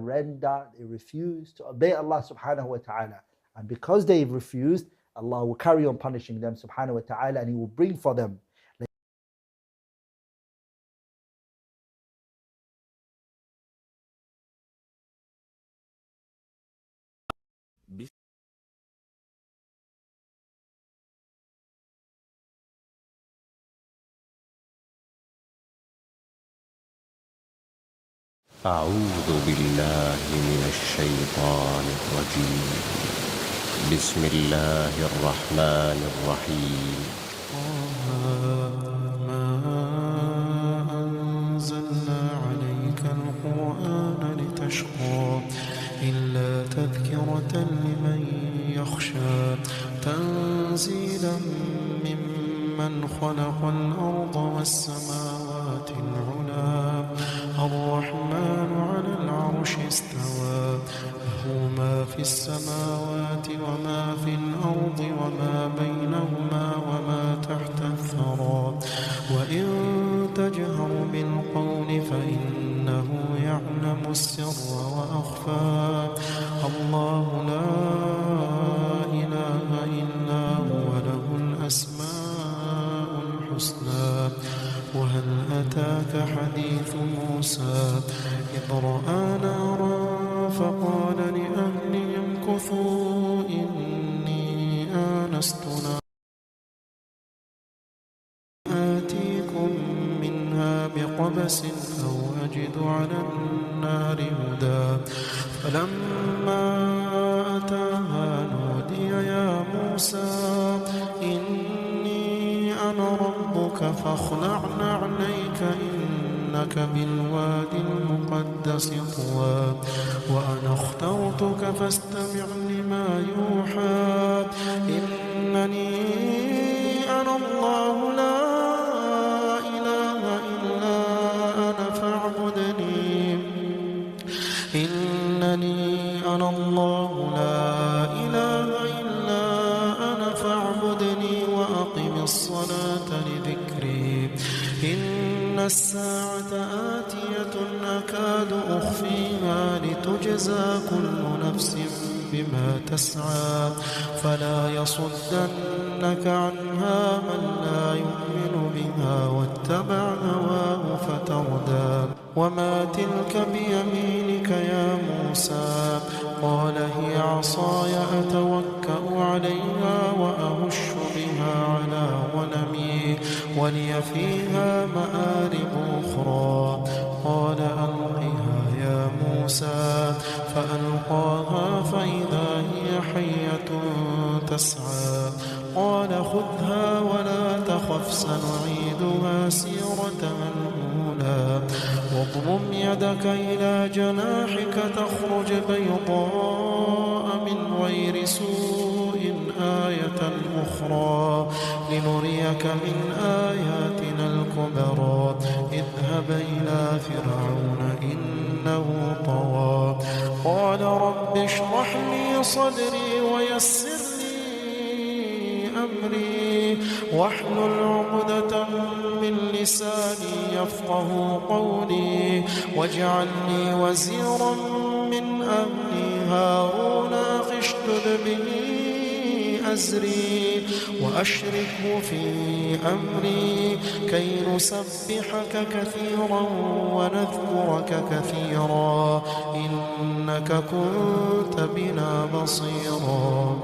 surrender, they refuse to obey Allah subhanahu wa ta'ala. And because they've refused, Allah will carry on punishing them subhanahu wa ta'ala, and He will bring for them أعوذ بالله من الشيطان الرجيم. بسم الله الرحمن الرحيم. ما أنزلنا عليك القرآن لتشقى إلا تذكرة لمن يخشى تنزيلا ممن خلق الأرض والسماوات العلى الرحمن على العرش استوى له ما في السماوات وما في الأرض وما بينهما وما تحت الثرى وإن تجهر بالقول فإنه يعلم السر وأخفى الله لا إله إلا هو له الأسماء الحسنى. وهل أتاك حديث موسى إذ رأى نارا فقال لأهلهم كثوا إني آنست نارا آتيكم منها بقبس أو أجد على النار هدى فلما أتاها نودي يا موسى إني أنا ربك فاخلع نعليك إنك بالوادي المقدس طوى وأنا اخترتك فاستمع لما يوحى إنني أنا الله لا إله إلا أنا فاعبدني إنني أنا الله لا إله إلا أنا فاعبدني وأقم الصلاة لذكري إن الساعة آتية أكاد أخفيها لتجزى كل نفس بما تسعى فلا يصدنك عنها من لا يؤمن بها واتبع هواه فتردى. وما تلك بيمينك يا موسى قال هي عصاي أتوكأ عليها وأهش بها على غنمي ولي فيها مآرب أخرى قال ألقها يا موسى فألقاها فإذا هي حية تسعى قال خذها ولا تخف سنعيدها سيرتها الأولى واضمم يدك إلى جناحك تخرج بيضاء من غير سوء آية أخرى لنريك من آياتنا الكبرى اذهب إلى فرعون إنه طغى قال رب اشرح لي صدري ويسر لي أمري واحلل عقدة من لساني يفقه قولي واجعل لي وزيرا من أهلي هارون أخي اشدد به أزري وأشركه في أمري كي نسبحك كثيرا ونذكرك كثيرا إنك كنت بنا بصيرا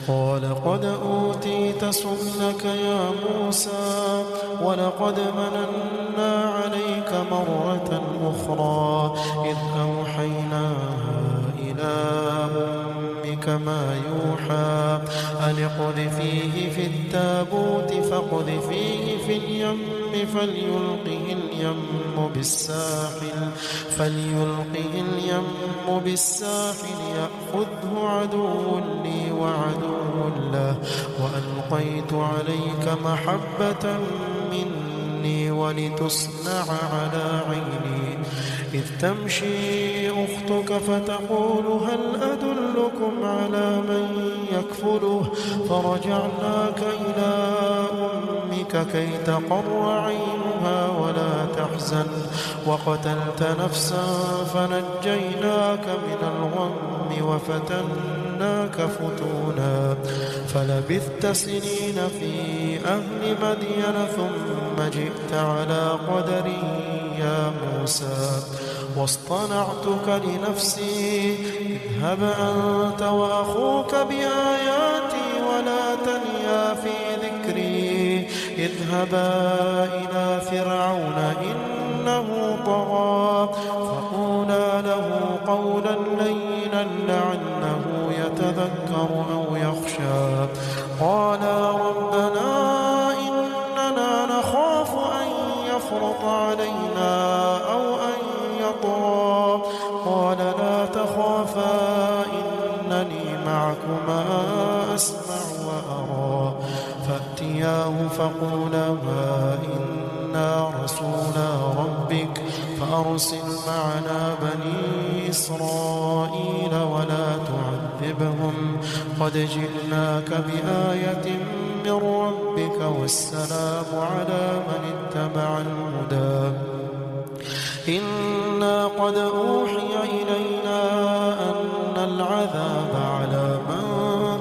قال قد أوتيت سؤلك يا موسى ولقد مننا عليك مرة أخرى إذ أوحينا إلى أمك ما يوحى أن اقذفيه في التابوت فاقذفيه في اليم فليلقه اليم بالساحل يأخذه عدو لي وعدو له وألقيت عليك محبة مني ولتصنع على عيني إذ تمشي أختك فتقول هل أدلكم على من يكفله فرجعناك إلى أمك ربك كي تقر عينها ولا تحزن وقتلت نفسا فنجيناك من الغم وفتناك فتونا فلبثت سنين في أهل مدين ثم جئت على قدري يا موسى واصطنعتك لنفسي اذهب أنت وأخوك بآياتي ولا تنيا في ذكري اذهبا إلى فرعون إنه طغى فقولا له قولا لينا لعله يتذكر أو يخشى قالا ربنا إننا نخاف أن يفرط علينا أو أن يطغى قال لا تخافا إنني معكما أسمع وأرى فأتياه فقولا إنا رسولا ربك فأرسل معنا بني إسرائيل ولا تعذبهم قد جئناك بآية من ربك والسلام على من اتبع الهدى إنا قد أوحي إلينا أن العذاب على من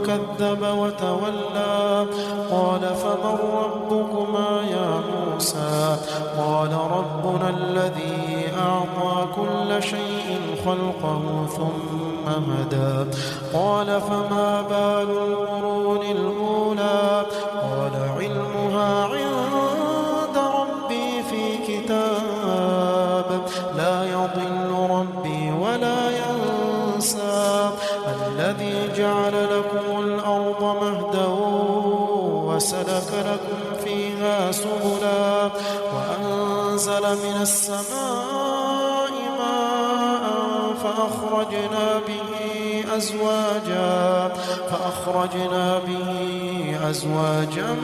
كذب وتولى قال فمن ربكما يا موسى قال ربنا الذي أعطى كل شيء خلقه ثم هدى قال فما بال القرون الأولى قال علمها عند ربي في كتاب لا يضل ربي ولا ينسى الذي جعل لكم الأرض مهدا وسلك لكم فيها سبلا وأنزل من السماء ماء فأخرجنا به أزواجا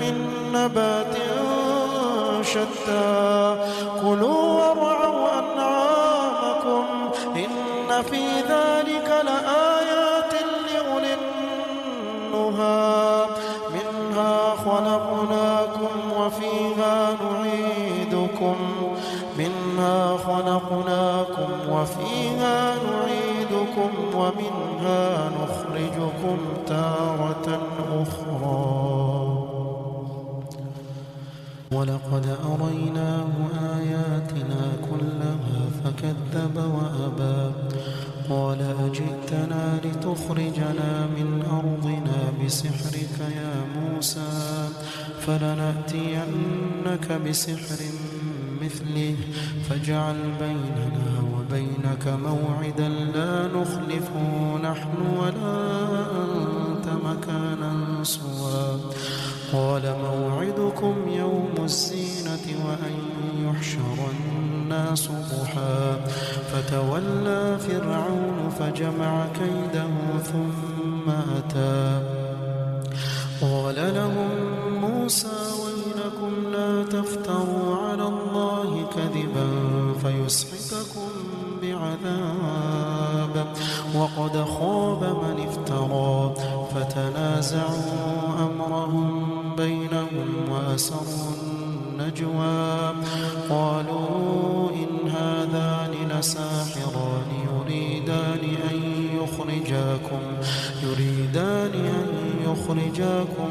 من نبات شتى كلوا وارعوا أنعامكم إن في ذلك لآيات لأولي النهى منها خلقناكم وفيها نعيدكم ومنها نخرجكم تارة أخرى ولقد أريناه آياتنا كلها فكذب وأبى قال أجئتنا لتخرجنا من أرضنا بسحرك يا موسى فلنأتينك بسحر مثله فاجعل بيننا وبينك موعدا لا نخلفه نحن ولا أنت مكانا سوى قال موعدكم يوم الزينة وأن يحشر الناس ضحى فتولى فرعون فجمع كيده ثم أتى قال لهم موسى ويلكم لا تفتروا على الله كذبا فيسحتكم بعذاب وقد خاب من افترى فتنازعوا أمرهم بينهم وأسروا النجوى قالوا إن هذان لساحران يريدان أن يخرجاكم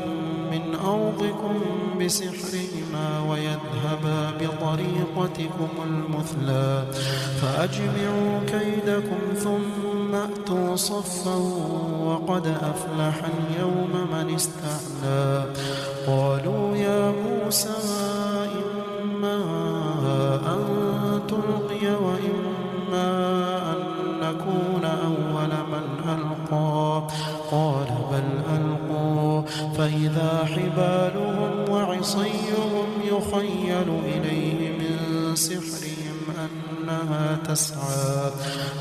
من أرضكم بسحرهما ويذهبا بطريقتكم المثلى فأجمعوا كيدكم ثم أتوا صفا وقد أفلح اليوم من استعلى قالوا يا موسى إما أن تلقي وإما أن نكون أول من ألقى قال بل ألقوا فإذا حبالهم وعصيهم يخيل إليه من سحرهم أنها تسعى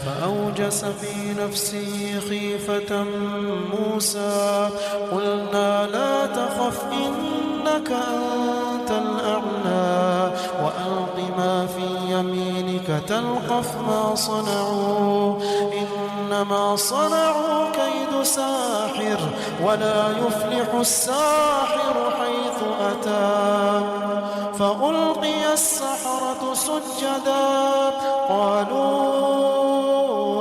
فأوجس في نفسه خيفة موسى قلنا لا تخف إنك أنت الأعلى وألق ما في يمينك تلقف ما صنعوا إنما صنعوا كيد ساحر ولا يفلح الساحر حيث أتى فألقي السحرة سجدا قالوا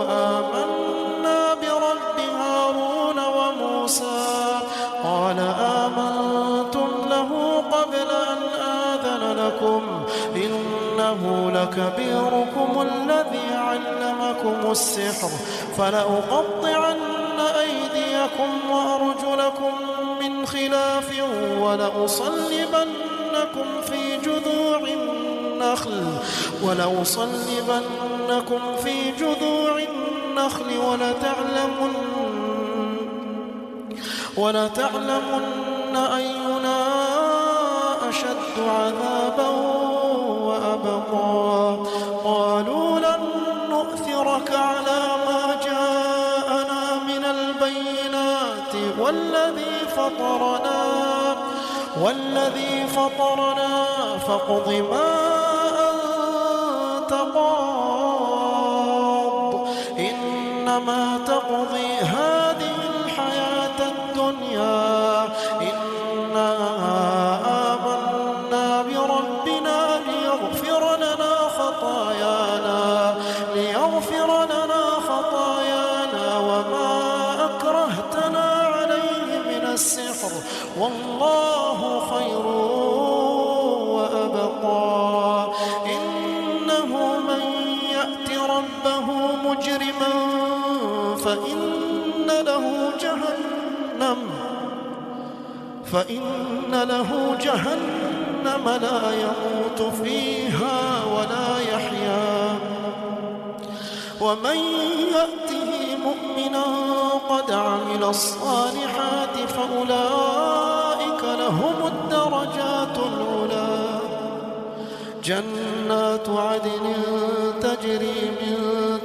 آمنا برب هارون وموسى قال آمنتم له قبل أن آذن لكم إنه لكبيركم الذي علمكم السحر فلأقطعن أيديكم وأرجلكم من خلاف ولأصلبنكم في جذوع النخل ولتعلمن أينا أشد عذابا وأبقى قالوا لن نؤثرك على ما جاءنا من البينات والذي فطرنا فاقض ما أنت قاض إنما تقضي هذه الحياة الدنيا إنا آمنا بربنا ليغفر لنا خطايانا وما أكرهتنا عليه من السحر والله خير وأبقى إنه من يأت ربه مجرما فإن له جهنم لا يموت فيها ولا يحيا ومن يأته مؤمنا قد عمل الصالحات فأولئك لهم الدرجات العلى جنات عدن تجري من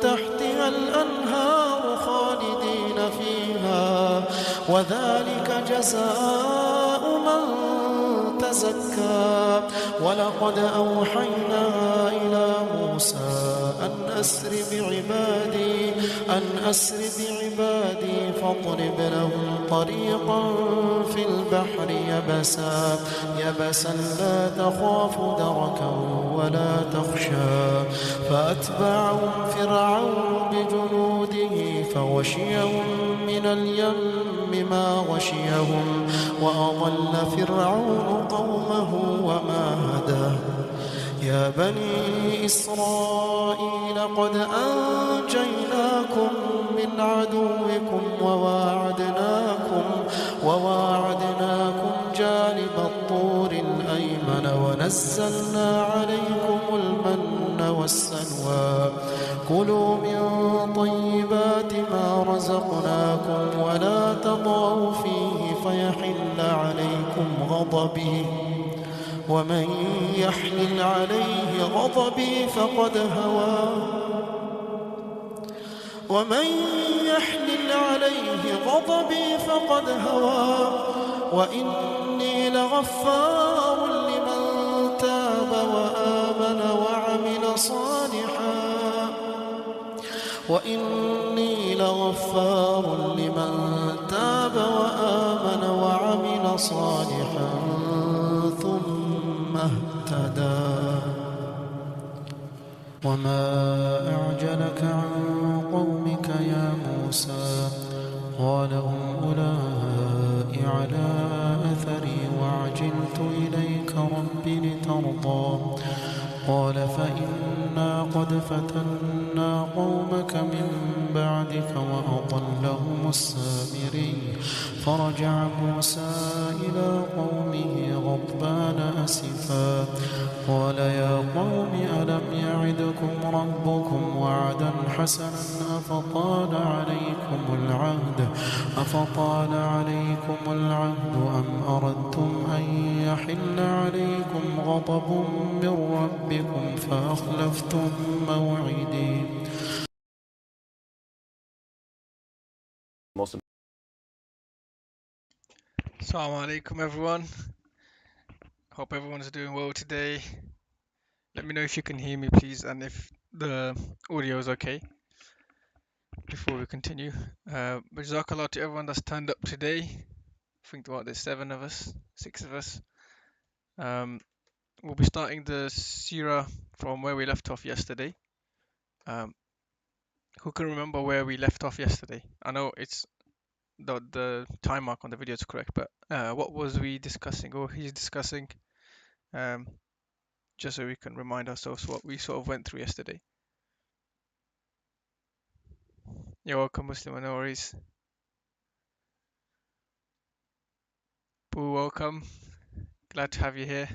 تحتها الأنهار خالدين فيها وذلك جزاء من تزكى ولقد أوحينا إلى موسى أن أسر بعبادي فاضرب لهم طريقا في البحر يبسا لا تخاف دركا ولا تخشى فأتبعهم فرعون بجنوده فغشيهم من اليم ما غشيهم وأضل فرعون قومه وما هدى يا بني إسرائيل قد أنجيناكم من عدوكم وواعدناكم جانب الطور الأيمن ونزلنا عليكم المن والسلوى كلوا من طيبات ما رزقناكم ولا تطغوا فيه فيحل عليكم غضبي ومن يحلل عليه غضبي فقد هوى وإني لغفار لمن تاب وآمن وعمل صالحا ثم اهتدى وما أعجلك عن قومك يا موسى قال هم أولئك على أثري وعجلت إليك رب لترضى قال فإنا قد فتنا قومك من بعدك وأضلهم السامري فرجع موسى إلى قومه غضبان أسفا قال يا قوم ألم يعدكم ربكم وعدا حسنا أفطال عليكم العهد أم أردتم أن يحل عليكم غضب من ربكم فأخلفتم موعدي. Assalamu alaikum everyone. Hope everyone's doing well today. Let me know if you can hear me please and if the audio is okay before we continue. Jazakallah to everyone that's turned up today. I think there's 6 of us. we'll be starting the Seerah from where we left off yesterday. Who can remember where we left off yesterday? I know it's the time mark on the video is correct, but what was we discussing, or he's discussing, just so we can remind ourselves what we sort of went through yesterday. You're welcome, Muslim, no worries. Boo, welcome. Glad to have you here.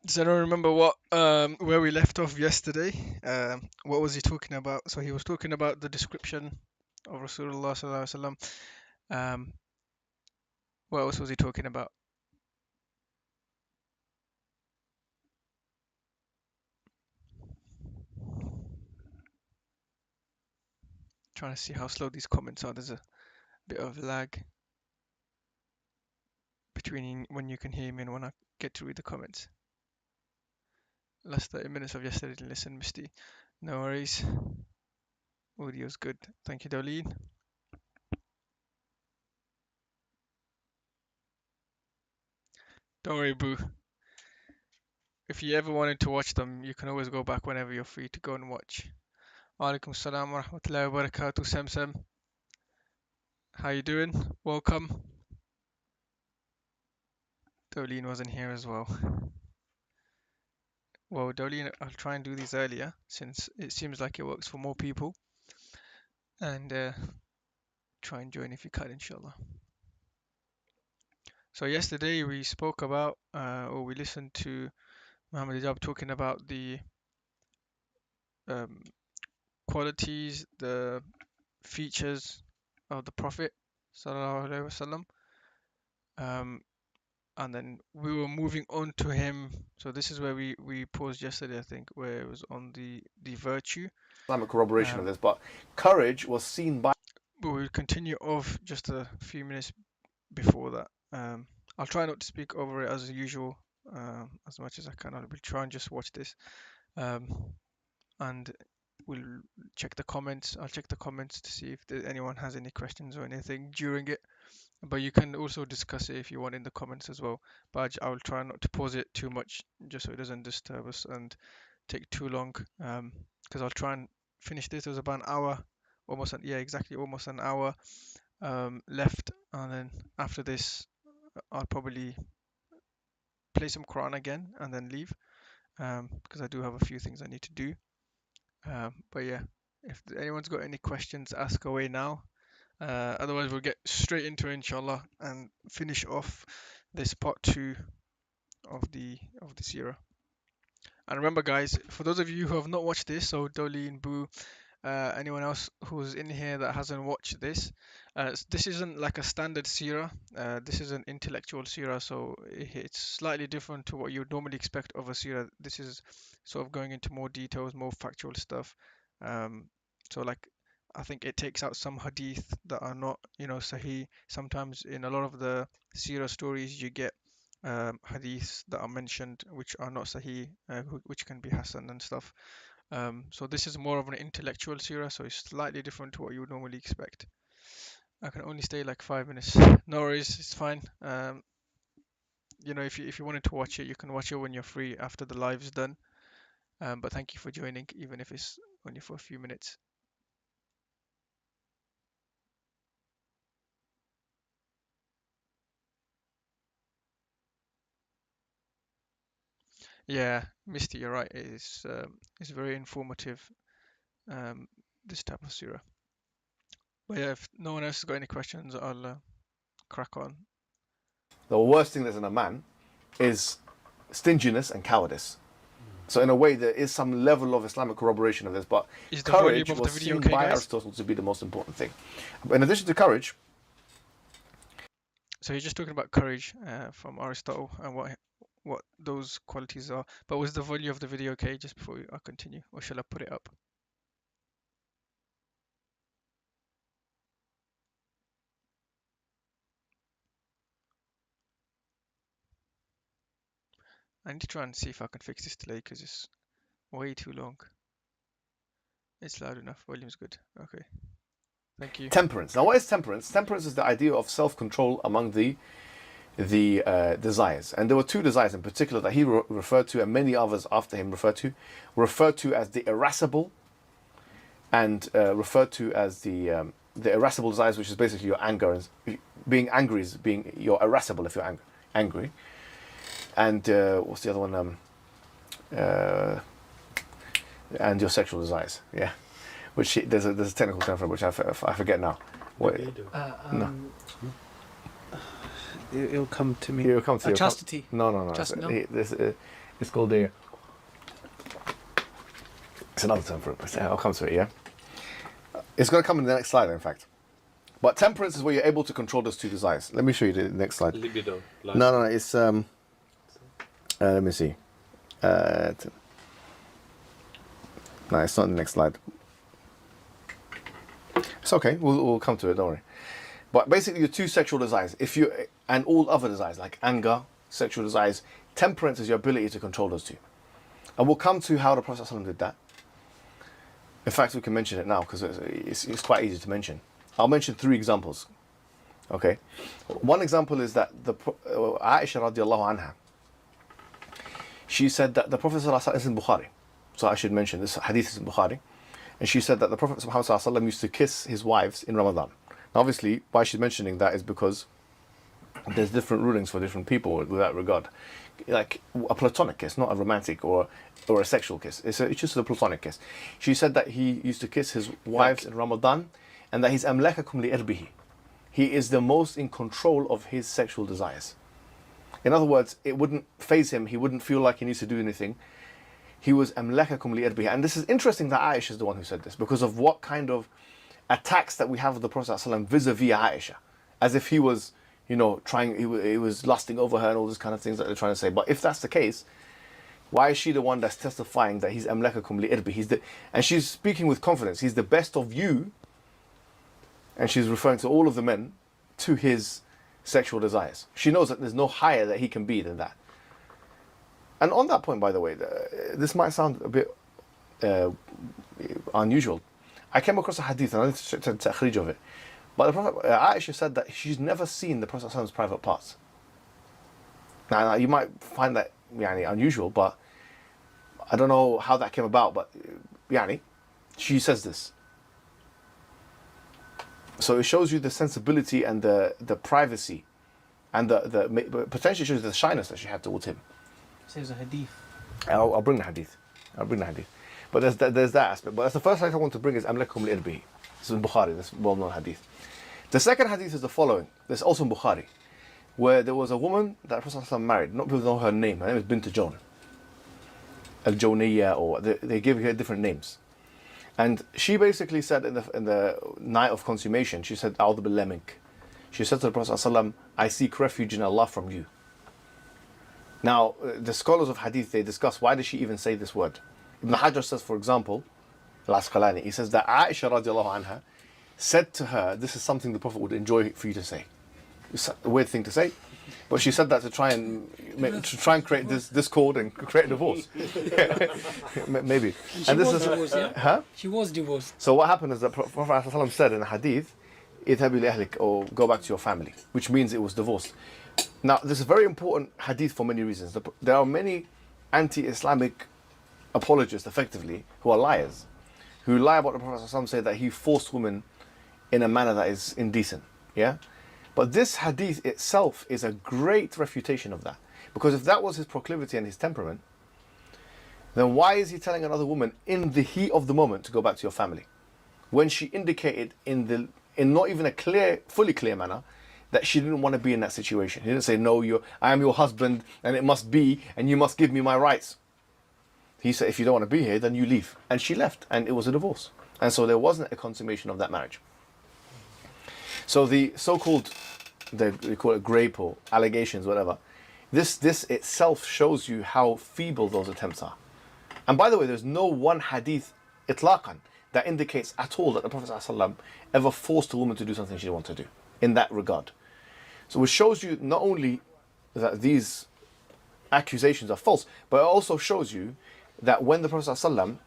Does anyone remember what where we left off yesterday? What was he talking about? So he was talking about the description of Rasulullah sallallahu alaihi wasallam. What else was he talking about? Trying to see how slow these comments are. There's a bit of lag between when you can hear me and when I get to read the comments. Last 30 minutes of yesterday to listen, Misty. No worries. Audio's good. Thank you, Darlene. Don't worry, Boo. If you ever wanted to watch them, you can always go back whenever you're free to go and watch. Alaikum salam wa rahmatullahi wa barakatuh, Samsam. How you doing? Welcome. Darlene wasn't here as well. Well, Darlene, I'll try and do these earlier since it seems like it works for more people. And try and join if you can, inshallah. So yesterday we spoke about, or we listened to Muhammad Hijab talking about the qualities, the features of the Prophet sallallahu alaihi wasallam. And then we were moving on to him. So this is where we paused yesterday, I think, where it was on the virtue. Islamic corroboration of this, but courage was seen by. But we'll continue off just a few minutes before that. I'll try not to speak over it as usual, as much as I can. I'll try and just watch this, and we'll check the comments. I'll check the comments to see if anyone has any questions or anything during it. But you can also discuss it if you want in the comments as well. But I will try not to pause it too much, just so it doesn't disturb us and take too long. Because I'll try and finish this. There's about an hour, almost an hour left, and then after this, I'll probably play some Quran again and then leave, because I do have a few things I need to do. But yeah, if anyone's got any questions, ask away now. Otherwise, we'll get straight into it, inshallah, and finish off this part 2 of the Seerah. And remember, guys, for those of you who have not watched this, so Dolly and Boo, anyone else who's in here that hasn't watched this, this isn't like a standard Seerah. This is an intellectual Seerah, so it's slightly different to what you would normally expect of a Seerah. This is sort of going into more details, more factual stuff. So like, I think it takes out some hadith that are not, sahih. Sometimes in a lot of the Seerah stories, you get hadiths that are mentioned which are not sahih, which can be hasan and stuff. So this is more of an intellectual Seerah, so it's slightly different to what you would normally expect. I can only stay like 5 minutes. No worries, it's fine. If you wanted to watch it, you can watch it when you're free after the live's done. But thank you for joining, even if it's only for a few minutes. Yeah, Misty, you're right. It's very informative, this type of Seerah. But yeah, if no one else has got any questions, I'll crack on. The worst thing that's in a man is stinginess and cowardice. So in a way, there is some level of Islamic corroboration of this, but Is the courage volume of the was video seen okay, by guys? Aristotle to be the most important thing. But in addition to courage, So you're just talking about courage from Aristotle and what those qualities are. But was the volume of the video okay just before I continue, or shall I put it up? I need to try and see if I can fix this delay because it's way too long. It's loud enough. Volume's good. Okay. Thank you. temperance. Now, what is temperance? Temperance is the idea of self-control among the the desires. And there were two desires in particular that he referred to, and many others after him referred to as the irascible, and referred to as the irascible desires, which is basically your anger. And being angry is being, you're irascible if you're angry. And what's the other one? And your sexual desires, yeah. Which there's a technical term for it, which I forget now. What? No. It'll come to me. It'll come to you. Chastity. No. It's called the. It's another term for it. I'll come to it. Yeah. It's going to come in the next slide, in fact. But temperance is where you're able to control those two desires. Let me show you the next slide. Libido. No. It's let me see. No, it's not the next slide. It's okay. We'll come to it. Don't worry. But basically, your two sexual desires, and all other desires like anger, sexual desires, temperance is your ability to control those two. And we'll come to how the Prophet ﷺ did that. In fact, we can mention it now because it's quite easy to mention. I'll mention 3 examples. Okay. One example is that Aisha radiallahu anha, she said that the Prophet ﷺ is in Bukhari. So I should mention this hadith is in Bukhari. And she said that the Prophet ﷺ used to kiss his wives in Ramadan. Now obviously, why she's mentioning that is because there's different rulings for different people with that regard. Like a platonic kiss, not a romantic or a sexual kiss. It's just a platonic kiss. She said that he used to kiss his wives in Ramadan, and that he's amlakakum li irbihi. He is the most in control of his sexual desires. In other words, it wouldn't faze him. He wouldn't feel like he needs to do anything. He was amlakakum li irbihi. And this is interesting that Aisha is the one who said this, because of what kind of attacks that we have of the Prophet ﷺ vis-a-vis Aisha, as if he was, he was lusting over her and all these kind of things that they're trying to say. But if that's the case, why is she the one that's testifying that he's amlakakum li irbi? And she's speaking with confidence. He's the best of you, and she's referring to all of the men to his sexual desires. She knows that there's no higher that he can be than that. And on that point, by the way, this might sound a bit unusual. I came across a hadith, and I need to check the takhrij of it. But the Prophet, Aisha said that she's never seen the Prophet's private parts. Now, you might find that unusual, but I don't know how that came about. But she says this. So it shows you the sensibility and the privacy, and the potentially shows the shyness that she had towards him. Says a hadith. I'll bring the hadith. But there's that aspect. But that's the first hadith I want to bring is amlakum li irbihi. This is in Bukhari, this well-known hadith. The second hadith is the following. This is also in Bukhari, where there was a woman that Prophet ﷺ married. Not people know her name. Her name is Bint John. Al-Jawniya, or they give her different names. And she basically said in the night of consummation, she said, A'udhu billah mink. She said to the Prophet ﷺ, I seek refuge in Allah from you. Now, the scholars of hadith, they discuss, why did she even say this word? Ibn Hajar says, for example, Al-Asqalani, he says that Aisha radiallahu anha said to her, this is something the Prophet would enjoy for you to say. It's a weird thing to say, but she said that to try and create this discord and create a divorce. Maybe. And this is divorced, yeah? Huh? She was divorced. So what happened is that Prophet ﷺ said in the hadith, "Idhabi li ahlik," or go back to your family, which means it was divorced. Now, this is a very important hadith for many reasons. There are many anti-Islamic apologists, effectively, who are liars, who lie about the Prophet ﷺ, say that he forced women in a manner that is indecent. Yeah? But this hadith itself is a great refutation of that. Because if that was his proclivity and his temperament, then why is he telling another woman in the heat of the moment to go back to your family? When she indicated in not even a fully clear manner that she didn't want to be in that situation. He didn't say, no, I am your husband and it must be, and you must give me my rights. He said, if you don't want to be here, then you leave. And she left, and it was a divorce. And so there wasn't a consummation of that marriage. So the so-called, they call it grape or allegations, whatever, this itself shows you how feeble those attempts are. And by the way, there's no one hadith itlaqan that indicates at all that the Prophet ﷺ ever forced a woman to do something she didn't want to do in that regard. So it shows you not only that these accusations are false, but it also shows you that when the Prophet ﷺ,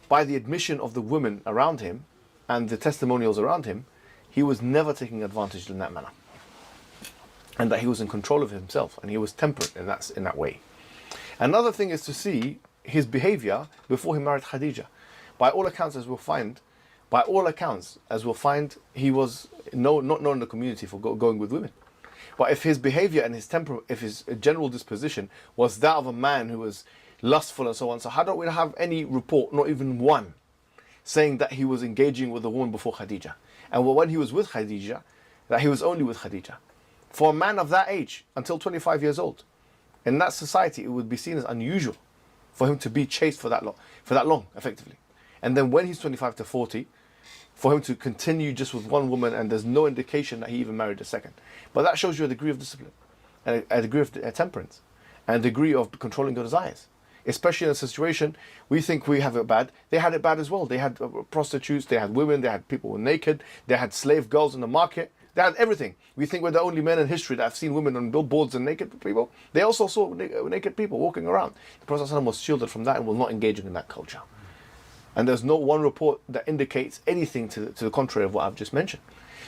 by the admission of the women around him and the testimonials around him, he was never taking advantage in that manner. and that he was in control of himself and he was temperate in that way. Another thing is to see his behavior before he married Khadija. By all accounts, as we'll find, he was not known in the community for going with women. But if his behavior and his temper, if his general disposition was that of a man who was lustful and so on, so how don't we have any report, not even one, saying that he was engaging with a woman before Khadija? And when he was with Khadija, that he was only with Khadija. For a man of that age, until 25 years old, in that society, it would be seen as unusual for him to be chaste for that long, effectively. And then when he's 25 to 40, for him to continue just with one woman, and there's no indication that he even married a second. But that shows you a degree of discipline, and a degree of temperance, and a degree of controlling your desires. Especially in a situation, we think we have it bad. They had it bad as well. They had prostitutes, they had women, they had people who were naked, they had slave girls in the market, they had everything. We think we're the only men in history that have seen women on billboards and naked people. They also saw naked people walking around. The Prophet ﷺ was shielded from that and was not engaging in that culture. And there's no one report that indicates anything to the contrary of what I've just mentioned.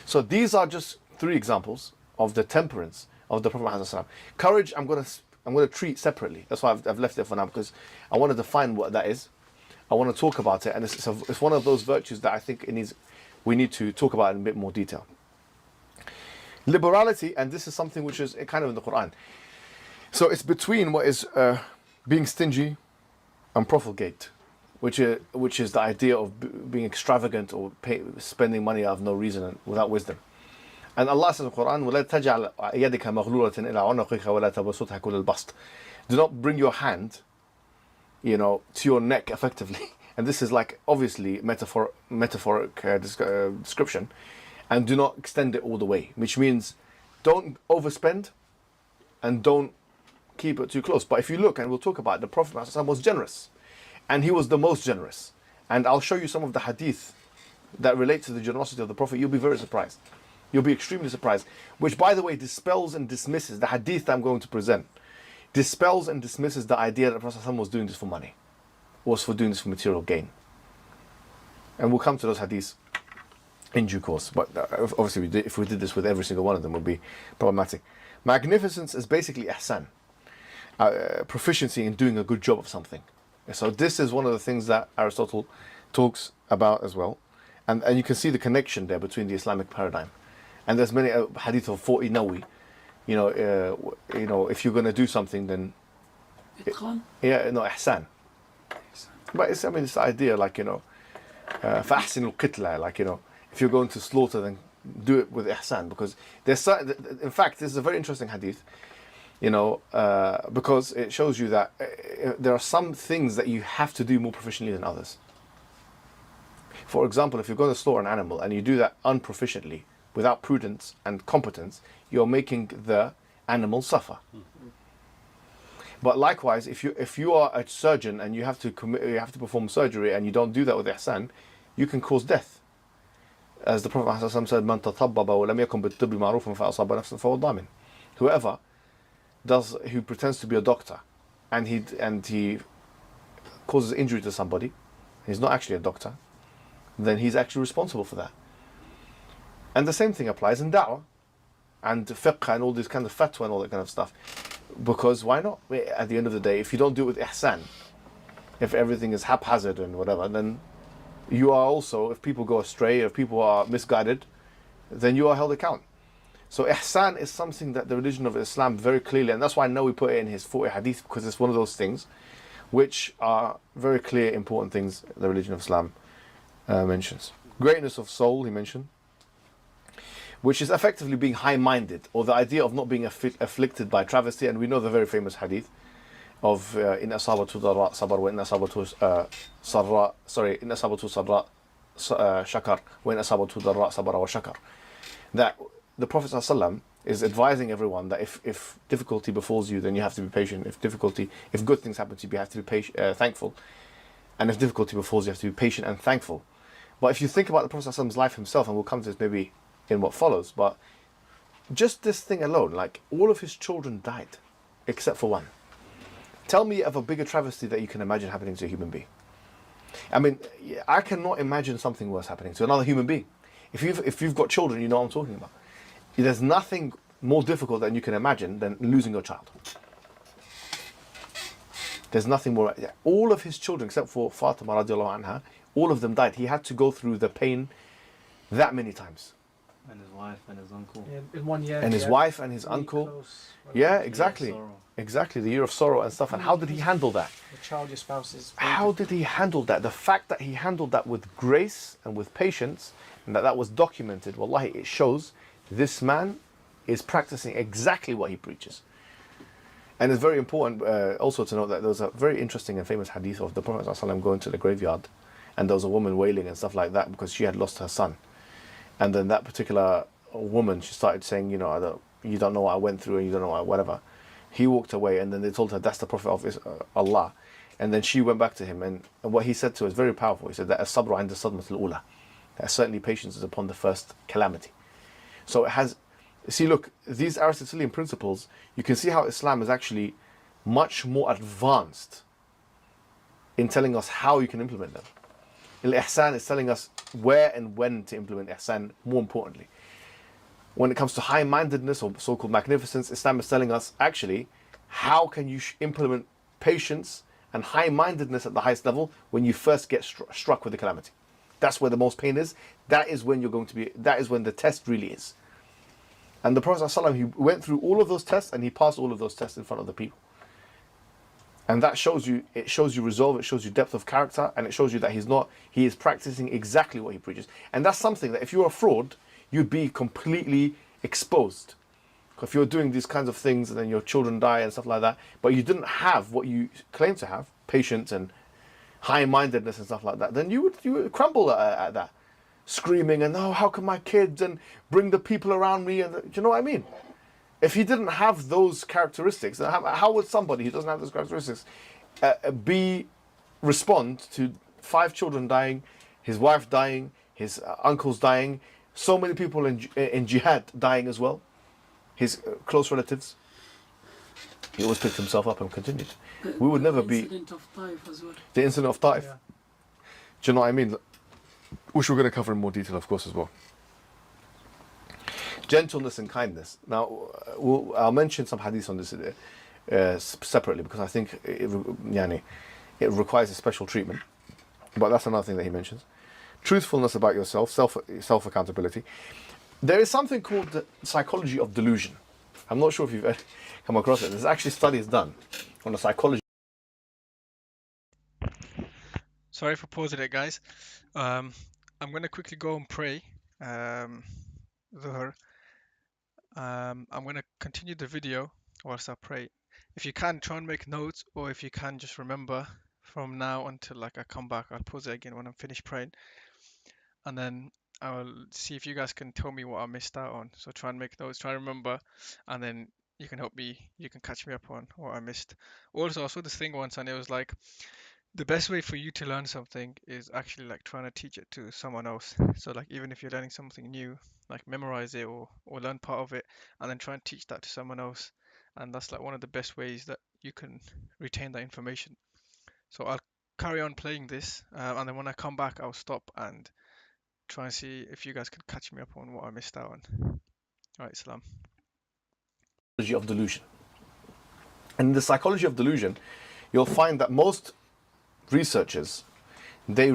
So these are just 3 examples of the temperance of the Prophet ﷺ. Courage, I'm going to treat separately. That's why I've left it for now, because I want to define what that is. I want to talk about it, and it's one of those virtues that I think we need to talk about in a bit more detail. Liberality, and this is something which is kind of in the Quran. So it's between what is being stingy and profligate, which is the idea of being extravagant or spending money out of no reason and without wisdom. And Allah says in the Quran, وَلَا تَجْعَلْ يَدِكَ مَغْلُولَةً إِلَىٰ عُنُقِكَ وَلَا تَبْسُطْهَا كُلَّ الْبَسْطِ. Do not bring your hand, to your neck effectively. And this is like obviously metaphoric description. And do not extend it all the way, which means don't overspend and don't keep it too close. But if you look, and we'll talk about it, the Prophet ﷺ was generous, and he was the most generous. And I'll show you some of the hadith that relate to the generosity of the Prophet. You'll be very surprised. You'll be extremely surprised. Which, by the way, dispels and dismisses the hadith that I'm going to present. Dispels and dismisses the idea that the Prophet ﷺ was doing this for money, was for doing this for material gain. And we'll come to those hadiths in due course. But obviously, if we did this with every single one of them, it would be problematic. Magnificence is basically ihsan, proficiency in doing a good job of something. So this is one of the things that Aristotle talks about as well. And you can see the connection there between the Islamic paradigm. And there's many hadith of 40 nawi. If you're going to do something, then ihsan. But it's the idea, فَأَحْسِنُ الْقِتْلَى, if you're going to slaughter, then do it with ihsan, because in fact, this is a very interesting hadith, because it shows you that there are some things that you have to do more proficiently than others. For example, if you're going to slaughter an animal and you do that unproficiently, without prudence and competence, you're making the animal suffer. But likewise, if you are a surgeon and you have to perform surgery and you don't do that with ihsan, you can cause death. As the Prophet ﷺ said, "Man tatabbaba wa lam yakun bit-tibbi ma'rufan fa asaba nafsan fa huwa damin." Whoever who pretends to be a doctor and he causes injury to somebody, he's not actually a doctor, then he's actually responsible for that. And the same thing applies in da'wah and fiqh and all this kind of fatwa and all that kind of stuff. Because why not? At the end of the day, if you don't do it with ihsan, if everything is haphazard and whatever, then you are also, if people go astray, if people are misguided, then you are held account. So ihsan is something that the religion of Islam very clearly, and that's why I know we put it in his 40 hadith, because it's one of those things which are very clear, important things the religion of Islam mentions. Greatness of soul, he mentioned, which is effectively being high-minded, or the idea of not being afflicted by travesty. And we know the very famous hadith of in asabatu darra sabar wa in asabatu in asabatu sarra shakar wa in asabatu darra sabara wa shakar, that the Prophet ﷺ is advising everyone that if difficulty befalls you, then you have to be patient. If good things happen to you, you have to be thankful, and if difficulty befalls you, have to be patient and thankful. But if you think about the Prophet ﷺ's life himself, and we'll come to this maybe in what follows, but just this thing alone, like all of his children died except for one. Tell me of a bigger travesty that you can imagine happening to a human being. I mean, I cannot imagine something worse happening to another human being. If you've got children, you know what I'm talking about. There's nothing more difficult than you can imagine than losing your child. There's nothing more. All of his children, except for Fatima radiallahu anha, all of them died. He had to go through the pain that many times. And his wife and his uncle. Yeah, in 1 year. And his wife and his uncle. Yeah, exactly. Exactly, the year of sorrow and stuff. And how did he handle that? The child, your spouse is. How did he handle that? The fact that he handled that with grace and with patience, and that was documented, wallahi, it shows this man is practicing exactly what he preaches. And it's very important also to note that there was a very interesting and famous hadith of the Prophet ﷺ going to the graveyard, and there was a woman wailing and stuff like that because she had lost her son. And then that particular woman, she started saying, you know, you don't know what I went through and you don't know whatever. He walked away, and then they told her that's the Prophet of Allah. And then she went back to him, and what he said to her is very powerful. He said that as-sabru 'inda as-sadmati al-ula, that certainly patience is upon the first calamity. So it has, see, look, these Aristotelian principles, you can see how Islam is actually much more advanced in telling us how you can implement them. Al-ihsan is telling us where and when to implement ihsan, more importantly. When it comes to high-mindedness or so-called magnificence, Islam is telling us actually how can you implement patience and high-mindedness at the highest level when you first get struck with the calamity. That's where the most pain is. That is when you're going to be, that is when the test really is. And the Prophet ﷺ, he went through all of those tests and he passed all of those tests in front of the people. And that shows you, it shows you resolve, it shows you depth of character, and it shows you that he is practicing exactly what he preaches. And that's something that if you're a fraud, you'd be completely exposed. If you're doing these kinds of things and then your children die and stuff like that, but you didn't have what you claim to have, patience and high-mindedness and stuff like that, then you would crumble at that. Screaming and, oh, how can my kids, and bring the people around me, and do you know what I mean? If he didn't have those characteristics, how would somebody who doesn't have those characteristics respond to 5 children dying, his wife dying, his uncles dying, so many people in jihad dying as well, his close relatives? He always picked himself up and continued. We would never be... The incident of Taif as well. The incident of Taif. Yeah. Do you know what I mean? Which we're going to cover in more detail, of course, as well. Gentleness and kindness. Now, I'll mention some hadith on this separately because I think it requires a special treatment. But that's another thing that he mentions. Truthfulness about yourself, self-accountability. There is something called the psychology of delusion. I'm not sure if you've come across it. There's actually studies done on the psychology. Sorry for pausing it, guys. I'm going to quickly go and pray. Dhuhr. I'm going to continue the video whilst I pray. If you can, try and make notes, or if you can, just remember from now until I come back. I'll pause it again when I'm finished praying, and then I'll see if you guys can tell me what I missed out on. So try and make notes, try and remember, and then you can help me. You can catch me up on what I missed. Also, I saw this thing once, and it was like, the best way for you to learn something is actually like trying to teach it to someone else. So like even if you're learning something new, like memorize it or learn part of it and then try and teach that to someone else. And that's like one of the best ways that you can retain that information. So I'll carry on playing this and then when I come back, I'll stop and try and see if you guys can catch me up on what I missed out on. All right, salam. Psychology of delusion. And in the psychology of delusion, you'll find that most researchers, they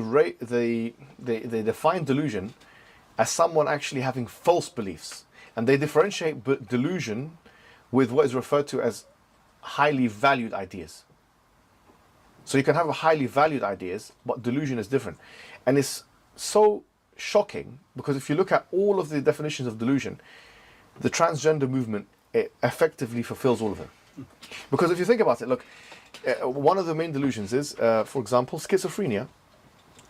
define delusion as someone actually having false beliefs, and they differentiate delusion with what is referred to as highly valued ideas. So you can have a highly valued ideas, but delusion is different. And it's so shocking because if you look at all of the definitions of delusion, the transgender movement, it effectively fulfills all of them. Because if you think about it, look, one of the main delusions is, for example, schizophrenia.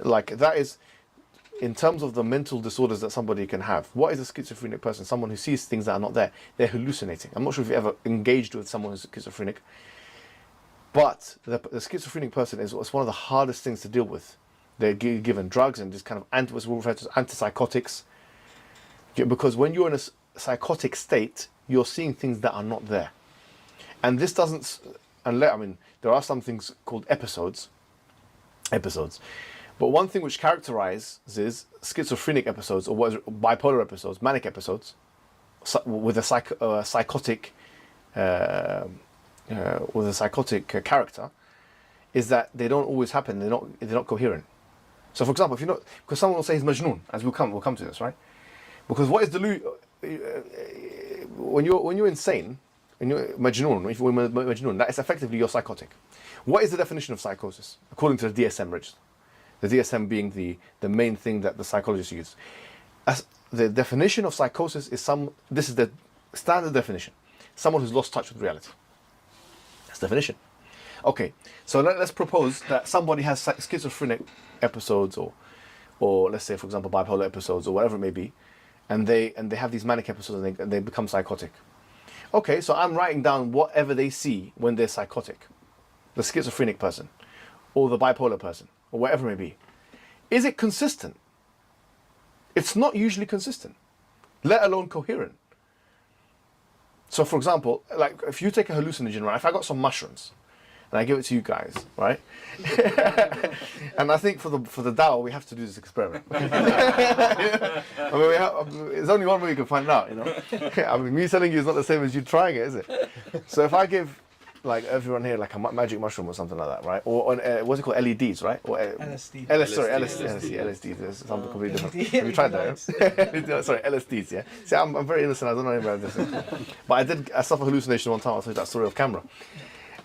Like that is, in terms of the mental disorders that somebody can have, what is a schizophrenic person? Someone who sees things that are not there. They're hallucinating. I'm not sure if you've ever engaged with someone who's schizophrenic, but the schizophrenic person is one of the hardest things to deal with. They're given drugs and this kind of what's referred to as antipsychotics. Because when you're in a psychotic state, you're seeing things that are not there. And this doesn't... there are some things called episodes. But one thing which characterizes schizophrenic episodes, or what is bipolar episodes, manic episodes, with a psychotic character is that they don't always happen. They're not coherent. So, for example, if you know, because someone will say he's majnoon, as we'll come to this, right? Because what is delusion? When you're insane, when you're majnoon, if you're majnoon, that is effectively you're psychotic. What is the definition of psychosis according to the DSM register? The DSM being the main thing that the psychologists use. As the definition of psychosis is this is the standard definition. Someone who's lost touch with reality. That's the definition. Okay, so let's propose that somebody has schizophrenic episodes or let's say, for example, bipolar episodes or whatever it may be, and they have these manic episodes and they become psychotic. Okay, so I'm writing down whatever they see when they're psychotic. The schizophrenic person or the bipolar person or whatever it may be. Is it consistent? It's not usually consistent, let alone coherent. So, for example, like if you take a hallucinogen, right? If I got some mushrooms and I give it to you guys, right? And I think for the dawah we have to do this experiment. I mean, there's only one way you can find out, you know. I mean, me telling you is not the same as you trying it, is it? So if I give like everyone here like a magic mushroom or something like that, right? Or what's it called? LEDs, right? Or LSD. LSD. There's something completely different. Have you tried that? Yeah? Sorry, LSDs. Yeah. See, I'm very innocent. I don't know anything about this. But I suffered hallucination one time. I'll tell you that story off camera.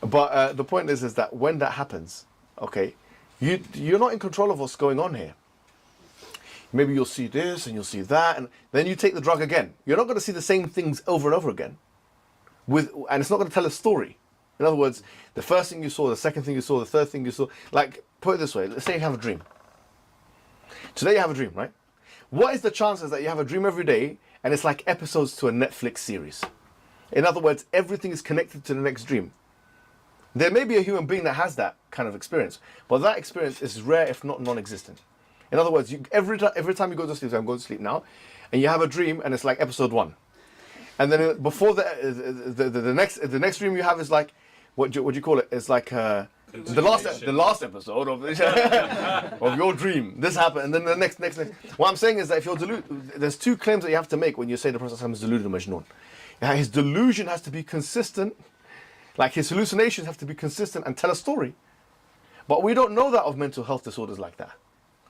But the point is that when that happens, okay, you're not in control of what's going on here. Maybe you'll see this and you'll see that, and then you take the drug again. You're not going to see the same things over and over again. And it's not going to tell a story. In other words, the first thing you saw, the second thing you saw, the third thing you saw. Like, put it this way, let's say you have a dream. Today you have a dream, right? What is the chances that you have a dream every day and it's like episodes to a Netflix series? In other words, everything is connected to the next dream. There may be a human being that has that kind of experience, but that experience is rare if not non-existent. In other words, every time you go to sleep, I'm going to sleep now, and you have a dream and it's like episode 1. And then before the next dream you have is like, what do you call it? It's like the last episode of of your dream. This happened, and then the next. What I'm saying is that if you're deluded, there's two claims that you have to make when you say the Prophet is deluded or majnoon. Now, his delusion has to be consistent, like his hallucinations have to be consistent and tell a story. But we don't know that of mental health disorders like that.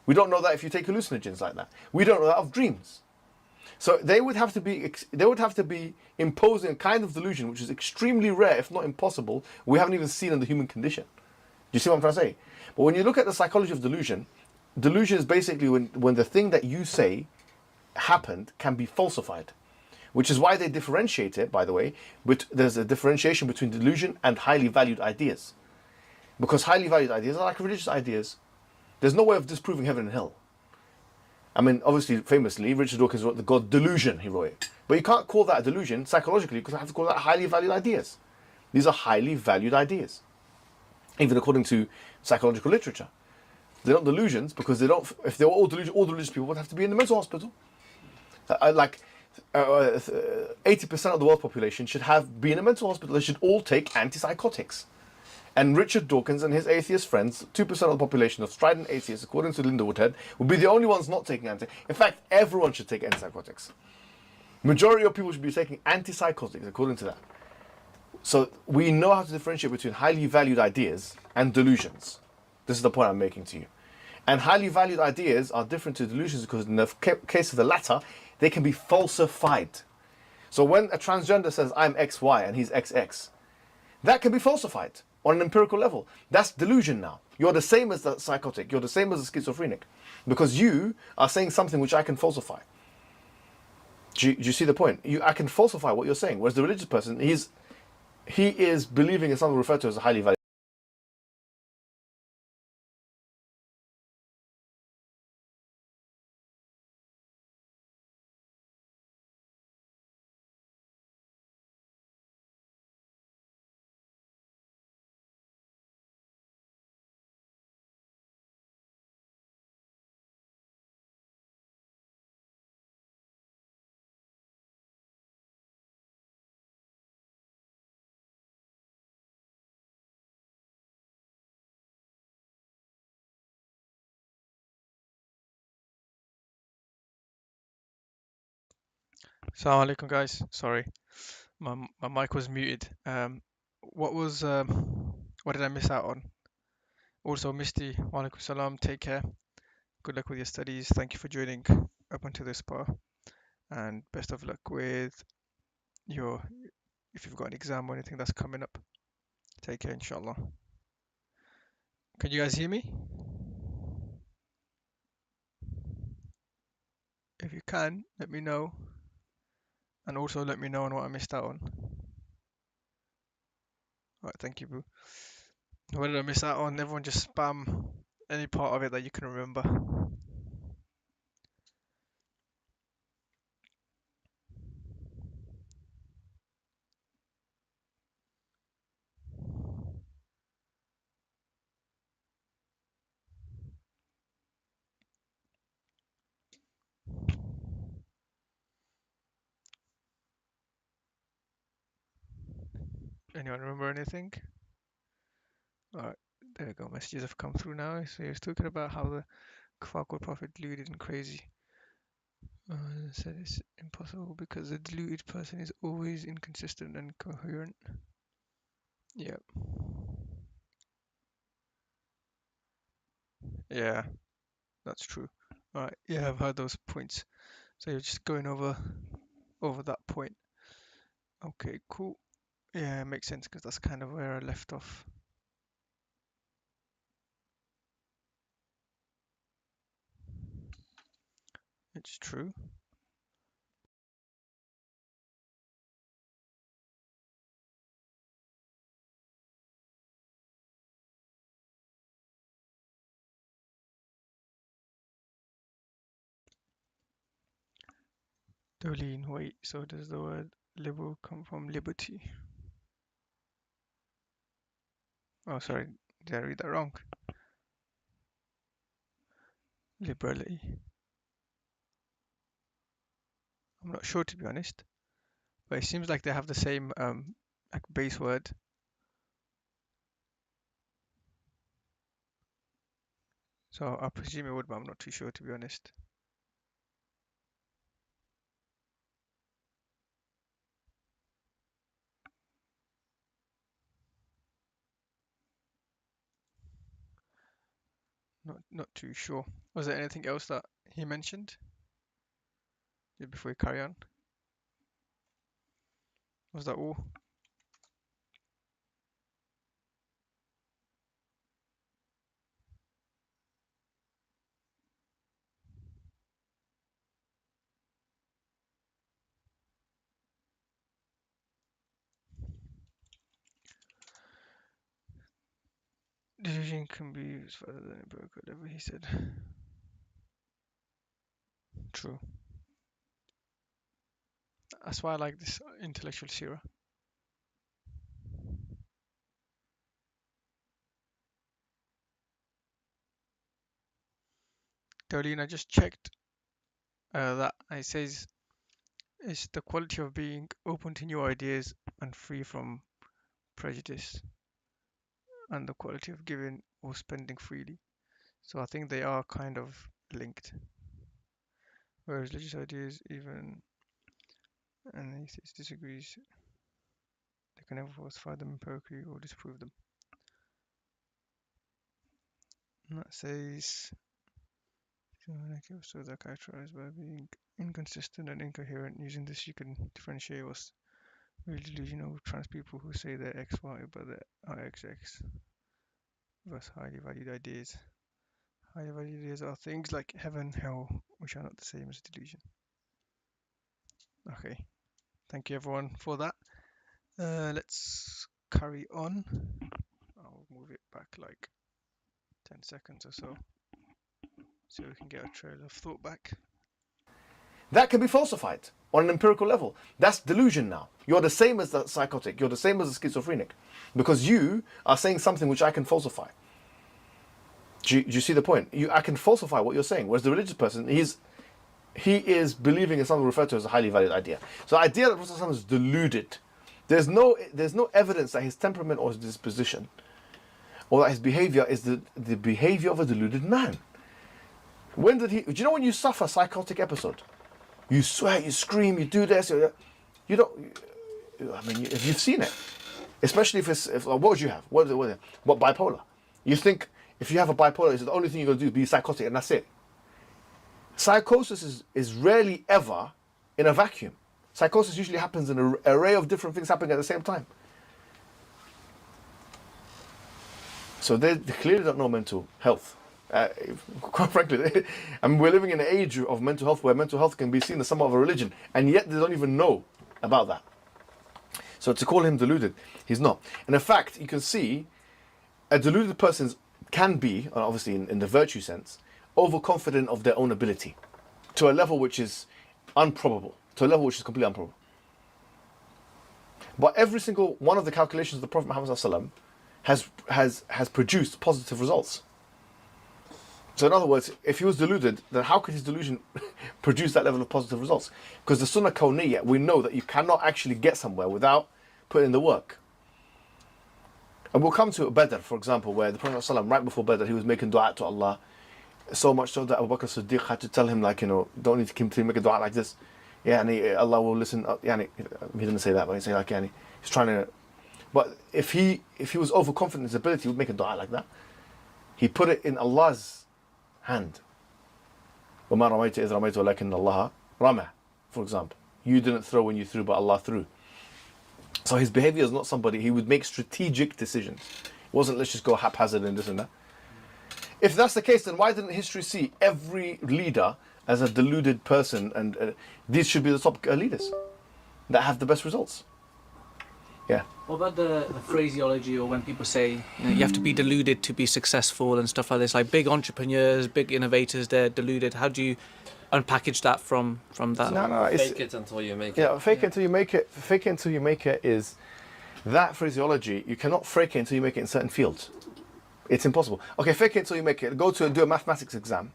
We don't know that if you take hallucinogens like that. We don't know that of dreams. So they would have to be imposing a kind of delusion which is extremely rare, if not impossible. We haven't even seen in the human condition. Do you see what I'm trying to say? But when you look at the psychology of delusion, delusion is basically when the thing that you say happened can be falsified, which is why they differentiate it. By the way, but there's a differentiation between delusion and highly valued ideas, because highly valued ideas are like religious ideas. There's no way of disproving heaven and hell. I mean, obviously, famously, Richard Dawkins wrote the God Delusion, he wrote it. But you can't call that a delusion psychologically because I have to call that highly valued ideas. These are highly valued ideas. Even according to psychological literature. They're not delusions because they don't, if they were all religious people would have to be in the mental hospital. 80% of the world population should be in a mental hospital. They should all take antipsychotics. And Richard Dawkins and his atheist friends, 2% of the population of strident atheists, according to Linda Woodhead, would be the only ones not taking In fact, everyone should take antipsychotics. Majority of people should be taking antipsychotics, according to that. So we know how to differentiate between highly valued ideas and delusions. This is the point I'm making to you. And highly valued ideas are different to delusions because in the case of the latter, they can be falsified. So when a transgender says, I'm XY and he's XX, that can be falsified. On an empirical level, that's delusion now. You're the same as the psychotic. You're the same as the schizophrenic, because you are saying something which I can falsify. Do you see the point? I can falsify what you're saying. Whereas the religious person, he is believing in something referred to as a highly valued. Assalamu alaikum, guys. Sorry, my mic was muted. What was what did I miss out on? Also, Misty, wa alaikum salam. Take care. Good luck with your studies. Thank you for joining up until this part, and best of luck with your if you've got an exam or anything that's coming up. Take care, inshallah. Can you guys hear me? If you can, let me know, and also let me know on what I missed out on. Alright, thank you, boo. What did I miss out on? Everyone just spam any part of it that you can remember. Anyone remember anything? Alright, there we go. Messages have come through now. So he was talking about how the Kuffar called Prophet deluded and crazy. Said it's impossible because the deluded person is always inconsistent and incoherent. Yep. Yeah, that's true. Alright, yeah, I've heard those points. So you're just going over that point. Okay, cool. Yeah, it makes sense because that's kind of where I left off. It's true. Dolin, wait, so does the word liberal come from liberty? Oh, sorry, did I read that wrong? Liberally. I'm not sure, to be honest, but it seems like they have the same like base word. So I presume it would, but I'm not too sure, to be honest. Not too sure. Was there anything else that he mentioned before we carry on? Was that all? Delusion can be used further than a book, whatever he said. True. That's why I like this intellectual seerah. Darlene, I just checked that it says it's the quality of being open to new ideas and free from prejudice, and the quality of giving or spending freely. So I think they are kind of linked. Whereas religious ideas, even an atheist disagrees, they can never falsify them empirically or disprove them. And that says so they're characterized by being inconsistent and incoherent. Using this, you can differentiate what's really delusional trans people who say they're XY but they're XX versus highly valued ideas. Highly valued ideas are things like heaven, hell, which are not the same as delusion. Okay, thank you everyone for that. Let's carry on. I'll move it back like 10 seconds or so we can get a trail of thought back. That can be falsified on an empirical level. That's delusion now. You're the same as the psychotic. You're the same as the schizophrenic. Because you are saying something which I can falsify. Do you see the point? I can falsify what you're saying. Whereas the religious person, he is believing in something referred to as a highly valued idea. So the idea that the Prophet is deluded. There's no evidence that his temperament or his disposition or that his behavior is the behavior of a deluded man. When did he? Do you know when you suffer a psychotic episode? You sweat, you scream, you do this. You don't. I mean, if you've seen it, especially if what would you have? What bipolar? You think if you have a bipolar, it's the only thing you're gonna do be psychotic, and that's it. Psychosis is rarely ever in a vacuum. Psychosis usually happens in an array of different things happening at the same time. So they clearly don't know mental health. Quite frankly, I mean, we're living in an age of mental health where mental health can be seen as somewhat of a religion, and yet they don't even know about that. So to call him deluded, he's not. And in fact, you can see a deluded person can be, obviously in the virtue sense, overconfident of their own ability to a level which is improbable, to a level which is completely improbable. But every single one of the calculations of the Prophet Muhammad ﷺ has produced positive results. So in other words, if he was deluded, then how could his delusion produce that level of positive results? Because the Sunnah Kawniyya, we know that you cannot actually get somewhere without putting in the work. And we'll come to Badr, for example, where the Prophet ﷺ, right before Badr, he was making dua to Allah. So much so that Abu Bakr Siddiq had to tell him, like, don't need to continue making dua like this. Yeah, and Allah will listen. He didn't say that, but he said, like, he's trying to. But if he was overconfident in his ability, he would make a dua like that. He put it in Allah's hand. وَمَا رَمَيْتَ إِذْ رَمَيْتَ وَلَكِنَّ اللَّهَ رَمَى, for example. You didn't throw when you threw, but Allah threw. So his behavior is not somebody, he would make strategic decisions. It wasn't, let's just go haphazard and this and that. If that's the case, then why didn't history see every leader as a deluded person? And these should be the top leaders that have the best results. Yeah. What about the phraseology, or when people say you have to be deluded to be successful and stuff like this? Like big entrepreneurs, big innovators, they're deluded. How do you unpackage that from that? No, it's Fake it until you make it. yeah. Fake it until you make it. Fake it until you make it is that phraseology. You cannot fake it until you make it in certain fields. It's impossible. Okay, fake it until you make it. Go to do a mathematics exam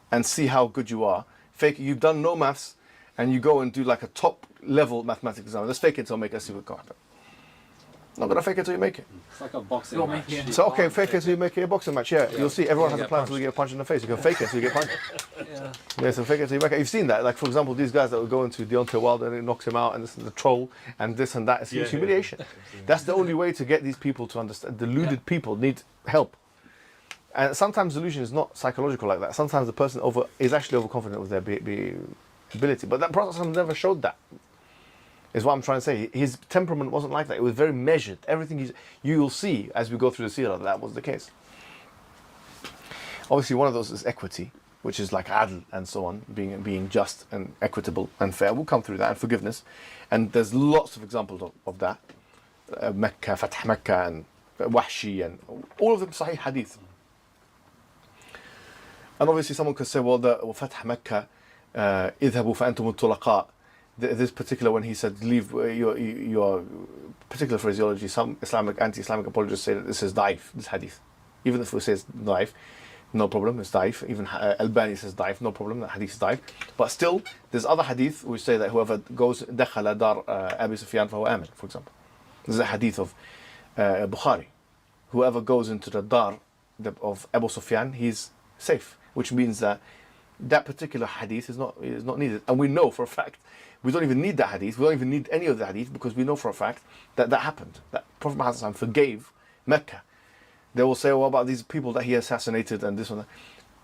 and see how good you are. Fake it. You've done no maths, and you go and do like a top level mathematics exam. Let's fake it until make it. See what can happen. Not gonna fake it till you make it. It's like a boxing match. Yeah. So okay, fake it till you make it a boxing match. Yeah, you'll see. Everyone You has a get plan punched. until you get punched in the face. You can fake it till you get punched. Yeah. Yeah, so fake it till you make it. You've seen that. Like for example, these guys that will go into Deontay Wilder and it knocks him out, and this is the troll and this and that. It's humiliation. That's the only way to get these people to understand. Deluded people need help. And sometimes delusion is not psychological like that. Sometimes the person is actually overconfident with their ability. But that Prophet never showed that. Is what I'm trying to say. His temperament wasn't like that. It was very measured. Everything you will see as we go through the seerah that was the case. Obviously, one of those is equity, which is like adl and so on, being just and equitable and fair. We'll come through that, and forgiveness. And there's lots of examples of that. Mecca, Fath Mecca, and Wahshi, and all of them Sahih Hadith. And obviously, someone could say, well, Fath Mecca, idhabu fa'antum tulaqa. This particular when he said leave your particular phraseology, some anti-Islamic apologists say that this is daif, this hadith. Even if we say it's daif, no problem, it's daif. Even Albani says daif, no problem, that hadith is daif. But still, there's other hadith which say that whoever goes dakhala dar Abi Sufyan fahuwa amin, for example. This is a hadith of Bukhari. Whoever goes into the dar of Abu Sufyan, he's safe, which means that particular hadith is not needed. And we know for a fact, we don't even need that hadith, we don't even need any of the hadith, because we know for a fact that happened, that Prophet Muhammad forgave Mecca. They will say, what about these people that he assassinated and this and that?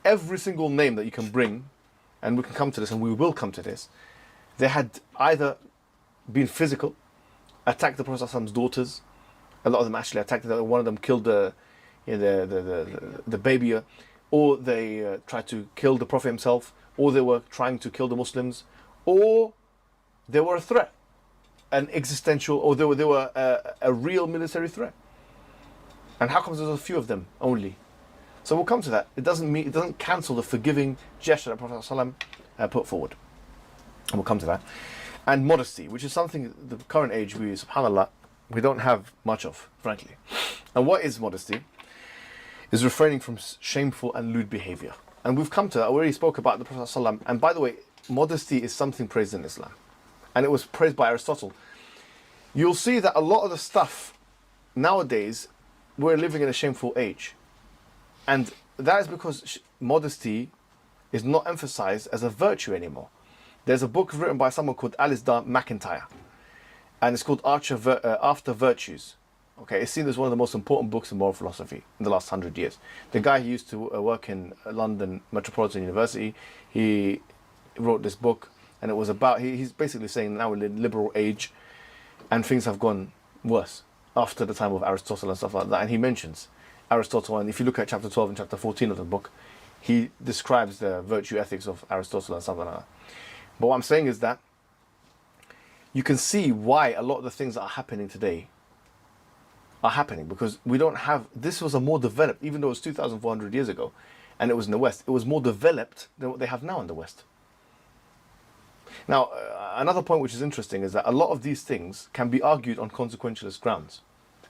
Every single name that you can bring, and we can come to this, and we will come to this, they had either been physical, attacked the Prophet's daughters, a lot of them actually attacked, one of them killed the baby, or they tried to kill the Prophet himself, or they were trying to kill the Muslims, or they were a threat, an existential, or they were a real military threat. And how comes there's a few of them only? So we'll come to that. It doesn't cancel the forgiving gesture that Prophet ﷺ put forward. And we'll come to that. And modesty, which is something the current age subhanAllah, we don't have much of, frankly. And what is modesty? Is refraining from shameful and lewd behavior. And we've come to that. I already spoke about the Prophet ﷺ. And by the way, modesty is something praised in Islam. And it was praised by Aristotle. You'll see that a lot of the stuff nowadays, we're living in a shameful age. And that is because modesty is not emphasized as a virtue anymore. There's a book written by someone called Alistair McIntyre, and it's called After Virtues. Okay, it's seen as one of the most important books in moral philosophy in the last 100 years. The guy who used to work in London Metropolitan University, he wrote this book, and it was about, he's basically saying now we're in a liberal age, and things have gone worse after the time of Aristotle and stuff like that. And he mentions Aristotle, and if you look at chapter 12 and chapter 14 of the book, he describes the virtue ethics of Aristotle and something like that. But what I'm saying is that you can see why a lot of the things that are happening today are happening, because we don't have, this was a more developed, even though it was 2,400 years ago and it was in the West, it was more developed than what they have now in the West. Now, another point which is interesting is that a lot of these things can be argued on consequentialist grounds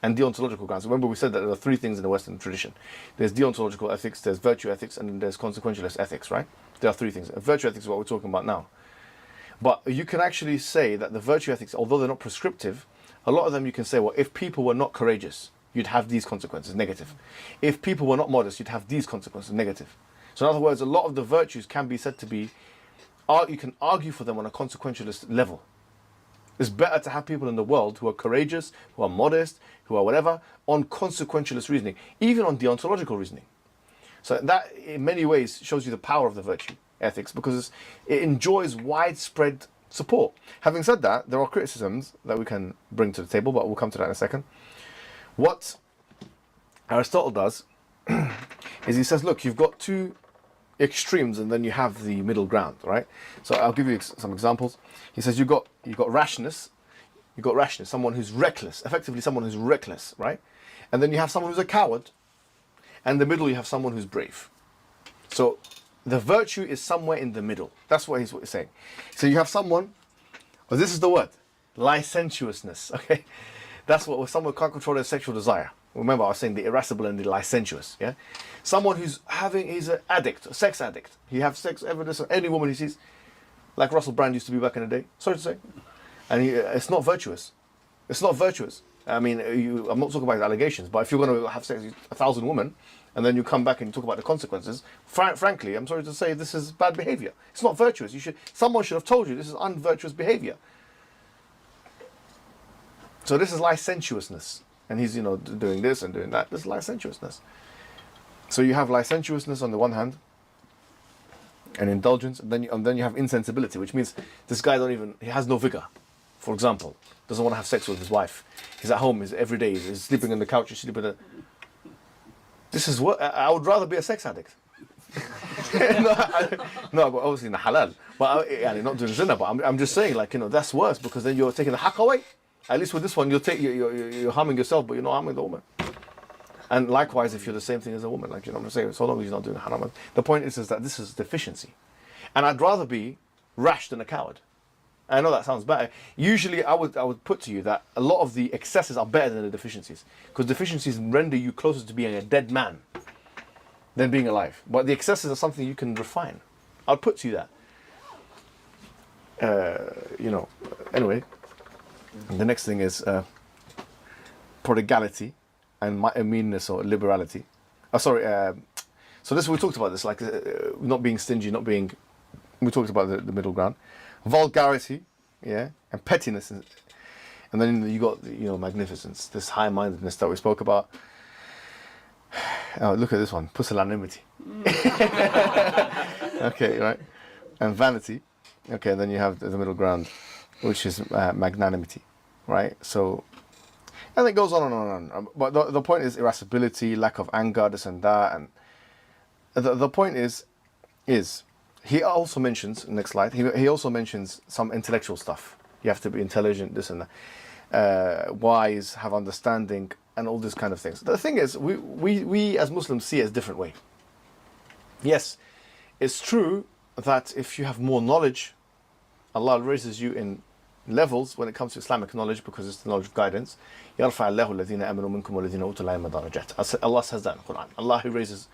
and deontological grounds. Remember, we said that there are three things in the Western tradition. There's deontological ethics, there's virtue ethics, and then there's consequentialist ethics, right? There are three things. Virtue ethics is what we're talking about now. But you can actually say that the virtue ethics, although they're not prescriptive, a lot of them you can say, well, if people were not courageous, you'd have these consequences, negative. If people were not modest, you'd have these consequences, negative. So in other words, a lot of the virtues can be said to be, you can argue for them on a consequentialist level. It's better to have people in the world who are courageous, who are modest, who are whatever, on consequentialist reasoning, even on deontological reasoning. So that, in many ways, shows you the power of the virtue ethics, because it enjoys widespread support. Having said that, there are criticisms that we can bring to the table, but we'll come to that in a second. What Aristotle does is he says, look, you've got two extremes and then you have the middle ground, right? So I'll give you some examples. He says you've got rashness, someone who's reckless, effectively someone who's reckless, right? And then you have someone who's a coward, and in the middle you have someone who's brave. So the virtue is somewhere in the middle. That's what he's saying. So you have someone, well, this is the word, licentiousness, okay? That's what someone can't control their sexual desire. Remember, I was saying the irascible and the licentious, yeah? Someone he's an addict, a sex addict. He has sex evidence of any woman he sees, like Russell Brand used to be back in the day, sorry to say. And it's not virtuous. It's not virtuous. I mean, I'm not talking about allegations, but if you're going to have sex with 1,000 women, and then you come back and you talk about the consequences, frankly, I'm sorry to say, this is bad behavior. It's not virtuous. Someone should have told you this is unvirtuous behavior. So this is licentiousness. And he's, doing this and doing that. This is licentiousness. So you have licentiousness on the one hand, and indulgence, and then you have insensibility, which means this guy he has no vigor. For example, doesn't want to have sex with his wife. He's at home, every day, he's sleeping on the couch, he's sleeping This is what, I would rather be a sex addict. no, but obviously in the halal. But not doing zina, but I'm just saying, that's worse, because then you're taking the haqq away. At least with this one, you're harming yourself, but you're not harming the woman. And likewise, if you're the same thing as a woman, what I'm saying, so long as you're not doing haram. The point is that this is deficiency. And I'd rather be rash than a coward. I know that sounds bad. Usually, I would put to you that a lot of the excesses are better than the deficiencies, because deficiencies render you closer to being a dead man than being alive. But the excesses are something you can refine. I'll put to you that. Anyway, the next thing is prodigality and meanness or liberality. So we talked about this, not being stingy, we talked about the middle ground. Vulgarity, yeah, and pettiness, and then you got magnificence, this high-mindedness that we spoke about. Oh, look at this one, pusillanimity. Okay, right, and vanity. Okay, and then you have the middle ground, which is magnanimity, right? So, and it goes on and on and on. But the point is irascibility, lack of anger, this and that, and the point is. He also mentions, next slide, he also mentions some intellectual stuff. You have to be intelligent, this and that, wise, have understanding, and all these kind of things. The thing is, we as Muslims see it a different way. Yes, it's true that if you have more knowledge, Allah raises you in levels when it comes to Islamic knowledge, because it's the knowledge of guidance. Allah says that in the Quran. Allah who raises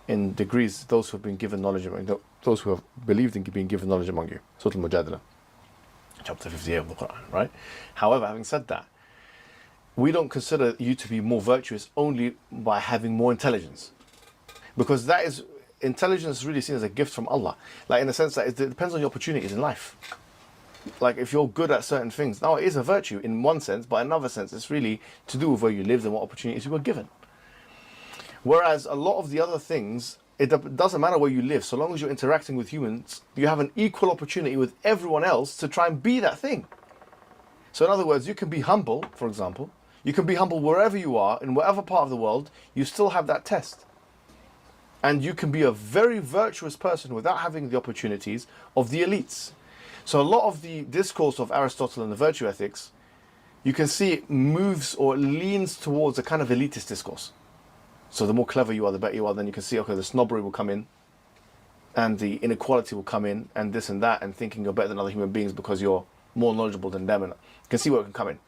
in degrees those who have been given knowledge those who have believed in being given knowledge among you. Surah Al-Mujadala, chapter 58 of the Quran, right? However, having said that, we don't consider you to be more virtuous only by having more intelligence, because that is intelligence is really seen as a gift from Allah. Like in the sense that it depends on your opportunities in life. Like if you're good at certain things, now it is a virtue in one sense, but in another sense it's really to do with where you lived and what opportunities you were given. Whereas a lot of the other things, it doesn't matter where you live, so long as you're interacting with humans, you have an equal opportunity with everyone else to try and be that thing. So in other words, you can be humble, for example, you can be humble wherever you are, in whatever part of the world, you still have that test. And you can be a very virtuous person without having the opportunities of the elites. So a lot of the discourse of Aristotle and the virtue ethics, you can see it moves or leans towards a kind of elitist discourse. So the more clever you are, the better you are. Then you can see, okay, the snobbery will come in, and the inequality will come in, and this and that, and thinking you're better than other human beings because you're more knowledgeable than them, and you can see where it can come in.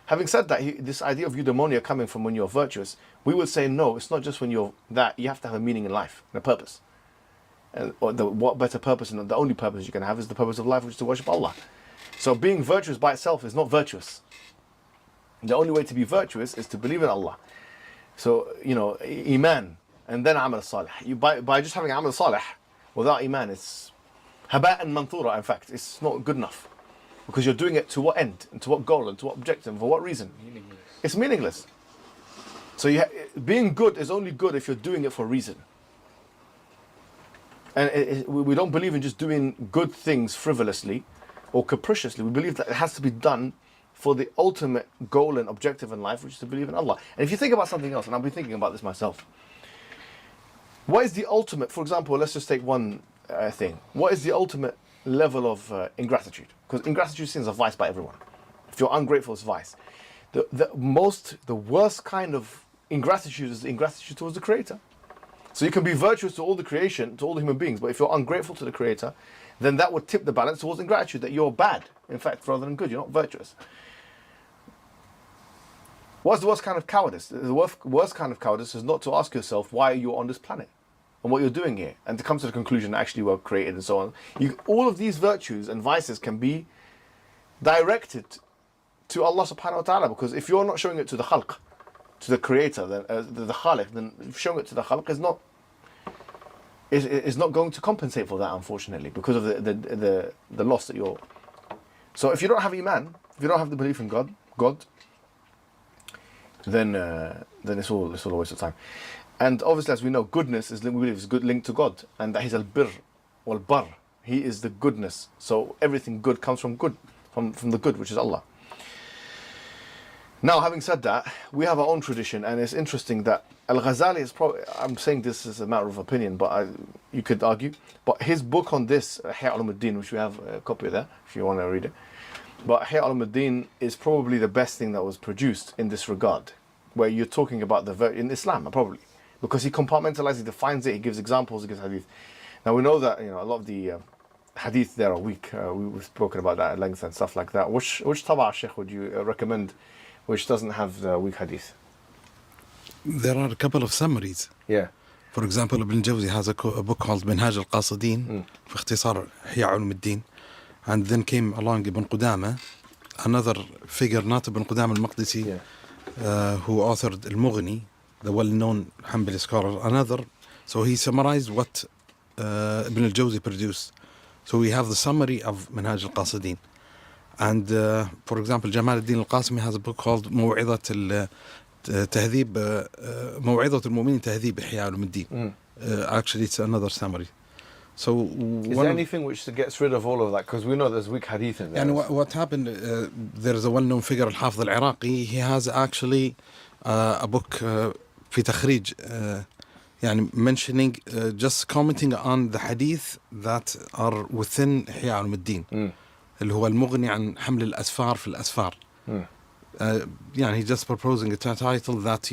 Having said that, this idea of eudaimonia coming from when you're virtuous, we would say no, it's not just when you're that. You have to have a meaning in life and a purpose. And what better purpose, and the only purpose you can have is the purpose of life, which is to worship Allah. So being virtuous by itself is not virtuous. The only way to be virtuous is to believe in Allah. So, you know, iman, and then amal salih. By just having amal salih, without iman, it's haba'an manthura, in fact. It's not good enough. Because you're doing it to what end, and to what goal, and to what objective, and for what reason? Meaningless. It's meaningless. So being good is only good if you're doing it for a reason. And we don't believe in just doing good things frivolously or capriciously. We believe that it has to be done for the ultimate goal and objective in life, which is to believe in Allah. And if you think about something else, and I've been thinking about this myself, what is the ultimate, for example, let's just take one thing. What is the ultimate level of ingratitude? Because ingratitude is a vice by everyone. If you're ungrateful, it's vice. The worst kind of ingratitude is the ingratitude towards the Creator. So you can be virtuous to all the creation, to all the human beings, but if you're ungrateful to the Creator, then that would tip the balance towards ingratitude, that you're bad, in fact, rather than good, you're not virtuous. What's the worst kind of cowardice? The worst kind of cowardice is not to ask yourself why you're on this planet and what you're doing here, and to come to the conclusion that actually we're created and so on. All of these virtues and vices can be directed to Allah subhanahu wa ta'ala, because if you're not showing it to the khalq, to the Creator, then the Khaliq, then showing it to the Khalq is not going to compensate for that, unfortunately, because of the loss that you're. So if you don't have iman, if you don't have the belief in God, then it's all a waste of time. And obviously, as we know, goodness we believe is good linked to God, and that He's al-bir wal-bar. He is the goodness. So everything good comes from good, from the good, which is Allah. Now, having said that, we have our own tradition, and it's interesting that Al-Ghazali is probably, I'm saying this as a matter of opinion, but you could argue, but his book on this, Ihya Ulumuddin, which we have a copy of that, if you want to read it, but Ihya Ulumuddin is probably the best thing that was produced in this regard, where you're talking about in Islam, probably, because he compartmentalizes, he defines it, he gives examples, he gives hadith. Now, we know that, a lot of the hadith there are weak. We've spoken about that at length and stuff like that. Which taba, Sheikh, would you recommend which doesn't have the weak hadith? There are a couple of summaries. Yeah. For example, Ibn Jawzi has a book called Minhaj al-Qasidin, في اختصار إحياء علوم الدين. And then came along Ibn Qudama, another figure, not Ibn Qudama al-Maqdisi, who authored Al-Mughni, the well-known Hanbali scholar. So he summarized what Ibn al-Jawzi produced. So we have the summary of Minhaj al-Qasidin. And for example, Jamal al-Din al-Qasimi has a book called موعظة المؤمنين تهذيب إحياء علوم الدين. Actually, it's another summary. So is there anything which gets rid of all of that? Because we know there's weak hadith in there. And what happened, there's a well-known figure, Al-Hafiz al-Iraqi, he has actually a book في تخريج mentioning, just commenting on the hadith that are within إحياء علوم الدين. اللي هو المغني عن حمل الأسفار في الأسفار. He's just proposing a title that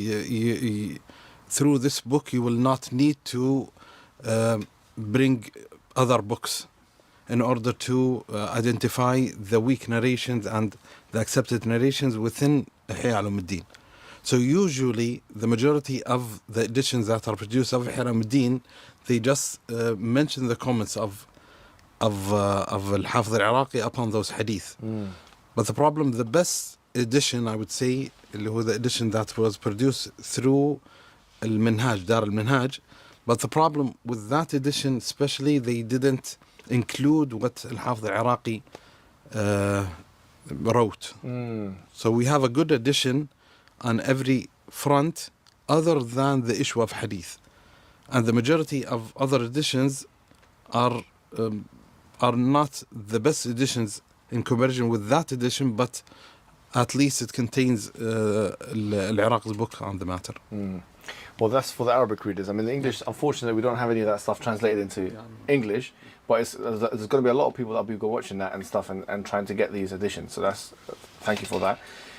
through this book you will not need to bring other books in order to identify the weak narrations and the accepted narrations within Ihya Ulumuddin. So usually the majority of the editions that are produced of Ihya Ulumuddin, they just mention the comments of Al-Hafiz al-Iraqi upon those hadith. But the problem, the best edition, I would say, اللي هو the edition that was produced through Al-Minhaj, Dar al-Minhaj, But the problem with that edition, especially, they didn't include what Al-Hafidh al-Iraqi wrote. So we have a good edition on every front other than the issue of hadith. And the majority of other editions are not the best editions in comparison with that edition, but at least it contains Al-Iraq's book on the matter. Well, that's for the Arabic readers. I mean, the English, unfortunately, we don't have any of that stuff translated into English, but there's going to be a lot of people that'll be watching that and stuff and trying to get these editions. So thank you for that.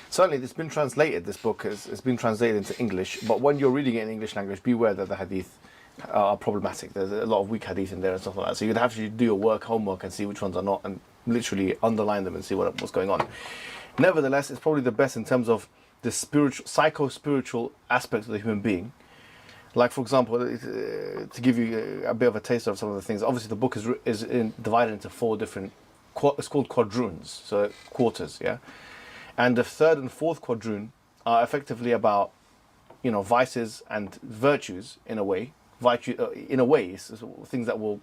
Certainly, it's been translated, this book it's been translated into English, but when you're reading it in English language, beware that the hadith are problematic. There's a lot of weak hadith in there and stuff like that. So you'd have to do your homework and see which ones are not, and literally underline them and see what's going on. Nevertheless, it's probably the best in terms of the psycho-spiritual aspect of the human being. Like, for example, to give you a bit of a taste of some of the things, obviously the book is divided into 4 different, it's called quadroons, so quarters, yeah? And the 3rd and 4th quadroon are effectively about, vices and virtues in a way. It's things that will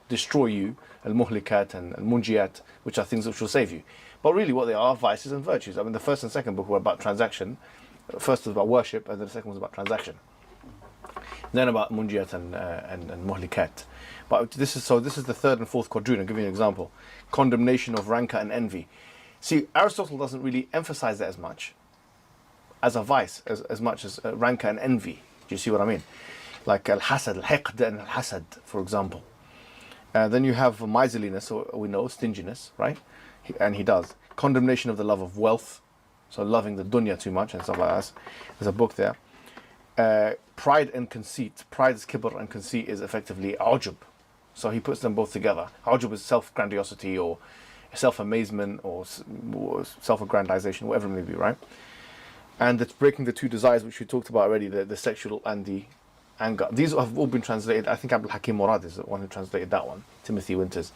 destroy you, al-muhlikat and al-munjiyat, which are things which will save you. But really what they are vices and virtues. I mean, the 1st and 2nd book were about transaction. The first was about worship, and then the 2nd was about transaction. Then about munjiyat and muhlikat. But this is the 3rd and 4th quadroon. I'll give you an example. Condemnation of rancor and envy. See, Aristotle doesn't really emphasize that as much as a vice, as much as rancor and envy. Do you see what I mean? Like al-hasad, al-hiqd and al-hasad, for example. Then you have miserliness, or we know, stinginess, right? And he does. Condemnation of the love of wealth, so loving the dunya too much and stuff like that. There's a book there. Pride and conceit. Pride is kibr and conceit is effectively ujub. So he puts them both together. Ujub is self-grandiosity or self-amazement or self-aggrandization, whatever it may be, right? And it's breaking the 2 desires which we talked about already, the sexual and the anger. These have all been translated. I think Abdul Hakim Murad is the one who translated that one, Timothy Winters.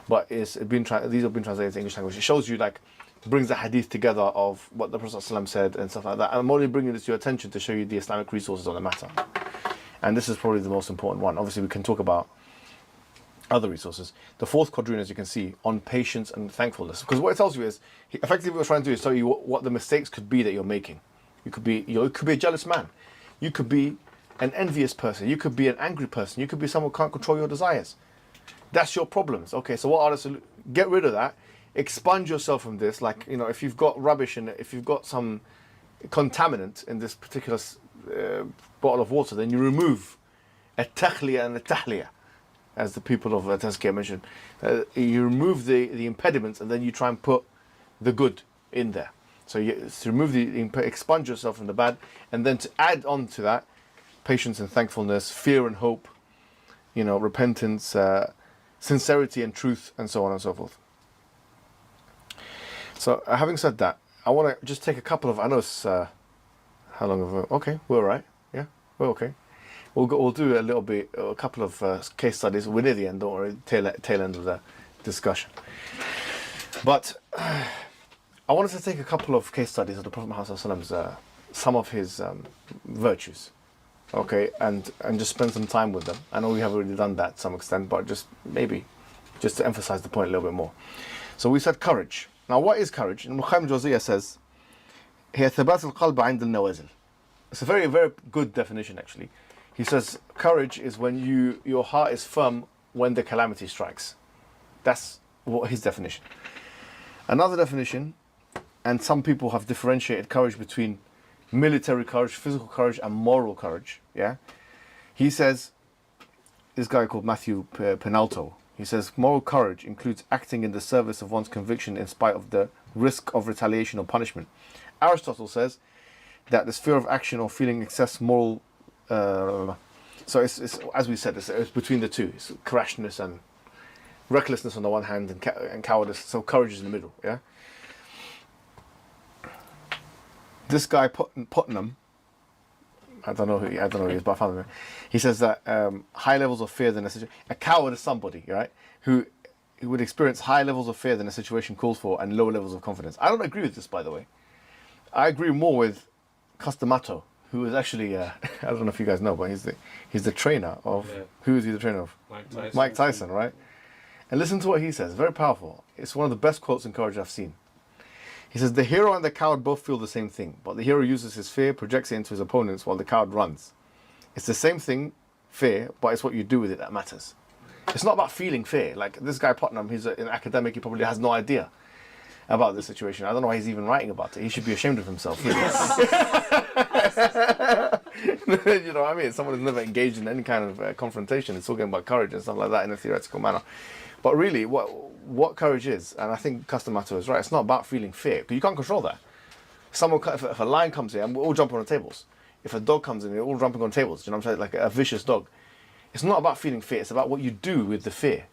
But these have been translated to English language. It shows you, brings the hadith together of what the Prophet ﷺ said and stuff like that. And I'm only bringing this to your attention to show you the Islamic resources on the matter. And this is probably the most important one. Obviously, we can talk about other resources. The 4th quadroon, as you can see, on patience and thankfulness. Because what it tells you is, effectively what we're trying to do is tell you what the mistakes could be that you're making. You could be a jealous man. You could be an envious person. You could be an angry person. You could be someone who can't control your desires. That's your problems. Okay, so what are the solutions? Get rid of that. Expunge yourself from this. Like, if you've got rubbish in it, if you've got some contaminant in this particular bottle of water, then you remove a takhliya and a tahliya, as the people of Tazkiyah mentioned. You remove the impediments and then you try and put the good in there. So you remove expunge yourself from the bad, and then to add on to that, patience and thankfulness, fear and hope, repentance, sincerity and truth, and so on and so forth. So having said that, I want to just take a couple of, I know it's, how long have we, okay, we're all right, yeah, we're okay. We'll do a couple of case studies. We're near the end, don't worry, tail end of the discussion. But I wanted to take a couple of case studies of the Prophet Muhammad's some of his virtues, okay, and just spend some time with them. I know we have already done that to some extent, but just to emphasize the point a little bit more. So we said courage. Now, what is courage? And Muhammad Jawziyah says, هي ثبات القلب عند النوازل. It's a very, very good definition, actually. He says, courage is when your heart is firm when the calamity strikes. That's what his definition. Another definition, and some people have differentiated courage between military courage, physical courage, and moral courage. Yeah, he says, this guy called Matthew Penalto, he says, moral courage includes acting in the service of one's conviction in spite of the risk of retaliation or punishment. Aristotle says that this fear of action or feeling excess moral, so it's as we said, it's between the two. It's rashness and recklessness on the one hand, and cowardice. So courage is in the middle. Yeah. This guy Putnam, I don't know who he is, but I found him. He says that high levels of fear than a coward is somebody, right, who would experience high levels of fear than a situation calls for and low levels of confidence. I don't agree with this, by the way. I agree more with Costamato, who is actually, I don't know if you guys know, but he's the trainer of, Yeah. who is he the trainer of? Mike Tyson. Mike Tyson, right? And listen to what he says, very powerful. It's one of the best quotes in courage I've seen. He says, the hero and the coward both feel the same thing, but the hero uses his fear, projects it into his opponents while the coward runs. It's the same thing, fear, but it's what you do with it that matters. It's not about feeling fear. Like this guy Putnam, he's an academic, he probably has no idea about this situation. I don't know why he's even writing about it. He should be ashamed of himself. Really. You know what I mean? Someone who's never engaged in any kind of confrontation is talking about courage and stuff like that in a theoretical manner. But really, what courage is, and I think Custom Matter is right, it's not about feeling fear, because you can't control that. If a lion comes here, and we're all jumping on the tables. If a dog comes in, we're all jumping on tables. You know what I'm saying? Like a vicious dog. It's not about feeling fear. It's about what you do with the fear.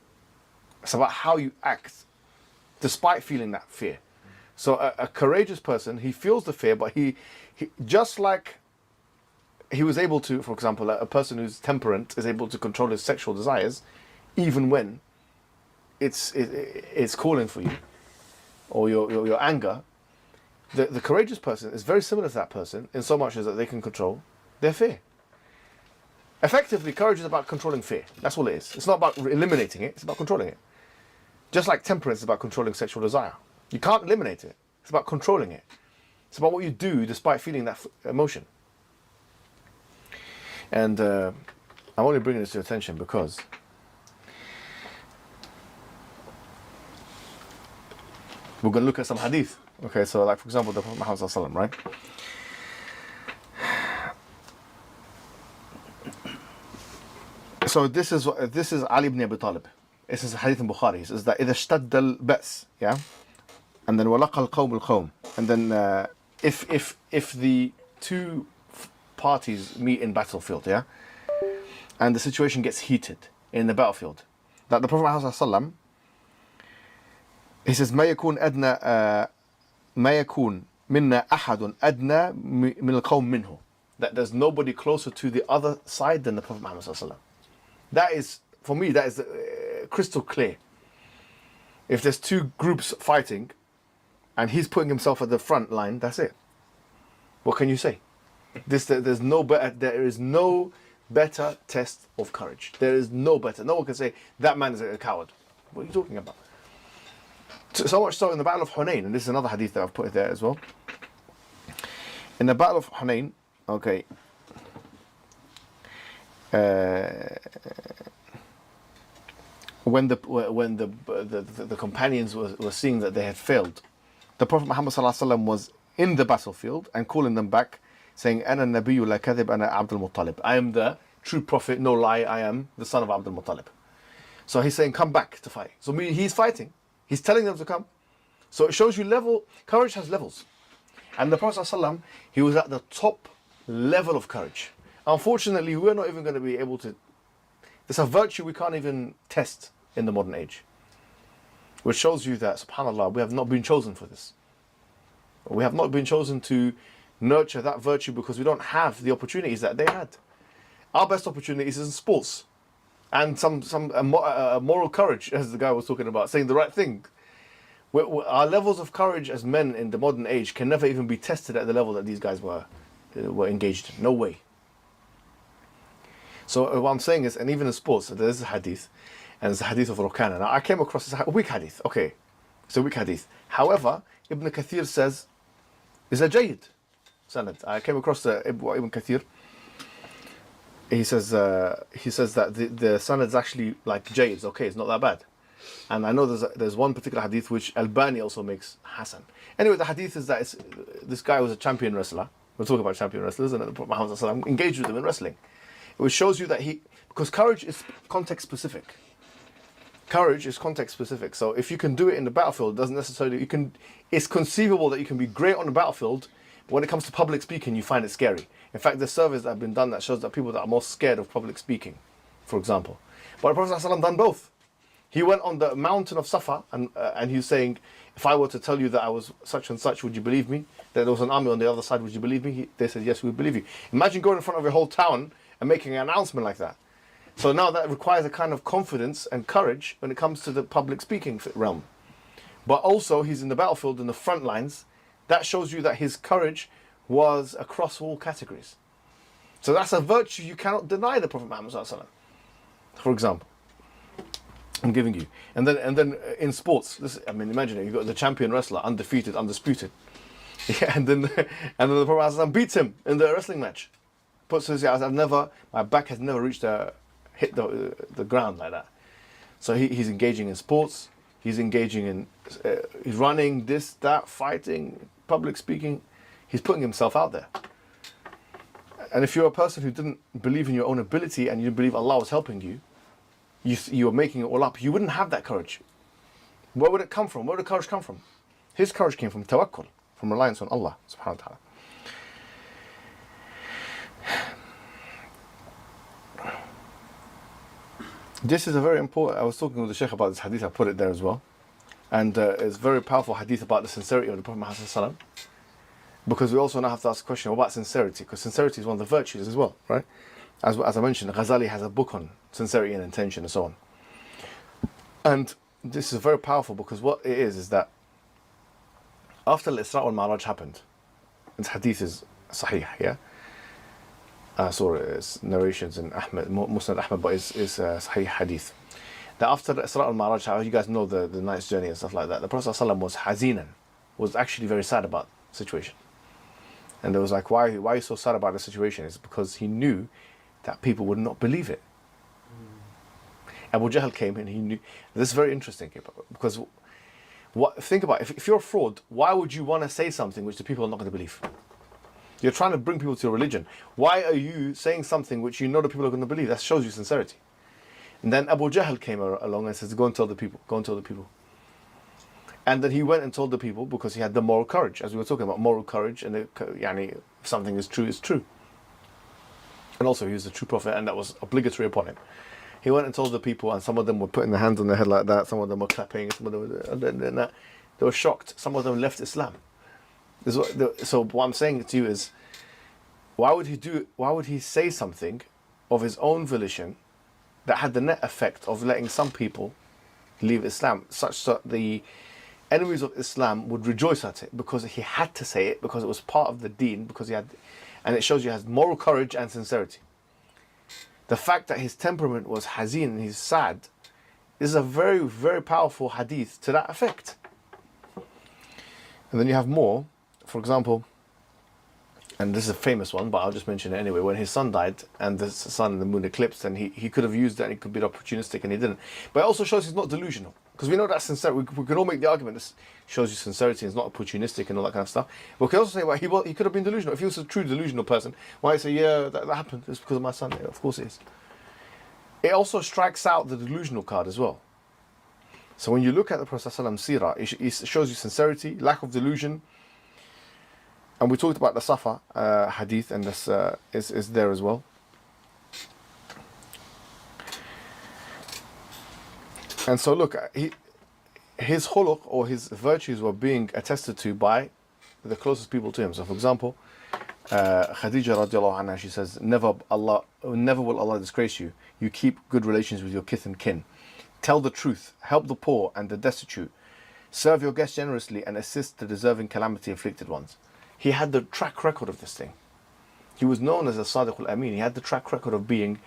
It's about how you act despite feeling that fear. So a courageous person, he feels the fear, but he just like he was able to, for example, a person who's temperate is able to control his sexual desires, even when it's calling for you, or your anger. The courageous person is very similar to that person in so much as that they can control their fear. Effectively, courage is about controlling fear. That's all it is. It's not about eliminating it, it's about controlling it. Just like temperance is about controlling sexual desire. You can't eliminate it. It's about controlling it. It's about what you do despite feeling that emotion. And I'm only bringing this to attention because we're going to look at some hadith. Okay, so like for example, the Prophet Muhammad sallallahu alaihi wasallam, right? So this is Ali ibn Abi Talib. This is hadith in Bukhari. It says that إذا اشتد البأس, yeah, and then وَلَقَى الْقَوْمُ الْقَوْمِ, and then if the two parties meet in battlefield, yeah, and the situation gets heated in the battlefield, that the Prophet Muhammad sallallahu alaihi wasallam, he says ما يكون منا أحد أدنى من القوم منه, that there's nobody closer to the other side than the Prophet Muhammad sallallahu alaihi wasallam. That is, for me, that is crystal clear. If there's two groups fighting and he's putting himself at the front line, that's it. What can you say? There is no better test of courage. There is no better. No one can say that man is a coward. What are you talking about? So much so in the Battle of Hunayn, and this is another hadith that I've put there as well. In the Battle of Hunayn, okay, when the companions were seeing that they had failed, the Prophet Muhammad sallallahu alaihi wasallam was in the battlefield and calling them back, saying, "Ana nabiyyu la kadhib, ana Abdul Muttalib." I am the true prophet, no lie. I am the son of Abdul Muttalib. So he's saying, "Come back to fight." So he's fighting. He's telling them to come. So it shows you courage has levels. And the Prophet sallallahu alaihi wasallam, he was at the top level of courage. Unfortunately, we're not even going to be able to. It's a virtue we can't even test in the modern age. Which shows you that, subhanAllah, we have not been chosen for this. We have not been chosen to nurture that virtue because we don't have the opportunities that they had. Our best opportunities is in sports. And moral courage, as the guy was talking about, saying the right thing. Our levels of courage as men in the modern age can never even be tested at the level that these guys were engaged in. No way. So what I'm saying is, and even in sports, there's a hadith, and it's a hadith of Rukana. Now I came across a weak hadith. Okay, it's a weak hadith. However, Ibn Kathir says, it's a jayyid sanad. I came across Ibn Kathir. He says that the sanad is actually like jayyid. Okay, it's not that bad. And I know there's one particular hadith which Albani also makes hasan. Anyway, the hadith is that this guy was a champion wrestler. We're talking about champion wrestlers, and the Prophet Muhammad sallallahu alaihi wasallam engaged with him in wrestling. Which shows you that because courage is context specific. Courage is context specific. So if you can do it in the battlefield, it doesn't necessarily, it's conceivable that you can be great on the battlefield, but when it comes to public speaking, you find it scary. In fact, there's surveys that have been done that shows that people that are most scared of public speaking, for example. But the Prophet sallallahu alaihi wasallam done both. He went on the mountain of Safa and he was saying, if I were to tell you that I was such and such, would you believe me? That there was an army on the other side, would you believe me? They said, yes, we believe you. Imagine going in front of your whole town and making an announcement like that. So now that requires a kind of confidence and courage when it comes to the public speaking realm. But also he's in the battlefield in the front lines. That shows you that his courage was across all categories. So that's a virtue you cannot deny the Prophet Muhammad sallallahu alaihi wasallam. For example, I'm giving you, and then in sports, this, I mean, imagine it. You've got the champion wrestler, undefeated, undisputed, yeah, and then the Prophet sallallahu beats him in the wrestling match. Puts his, my back has never reached hit the ground like that. So he's engaging in sports. He's engaging in, he's running, this, that, fighting, public speaking. He's putting himself out there. And if you're a person who didn't believe in your own ability and you didn't believe Allah was helping you, you were making it all up, you wouldn't have that courage. Where would it come from? Where would the courage come from? His courage came from tawakkul, from reliance on Allah subhanahu wa ta'ala. This is a very important, I was talking with the Shaykh about this hadith, I put it there as well. And it's a very powerful hadith about the sincerity of the Prophet Muhammad, because we also now have to ask the question, what about sincerity? Because sincerity is one of the virtues as well, right? As I mentioned, Ghazali has a book on sincerity and intention and so on. And this is very powerful because what it is that after Al-Isra wal-Ma'raj happened, this hadith is sahih, yeah? It's narrations in Musnad Ahmad, but it's sahih hadith. That after the Isra al-Ma'raj, how you guys know the night's journey and stuff like that, the Prophet ﷺ was hazinan, was actually very sad about the situation. And there was like, why are you so sad about the situation? It's because he knew that people would not believe it. Abu Jahl came and he knew. This is very interesting, because think about it, if you're a fraud, why would you want to say something which the people are not going to believe? You're trying to bring people to your religion. Why are you saying something which you know the people are going to believe? That shows you sincerity. And then Abu Jahl came along and says, go and tell the people, go and tell the people. And then he went and told the people because he had the moral courage, as we were talking about, moral courage, and if something is true, it's true. And also he was the true prophet, and that was obligatory upon him. He went and told the people, and some of them were putting their hands on their head like that, some of them were clapping, some of them were, they were shocked. Some of them left Islam. So what I'm saying to you is, why would he say something of his own volition that had the net effect of letting some people leave Islam, such that the enemies of Islam would rejoice at it, because he had to say it, because it was part of the deen, because and it shows you he has moral courage and sincerity. The fact that his temperament was hazin and he's sad is a very, very powerful hadith to that effect. And then you have more, for example, and this is a famous one, but I'll just mention it anyway. When his son died and the sun and the moon eclipsed, and he could have used that and he could be opportunistic and he didn't. But it also shows he's not delusional, because we know that's sincere. We can all make the argument this shows you sincerity and it's not opportunistic and all that kind of stuff. But we can also say, well, he could have been delusional. If he was a true delusional person, why say, yeah, that happened, it's because of my son? Yeah, of course it is. It also strikes out the delusional card as well. So when you look at the Prophet Seerah, it shows you sincerity, lack of delusion. And we talked about the Safa hadith, and this is there as well. And so look, his khuluq, or his virtues, were being attested to by the closest people to him. So for example, Khadija radiallahu anha, she says, never will Allah disgrace you. You keep good relations with your kith and kin. Tell the truth, help the poor and the destitute. Serve your guests generously and assist the deserving calamity inflicted ones. He had the track record of this thing. He was known as a Sadiq al-Amin. He had the track record of being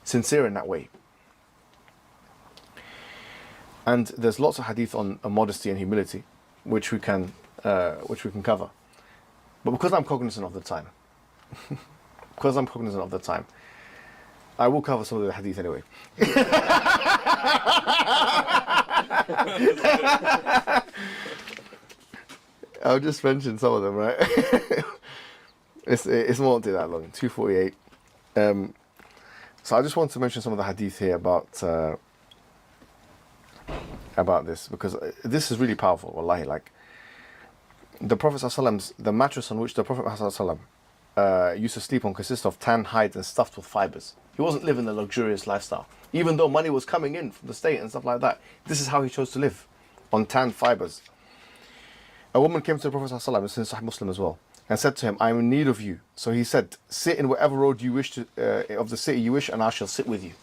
sincere in that way. And there's lots of hadith on modesty and humility, which we can cover. But because I'm cognizant of the time, I will cover some of the hadith anyway. I'll just mention some of them, right? It won't take that long. 248. So I just want to mention some of the hadith here about this, because this is really powerful. Wallahi, like the Prophet ﷺ, the mattress on which the Prophet ﷺ used to sleep on consists of tan hide and stuffed with fibers. He wasn't living a luxurious lifestyle, even though money was coming in from the state and stuff like that. This is how he chose to live, on tan fibers. A woman came to the Prophet ﷺ, this is in Sahih Muslim as well, and said to him, I am in need of you. So he said, sit in whatever road you wish to, of the city you wish, and I shall sit with you.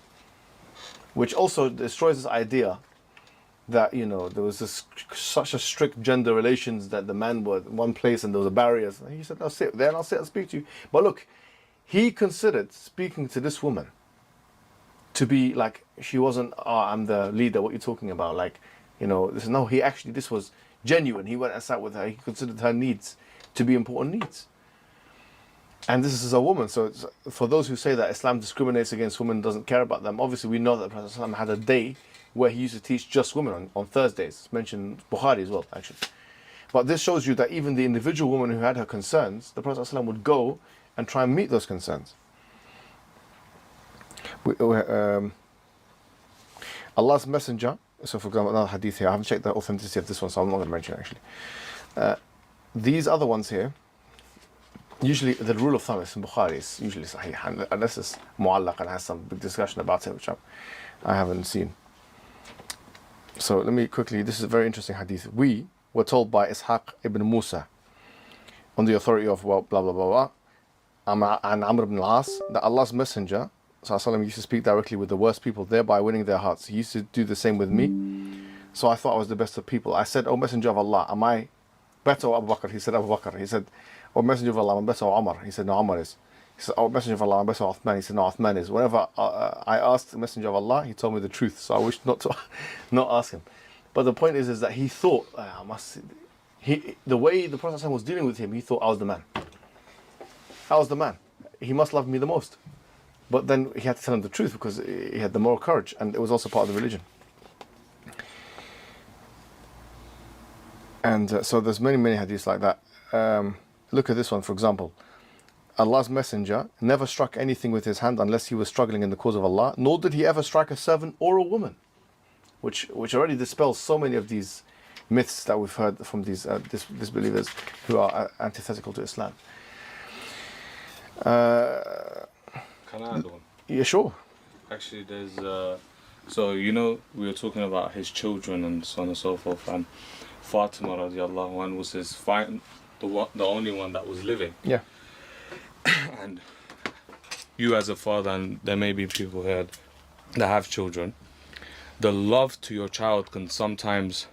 Which also destroys this idea that, there was such a strict gender relations that the man was in one place and there was a barrier. He said, I'll sit there and I'll sit and speak to you. But look, he considered speaking to this woman to be like, she wasn't, oh, I'm the leader, what you're talking about, like, you know, no, this was genuine. He went and sat with her. He considered her needs to be important needs. And this is a woman, so it's, for those who say that Islam discriminates against women, doesn't care about them, obviously we know that the Prophet ﷺ had a day where he used to teach just women on Thursdays. It's mentioned Bukhari as well, actually. But this shows you that even the individual woman who had her concerns, the Prophet ﷺ would go and try and meet those concerns. Allah's Messenger, so for example, another hadith here, I haven't checked the authenticity of this one, so I'm not going to mention it actually. These other ones here, usually the rule of thumb is in Bukhari, is usually sahih, unless it's mu'allaq and has some big discussion about it, which I haven't seen. So let me quickly, this is a very interesting hadith. We were told by Ishaq ibn Musa, on the authority of blah blah blah blah, and Amr ibn al-As, that Allah's Messenger Sallallahu used to speak directly with the worst people, thereby winning their hearts. He used to do the same with me. So I thought I was the best of people. I said, "O Messenger of Allah, am I better or Abu Bakr?" He said, "Abu Bakr." He said, "O Messenger of Allah, I'm better or Umar?" He said, "No, Umar is." He said, "O Messenger of Allah, I'm better or Uthman?" He said, "No, Uthman is." Whenever I asked the Messenger of Allah, he told me the truth. So I wished not to not ask him. But the point is that he thought, the way the Prophet was dealing with him, he thought I was the man. I was the man. He must love me the most. But then he had to tell him the truth because he had the moral courage, and it was also part of the religion. And so there's many hadiths like that. Look at this one, for example. Allah's Messenger never struck anything with his hand unless he was struggling in the cause of Allah, nor did he ever strike a servant or a woman, which already dispels so many of these myths that we've heard from these disbelievers who are antithetical to Islam. Can I add one? Yeah, sure. Actually, there's so you know we were talking about his children and so on and so forth, and Fatima radiallahu anha was the only one that was living. Yeah. And you as a father, and there may be people here that have children, the love to your child can sometimes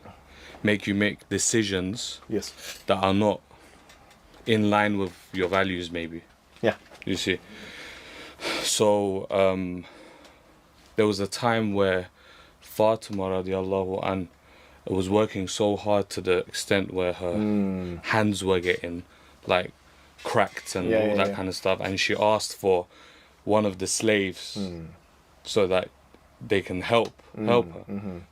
make you make decisions that are not in line with your values, maybe. Yeah. You see. So there was a time where Fatima radiallahu anha was working so hard to the extent where her hands were getting like cracked and all that kind of stuff, and she asked for one of the slaves so that they can help her.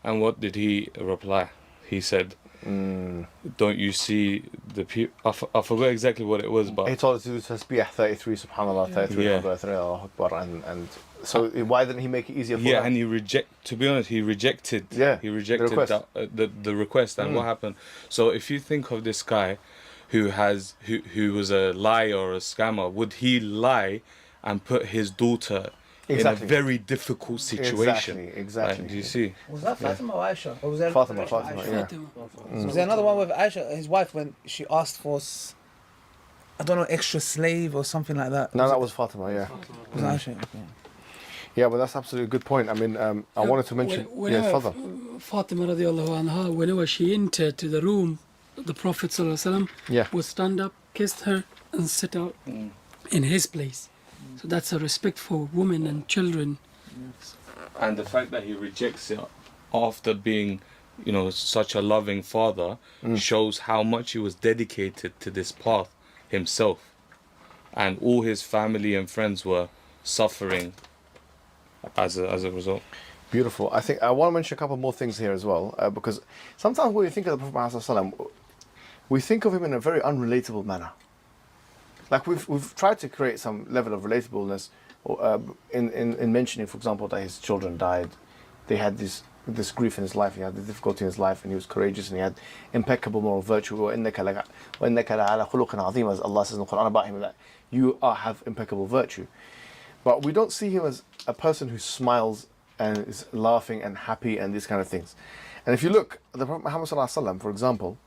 And what did he reply? He said, "Don't you see the people?" I forgot exactly what it was, but he told us to do tasbih 33, subhanallah, 33, Allahu Akbar, and so why didn't he make it easier for them? and he rejected the request. And what happened? So if you think of this guy who was a liar or a scammer, would he lie and put his daughter in a very difficult situation? Exactly. Do you see? Was that Fatima or Aisha? Or was there Fatima, Was there another one with Aisha, his wife, when she asked for, I don't know, extra slave or something like that? No, that was Fatima, yeah. Was Aisha? Okay. Yeah, but that's absolutely a good point. I mean, I wanted to mention... Father. Fatima radiallahu anha, whenever she entered to the room, the Prophet ﷺ would stand up, kiss her, and sit out in his place. So that's a respect for women and children. And the fact that he rejects it after being, such a loving father shows how much he was dedicated to this path himself. And all his family and friends were suffering as a result. Beautiful. I think I want to mention a couple more things here as well, because sometimes when we think of the Prophet ﷺ, we think of him in a very unrelatable manner. Like we've tried to create some level of relatableness in mentioning, for example, that his children died. They had this grief in his life. He had the difficulty in his life, and he was courageous, and he had impeccable moral virtue. وَإِنَّكَ لَعَلَى خُلُقٍ عَظِيمٍ, as Allah says in the Quran about him, that you have impeccable virtue. But we don't see him as a person who smiles and is laughing and happy and these kind of things. And if you look, the Prophet Muhammad ﷺ, for example,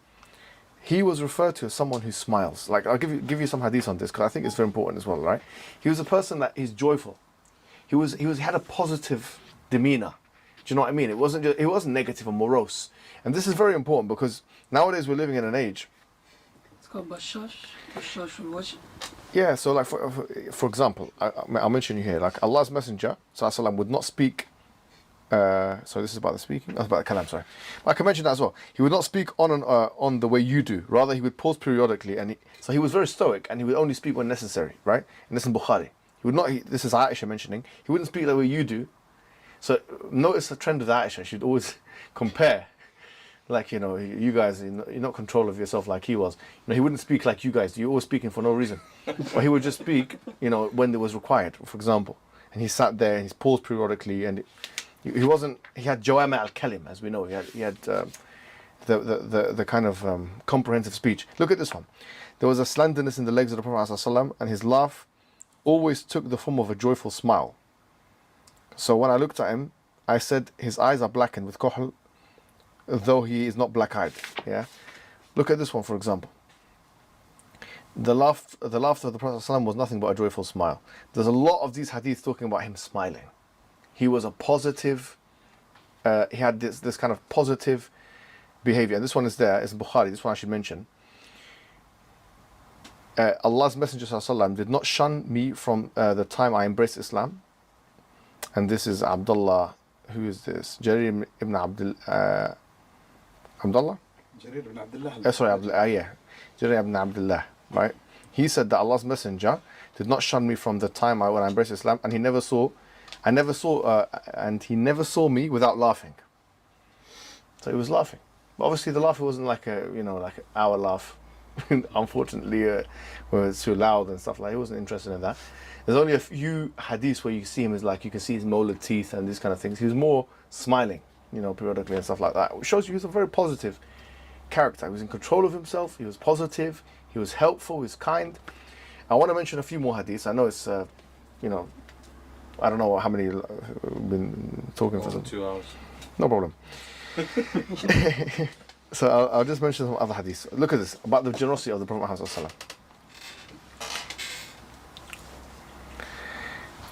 he was referred to as someone who smiles. Like, I'll give you some hadith on this because I think it's very important as well, right? He was a person that is joyful. He had a positive demeanor. Do you know what I mean? It wasn't negative or morose. And this is very important because nowadays we're living in an age. It's called Bashash al-Wajh. Yeah, so like for example, I'll mention you here, like Allah's Messenger sallallahu would not speak. So this is about the speaking. That's about the kalam. Sorry, but I can mention that as well. He would not speak on the way you do. Rather, he would pause periodically, and so he was very stoic, and he would only speak when necessary. Right? And this in Bukhari. He would not. This is Aisha mentioning. He wouldn't speak the way you do. So notice the trend of Aisha. She'd always compare. Like, you guys, you're not control of yourself like he was. He wouldn't speak like you guys do. You're always speaking for no reason. But he would just speak, when it was required, for example. And he sat there and he's paused periodically, and he wasn't. He had Jawama al-Kalim, as we know. He had the kind of comprehensive speech. Look at this one. There was a slenderness in the legs of the Prophet ﷺ, and his laugh always took the form of a joyful smile. So when I looked at him, I said, his eyes are blackened with kohl, though he is not black-eyed. Yeah, look at this one, for example. The laughter of the Prophet ﷺ was nothing but a joyful smile. There's a lot of these hadiths talking about him smiling. He was a positive. He had this kind of positive behavior. And this one is there. It's in Bukhari. This one I should mention. Allah's Messenger ﷺ did not shun me from the time I embraced Islam. And this is Abdullah. Who is this? Jarir ibn Abdullah. Abdullah? Jarir ibn Abdullah. Sorry, Abdullah. Yeah. Jarir ibn Abdullah. Right? He said that Allah's Messenger did not shun me from the time when I embraced Islam, and he never saw me without laughing. So he was laughing. But obviously the laugh wasn't like like our laugh. Unfortunately, where it's too loud and stuff like that. He wasn't interested in that. There's only a few hadiths where you see him as like, you can see his moled teeth and these kind of things. He was more smiling, periodically and stuff like that. Which shows you he's a very positive character. He was in control of himself. He was positive. He was helpful. He was kind. I want to mention a few more hadiths. I know it's, I don't know how many we've been talking for them. 2 hours. No problem. So I'll just mention some other hadiths. Look at this, about the generosity of the Prophet Muhammad sallallahu alaihi wasallam.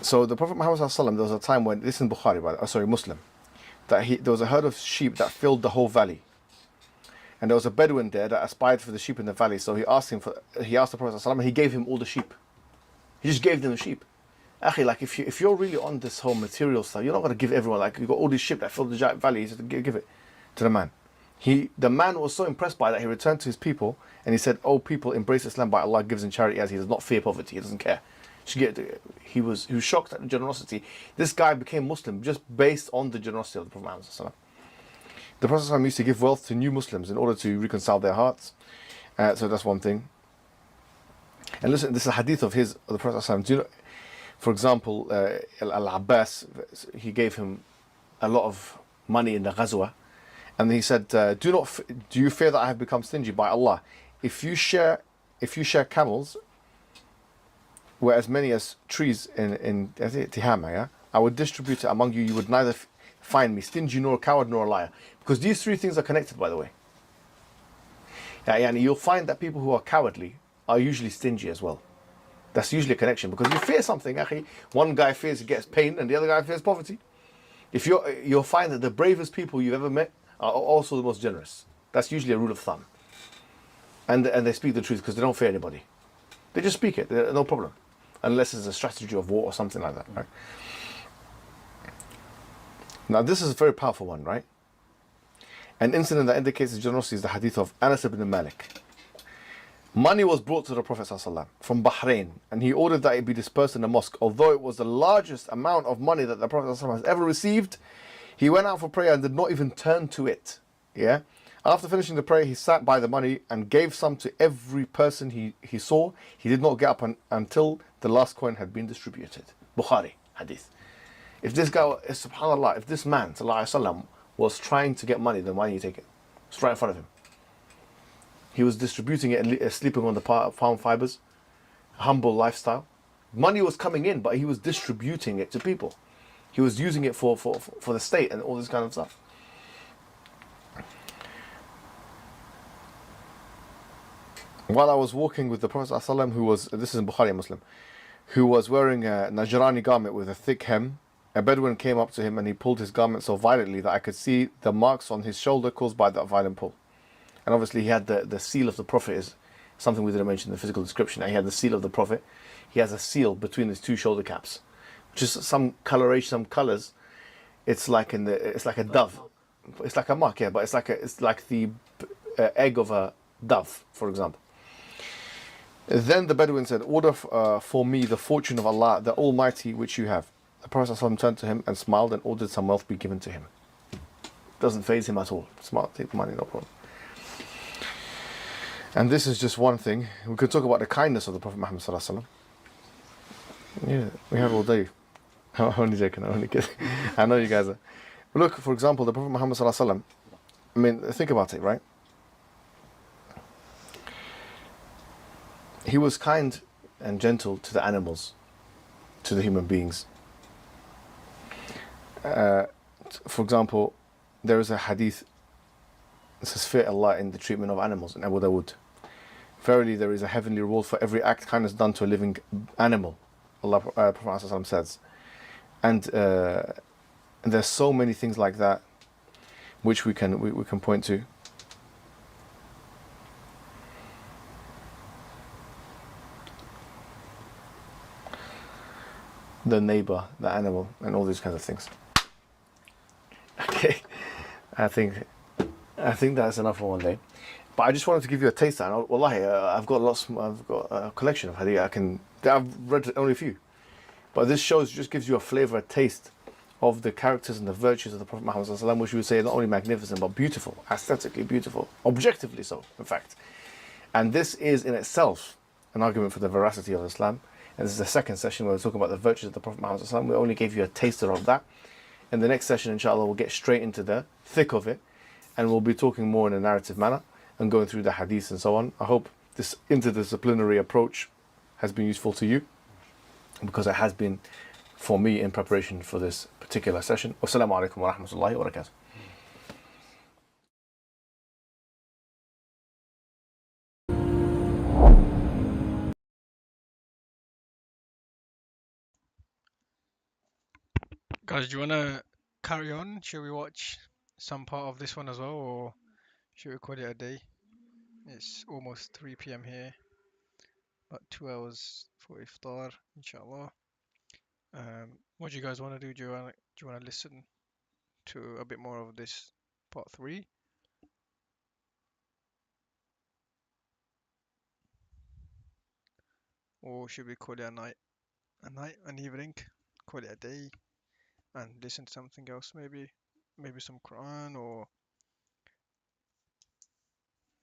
So the Prophet Muhammad sallallahu alaihi wasallam, there was a time when, this is in Bukhari, Muslim, that there was a herd of sheep that filled the whole valley. And there was a Bedouin there that aspired for the sheep in the valley. So he asked the Prophet sallallahu alaihi wasallam, and he gave him all the sheep. He just gave them the sheep. Akhi, like if you're really on this whole material stuff, you're not going to give everyone, like, you've got all these sheep that fill the giant valley. He said, give it to the man. The man was so impressed by that, he returned to his people and he said, "Oh people, embrace Islam by Allah gives in charity as he does not fear poverty." He doesn't care. He was shocked at the generosity. This guy became Muslim just based on the generosity of the Prophet Muhammad sallallahu alaihi wasallam. The Prophet sallallahu alaihi wasallam used to give wealth to new Muslims in order to reconcile their hearts. So that's one thing. And listen, this is a hadith of the Prophet sallallahu alaihi wasallam. Do you know, for example, Al-Abbas, he gave him a lot of money in the Ghazwa. And he said, do you fear that I have become stingy? By Allah, if you share camels, were as many as trees in Tihama, yeah, I would distribute it among you. You would neither find me stingy, nor a coward, nor a liar. Because these three things are connected, by the way. And you'll find that people who are cowardly are usually stingy as well. That's usually a connection, because you fear something. Akhi. One guy fears he gets pain, and the other guy fears poverty. You'll find that the bravest people you've ever met are also the most generous. That's usually a rule of thumb. And they speak the truth because they don't fear anybody. They just speak it, no problem. Unless it's a strategy of war or something like that. Right? Now this is a very powerful one, right? An incident that indicates his generosity is the hadith of Anas ibn Malik. Money was brought to the Prophet ﷺ from Bahrain, and he ordered that it be dispersed in the mosque. Although it was the largest amount of money that the Prophet ﷺ has ever received, he went out for prayer and did not even turn to it. Yeah. After finishing the prayer, he sat by the money and gave some to every person he saw. He did not get up until the last coin had been distributed. Bukhari hadith. If this guy, subhanAllah, if this man, sallallahu alaihi wasallam, was trying to get money, then why didn't you take it? It's right in front of him. He was distributing it and sleeping on the palm fibers. Humble lifestyle. Money was coming in, but he was distributing it to people. He was using it for the state and all this kind of stuff. While I was walking with the Prophet ﷺ, who was, this is in Bukhari Muslim, who was wearing a Najrani garment with a thick hem, a Bedouin came up to him and he pulled his garment so violently that I could see the marks on his shoulder caused by that violent pull. And obviously he had the seal of the Prophet something we didn't mention in the physical description. He had the seal of the Prophet. He has a seal between his two shoulder caps, which is some coloration, some colors. It's like a dove. It's like a mark, yeah, but it's like the egg of a dove, for example. Then the Bedouin said, "Order for me the fortune of Allah, the Almighty, which you have." The Prophet ﷺ turned to him and smiled and ordered some wealth be given to him. Doesn't faze him at all. Smart, take the money, no problem. And this is just one thing. We could talk about the kindness of the Prophet Muhammad ﷺ. Yeah, we have all day. I'm only joking, I'm only kidding. I know you guys are. But look, for example, the Prophet Muhammad ﷺ, I mean, think about it, right? He was kind and gentle to the animals, to the human beings. For example, there is a hadith that says, "Fear Allah in the treatment of animals," in Abu Dawood. "Verily, there is a heavenly reward for every act kindness done to a living animal," Allah Prophet ﷺ says. And there's so many things like that which we can point to. The neighbor, the animal, and all these kinds of things. Okay, I think that's enough for one day. But I just wanted to give you a taste. And wallahi, I've got a collection of hadith. I've read only a few, but this just gives you a flavor, a taste of the characters and the virtues of the Prophet Muhammad ﷺ, which we would say are not only magnificent but beautiful, aesthetically beautiful, objectively so, in fact. And this is in itself an argument for the veracity of Islam. And this is the second session where we're talking about the virtues of the Prophet Muhammad ﷺ. We only gave you a taster of that. In the next session, inshallah, we'll get straight into the thick of it, and we'll be talking more in a narrative manner and going through the hadiths and so on. I hope this interdisciplinary approach has been useful to you, because it has been for me in preparation for this particular session. Wassalamu alaikum wa rahmatullahi wa barakatuh. Guys, do you want to carry on? Should we watch some part of this one as well, or should we call it a day? It's almost 3 p.m. here, about 2 hours for iftar, inshallah. What do you guys want to do? Do you want to listen to a bit more of this part 3? Or should we call it a night, an evening, call it a day, and listen to something else, maybe some Quran, or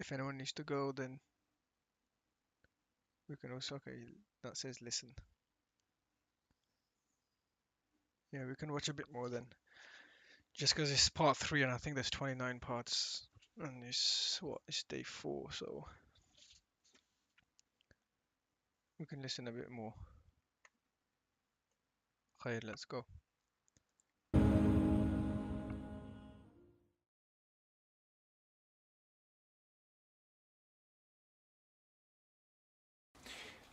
if anyone needs to go, then we can also, okay, that says listen. Yeah, we can watch a bit more then. Just because it's part 3 and I think there's 29 parts, and it's day 4, so we can listen a bit more. Okay, let's go.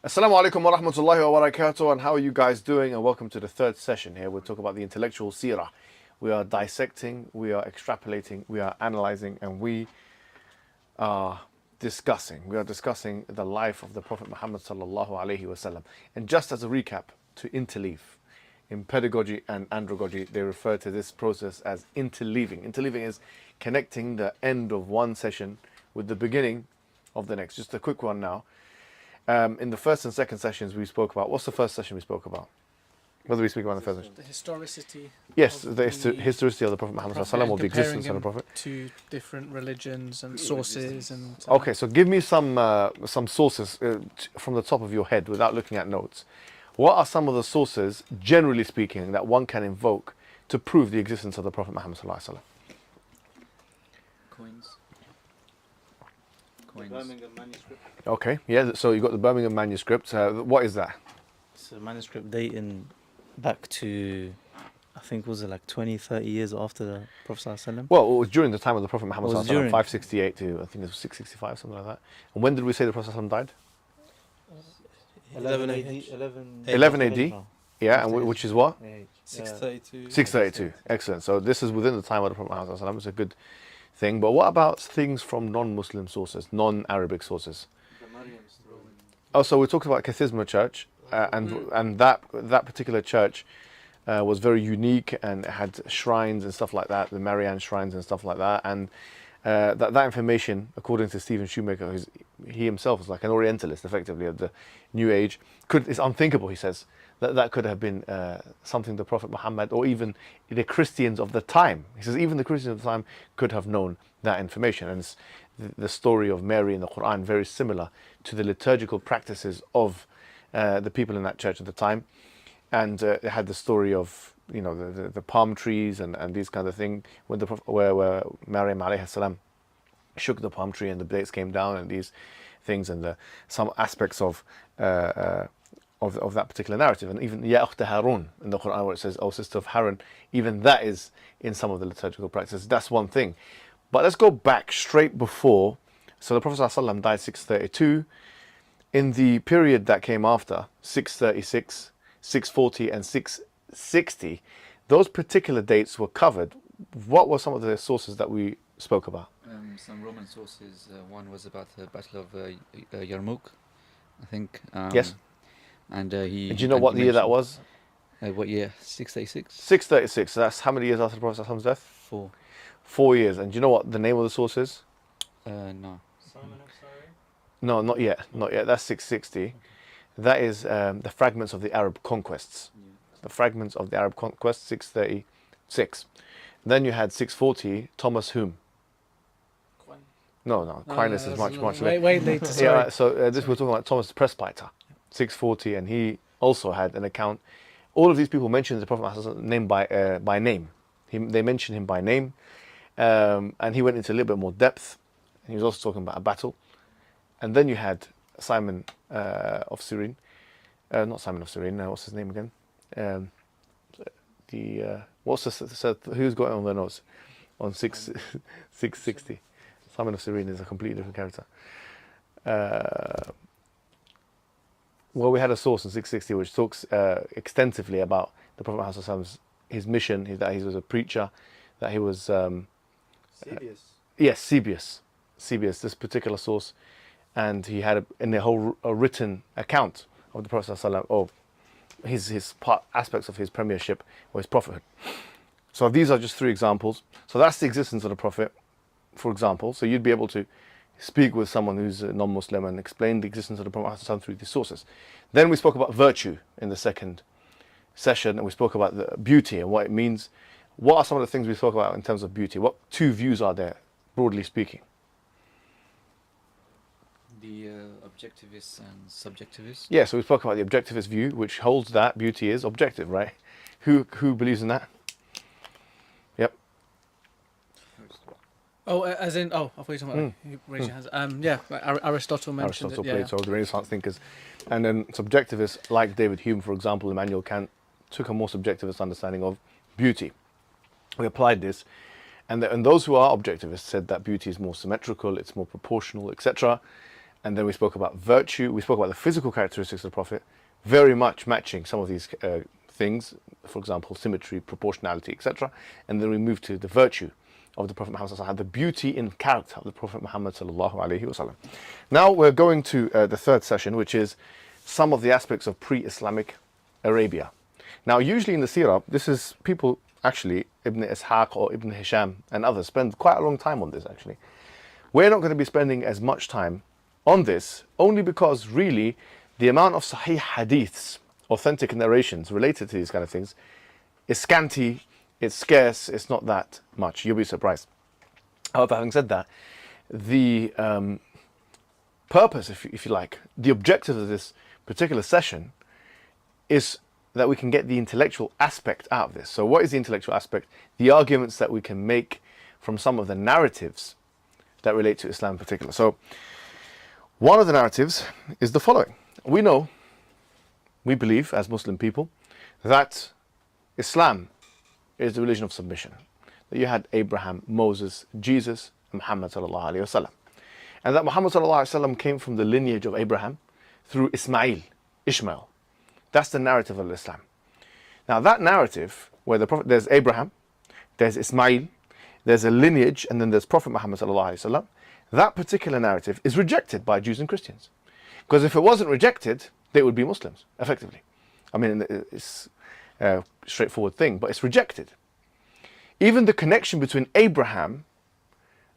Assalamu alaikum wa rahmatullahi wa barakatuh, and how are you guys doing? And welcome to the third session here. We'll talk about the intellectual seerah. We are dissecting, we are extrapolating, we are analyzing, and we are discussing. We are discussing the life of the Prophet Muhammad sallallahu alaihi wasallam. And just as a recap, to interleave. In pedagogy and andragogy, they refer to this process as interleaving. Interleaving is connecting the end of one session with the beginning of the next. Just a quick one now. In the first and second sessions we spoke about, what's the first session we spoke about? What did we speak about in the first session? The historicity. Yes, the historicity of the Prophet Muhammad sallallahu alaihi wasallam, or the existence of the Prophet. To different religions and sources and. Okay, so give me some sources from the top of your head without looking at notes. What are some of the sources, generally speaking, that one can invoke to prove the existence of the Prophet Muhammad sallallahu alaihi wasallam? Coins. Birmingham manuscript. Okay, yeah. So you got the Birmingham manuscript. What is that? It's a manuscript dating back to, I think, was it like 20, 30 years after the Prophet ﷺ? Well, it was during the time of the Prophet Muhammad It was ﷺ, 568 to, I think it was 665, something like that. And when did we say the Prophet ﷺ died? 11 AD. 11 AD. Yeah, and which is what? 632. 632. Excellent. So this is within the time of the Prophet Muhammad ﷺ. It's a good thing. But what about things from non-Muslim sources, non-Arabic sources? The Maryam Also, we talked about Kathisma Church, and that particular church was very unique and it had shrines and stuff like that, the Marianne shrines and stuff like that. And that information, according to Stephen Shoemaker, he himself is like an Orientalist, effectively, of the New Age, it's unthinkable, he says, that could have been something the Prophet Muhammad or even the Christians of the time. He says even the Christians of the time could have known that information. And it's the story of Mary in the Quran, very similar to the liturgical practices of the people in that church at the time. And it had the story of, you know, the palm trees and these kind of thing, when where Maryam alayhi salam shook the palm tree and the dates came down and these things, and some aspects of that particular narrative. And even Ya Ukhta Harun in the Quran, where it says, "O sister of Harun," even that is in some of the liturgical practices. That's one thing. But let's go back straight before. So the Prophet ﷺ died 632. In the period that came after, 636, 640 and 660, those particular dates were covered. What were some of the sources that we spoke about? Some Roman sources. One was about the Battle of Yarmouk, I think. Yes. And do you know what year that was? What year? 636? 636. So that's how many years after the Prophet ﷺ's death? 4. 4 years. And do you know what the name of the source is? No. No, not yet. Not yet. That's 660. That is the fragments of the Arab conquests. The fragments of the Arab conquests, 636. Then you had 640, Thomas whom? No. Aquinas is much later. Way later. Sorry. Yeah, so this we're talking about Thomas the Presbyter, 640, and he also had an account. All of these people mention the Prophet Muhammad's name by name. They mention him by name, and he went into a little bit more depth. He was also talking about a battle. And then you had Simon of Cyrene, not Simon of Cyrene. What's his name again? Who's got it on the notes on 660? Simon of Cyrene is a completely different character. Well, we had a source in 660 which talks extensively about the Prophet Muhammad's his mission, that he was a preacher, that he was Sebius, this particular source, and he had a written account of the Prophet ﷺ, of his aspects of his premiership or his prophethood. So these are just 3 examples. So that's the existence of the Prophet, for example. So you'd be able to speak with someone who's a non-Muslim and explain the existence of the Prophet ﷺ through these sources. Then we spoke about virtue in the second session, and we spoke about the beauty and what it means. What are some of the things we spoke about in terms of beauty? What 2 views are there, broadly speaking? The objectivist and subjectivist. Yeah, so we spoke about the objectivist view, which holds that beauty is objective, right? Who believes in that? Yep. Oh, as in, I thought you were talking about, you raise your hands. Yeah, like Aristotle mentioned Aristotle, it. Plato, the Renaissance thinkers. And then subjectivists like David Hume, for example, Immanuel Kant, took a more subjectivist understanding of beauty. We applied this, and those who are objectivists said that beauty is more symmetrical, it's more proportional, etc. And then we spoke about virtue, we spoke about the physical characteristics of the Prophet, very much matching some of these things, for example, symmetry, proportionality, etc. And then we moved to the virtue of the Prophet Muhammad, the beauty in character of the Prophet Muhammad sallallahu alaihi wasallam. Now we're going to the third session, which is some of the aspects of pre-Islamic Arabia. Now, usually in the Seerah, this is people, actually, Ibn Ishaq or Ibn Hisham and others spend quite a long time on this, actually. We're not going to be spending as much time on this, only because really the amount of Sahih Hadiths, authentic narrations related to these kind of things, is scanty, it's scarce, it's not that much. You'll be surprised. However, having said that, the purpose, if you like, the objective of this particular session is that we can get the intellectual aspect out of this. So what is the intellectual aspect? The arguments that we can make from some of the narratives that relate to Islam in particular. So one of the narratives is the following. We believe as Muslim people that Islam is the religion of submission. That you had Abraham, Moses, Jesus, and Muhammad sallallahu alaihi wasallam. And that Muhammad sallallahu alaihi wasallam came from the lineage of Abraham through Ishmael. That's the narrative of Islam. Now that narrative, where there's Abraham, there's Ismail, there's a lineage, and then there's Prophet Muhammad sallallahu alaihi wasallam, that particular narrative is rejected by Jews and Christians. Because if it wasn't rejected, they would be Muslims, effectively. I mean, it's a straightforward thing, but it's rejected. Even the connection between Abraham,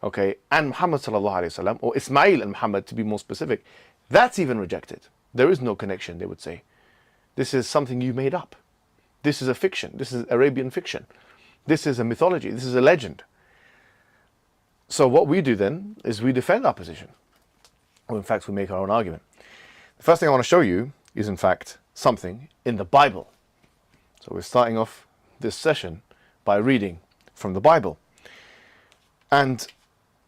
okay, and Muhammad sallallahu alaihi wasallam, or Ismail and Muhammad to be more specific, that's even rejected. There is no connection, they would say. This is something you made up. This is a fiction. This is Arabian fiction. This is a mythology. This is a legend. So what we do then is we defend our position. Or in fact, we make our own argument. The first thing I want to show you is in fact something in the Bible. So we're starting off this session by reading from the Bible. And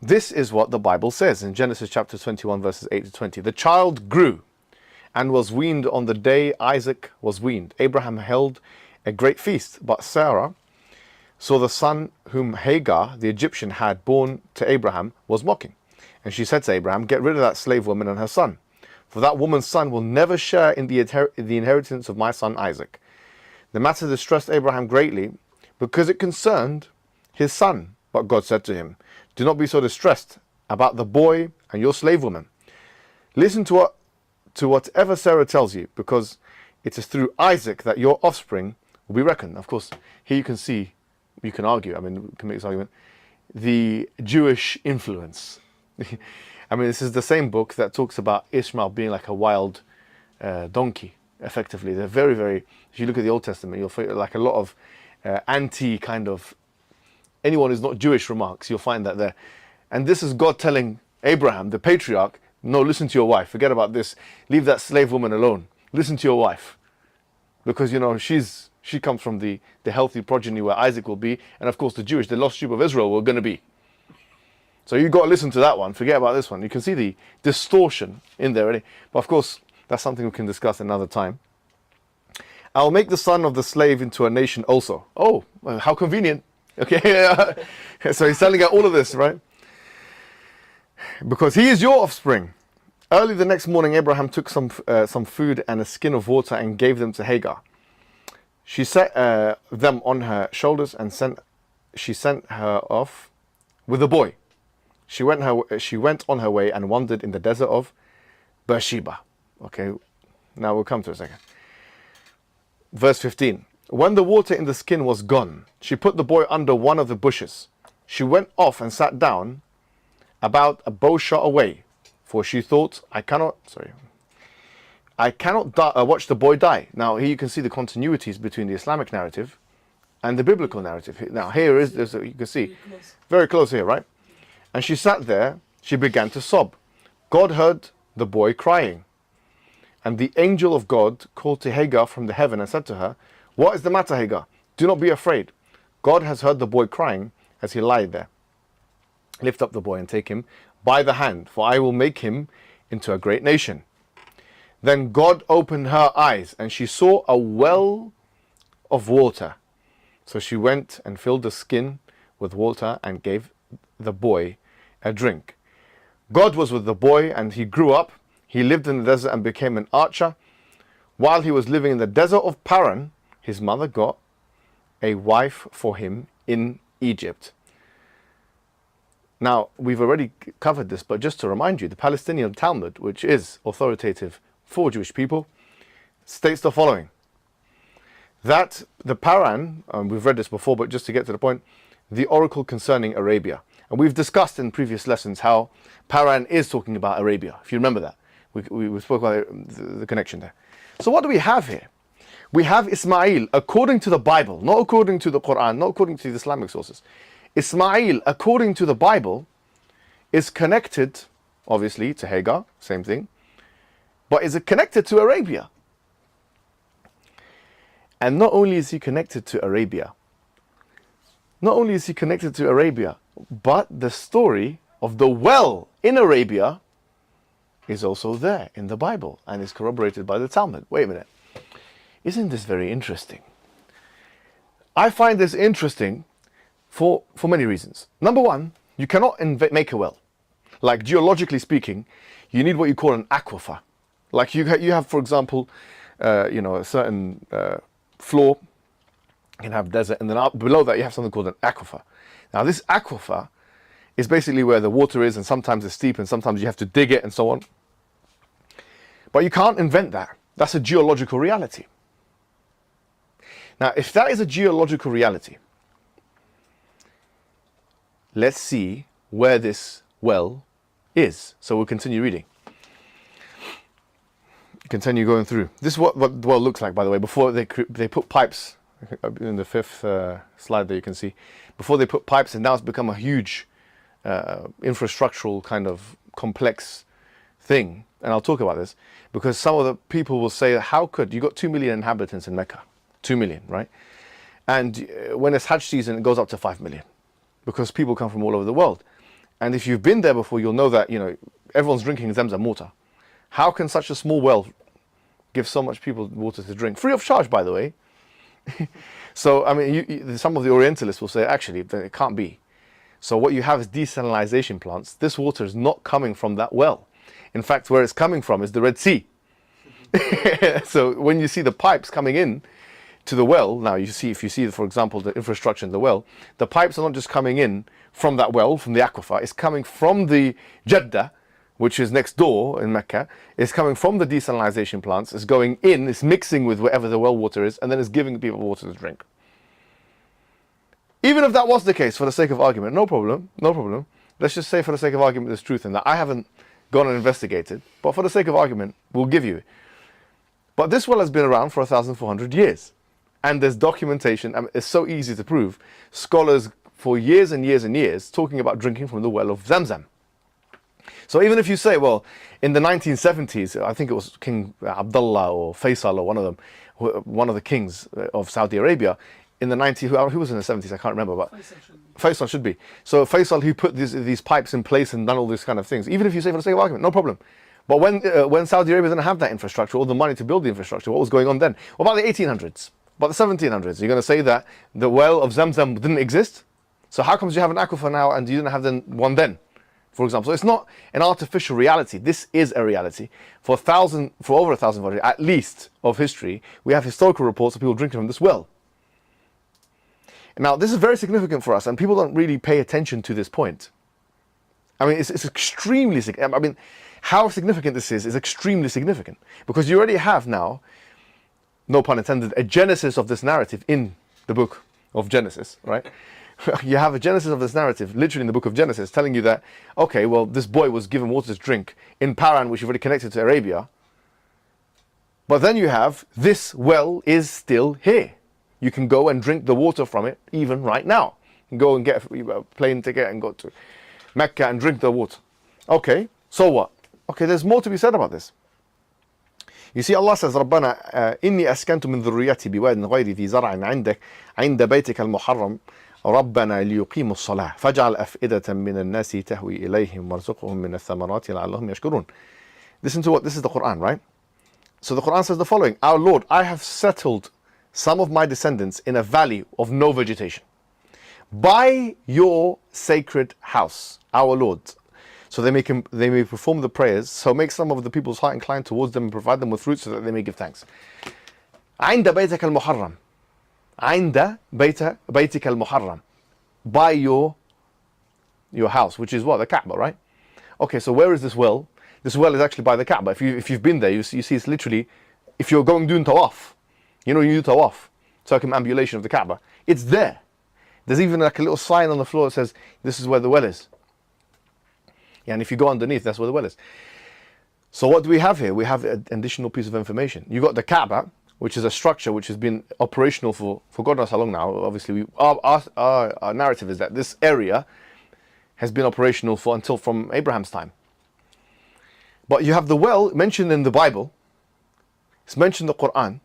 this is what the Bible says in Genesis chapter 21 verses 8 to 20. The child grew and was weaned on the day Isaac was weaned. Abraham held a great feast, but Sarah saw the son whom Hagar, the Egyptian, had born to Abraham was mocking. And she said to Abraham, get rid of that slave woman and her son, for that woman's son will never share in the inheritance of my son Isaac. The matter distressed Abraham greatly because it concerned his son. But God said to him, do not be so distressed about the boy and your slave woman. Listen to whatever Sarah tells you, because it is through Isaac that your offspring will be reckoned. Of course, here you can see, you can argue, I mean, we can make this argument, the Jewish influence. I mean, this is the same book that talks about Ishmael being like a wild donkey, effectively. They're very, very, if you look at the Old Testament, you'll find like a lot of anti kind of, anyone who's not Jewish remarks, you'll find that there. And this is God telling Abraham, the patriarch, no, listen to your wife, forget about this, leave that slave woman alone, listen to your wife. Because, you know, she comes from the healthy progeny where Isaac will be, and of course the Jewish, the lost sheep of Israel, were going to be. So you've got to listen to that one, forget about this one. You can see the distortion in there already. But of course, that's something we can discuss another time. I'll make the son of the slave into a nation also. Oh, well, how convenient. Okay, so he's telling out all of this, right? Because he is your offspring. Early the next morning, Abraham took some food and a skin of water and gave them to Hagar. She set them on her shoulders and she sent her off with the boy. She went on her way and wandered in the desert of Beersheba. Okay, now we'll come to a second. Verse 15. When the water in the skin was gone, she put the boy under one of the bushes. She went off and sat down about a bow shot away, for she thought, I cannot watch the boy die. Now here you can see the continuities between the Islamic narrative and the biblical narrative. Now here is, you can see, very close here, right? And she sat there, she began to sob. God heard the boy crying. And the angel of God called to Hagar from the heaven and said to her, what is the matter, Hagar? Do not be afraid. God has heard the boy crying as he lied there. Lift up the boy and take him by the hand, for I will make him into a great nation. Then God opened her eyes, and she saw a well of water. So she went and filled the skin with water and gave the boy a drink. God was with the boy, and he grew up. He lived in the desert and became an archer. While he was living in the desert of Paran, his mother got a wife for him in Egypt. Now, we've already covered this, but just to remind you, the Palestinian Talmud, which is authoritative for Jewish people, states the following. That the Paran, we've read this before, but just to get to the point, the oracle concerning Arabia. And we've discussed in previous lessons how Paran is talking about Arabia, if you remember that. We spoke about the connection there. So what do we have here? We have Ismail, according to the Bible, not according to the Quran, not according to the Islamic sources. Ismail, according to the Bible, is connected, obviously, to Hagar, same thing, but is it connected to Arabia? And not only is he connected to Arabia, but the story of the well in Arabia is also there in the Bible and is corroborated by the Talmud. Wait a minute. Isn't this very interesting? I find this interesting for many reasons. Number one, you cannot make a well. Like, geologically speaking, you need what you call an aquifer. Like you have, for example, a certain floor, you can have desert, and then up below that you have something called an aquifer. Now this aquifer is basically where the water is, and sometimes it's steep and sometimes you have to dig it and so on. But you can't invent that. That's a geological reality. Now, if that is a geological reality, let's see where this well is. So we'll continue reading. Continue going through. This is what the well looks like, by the way. Before they put pipes, in the fifth slide that you can see, before they put pipes, and now it's become a huge infrastructural kind of complex thing. And I'll talk about this because some of the people will say, how could you got 2 million inhabitants in Mecca? 2 million, right? And when it's Hajj season, it goes up to 5 million because people come from all over the world. And if you've been there before, you'll know that, everyone's drinking Zamzam water. How can such a small well give so much people water to drink? Free of charge, by the way. So, I mean, some of the Orientalists will say, actually, it can't be. So what you have is desalination plants. This water is not coming from that well. In fact, where it's coming from is the Red Sea. So when you see the pipes coming in to the well, now if you see, for example, the infrastructure in the well, the pipes are not just coming in from that well, from the aquifer. It's coming from the Jeddah, which is next door in Mecca. It's coming from the desalination plants. It's going in, it's mixing with wherever the well water is, and then it's giving people water to drink. Even if that was the case, for the sake of argument, no problem. Let's just say for the sake of argument there's truth in that. I haven't gone and investigated, but for the sake of argument, we'll give you it. But this well has been around for 1,400 years. And there's documentation, and it's so easy to prove. Scholars for years and years and years talking about drinking from the well of Zamzam. So even if you say, well, in the 1970s, I think it was King Abdullah or Faisal or one of the kings of Saudi Arabia, in the 90s, who was in the 70s, I can't remember, but Faisal should be. So Faisal, who put these pipes in place and done all these kind of things, even if you say for the sake of argument, no problem. But when Saudi Arabia didn't have that infrastructure or the money to build the infrastructure, what was going on then? What about the 1800s? About the 1700s? You're going to say that the well of Zamzam didn't exist? So how comes you have an aquifer now and you didn't have one then? For example, so it's not an artificial reality. This is a reality. For over 1,000 years, at least, of history, we have historical reports of people drinking from this well. Now, this is very significant for us, and people don't really pay attention to this point. I mean, it's extremely significant. I mean, how significant this is extremely significant, because you already have now, no pun intended, a genesis of this narrative in the book of Genesis, right? You have a genesis of this narrative, literally in the book of Genesis, telling you that, okay, well, this boy was given water to drink in Paran, which you've already connected to Arabia. But then you have, this well is still here. You can go and drink the water from it even right now. You can go and get a plane ticket and go to Mecca and drink the water. Okay, so what? Okay, there's more to be said about this. You see, Allah says, رَبَّنَا إِنِّي أَسْكَنْتُ مِنْ ذُرِّيَّتِي بِوَادٍ غَيْرِ ذِي زَرْعٍ عِنْدَ بَيْتِكَ الْمُحَرَّمِ رَبَّنَا لِيُقِيمُوا الصَّلَاةَ فَاجْعَلْ أَفْئِدَةً مِنَ النَّاسِ تَهْوِي إِلَيْهِمْ وَارْزُقْهُمْ مِنَ الثَّمَرَاتِ لَعَلَّهُمْ يَشْكُرُونَ. Listen to what, this is the Quran, right? So the Quran says the following: Our Lord, I have settled some of my descendants in a valley of no vegetation by your sacred house, our Lord, so they may perform the prayers. So make some of the people's heart inclined towards them and provide them with fruit so that they may give thanks. عند بيتك المحرم عند بيتك المحرم, by your house, which is what? The Kaaba, right? Okay, so where is this well? This well is actually by the Kaaba. If you've been there, you see it's literally, if you're going doing tawaf, you do tawaf, circumambulation of the Kaaba, it's there. There's even like a little sign on the floor that says, this is where the well is. Yeah, and if you go underneath, that's where the well is. So what do we have here? We have an additional piece of information. You got the Kaaba, which is a structure which has been operational for God knows how long now. Obviously, our narrative is that this area has been operational from Abraham's time. But you have the well mentioned in the Bible. It's mentioned in the Quran.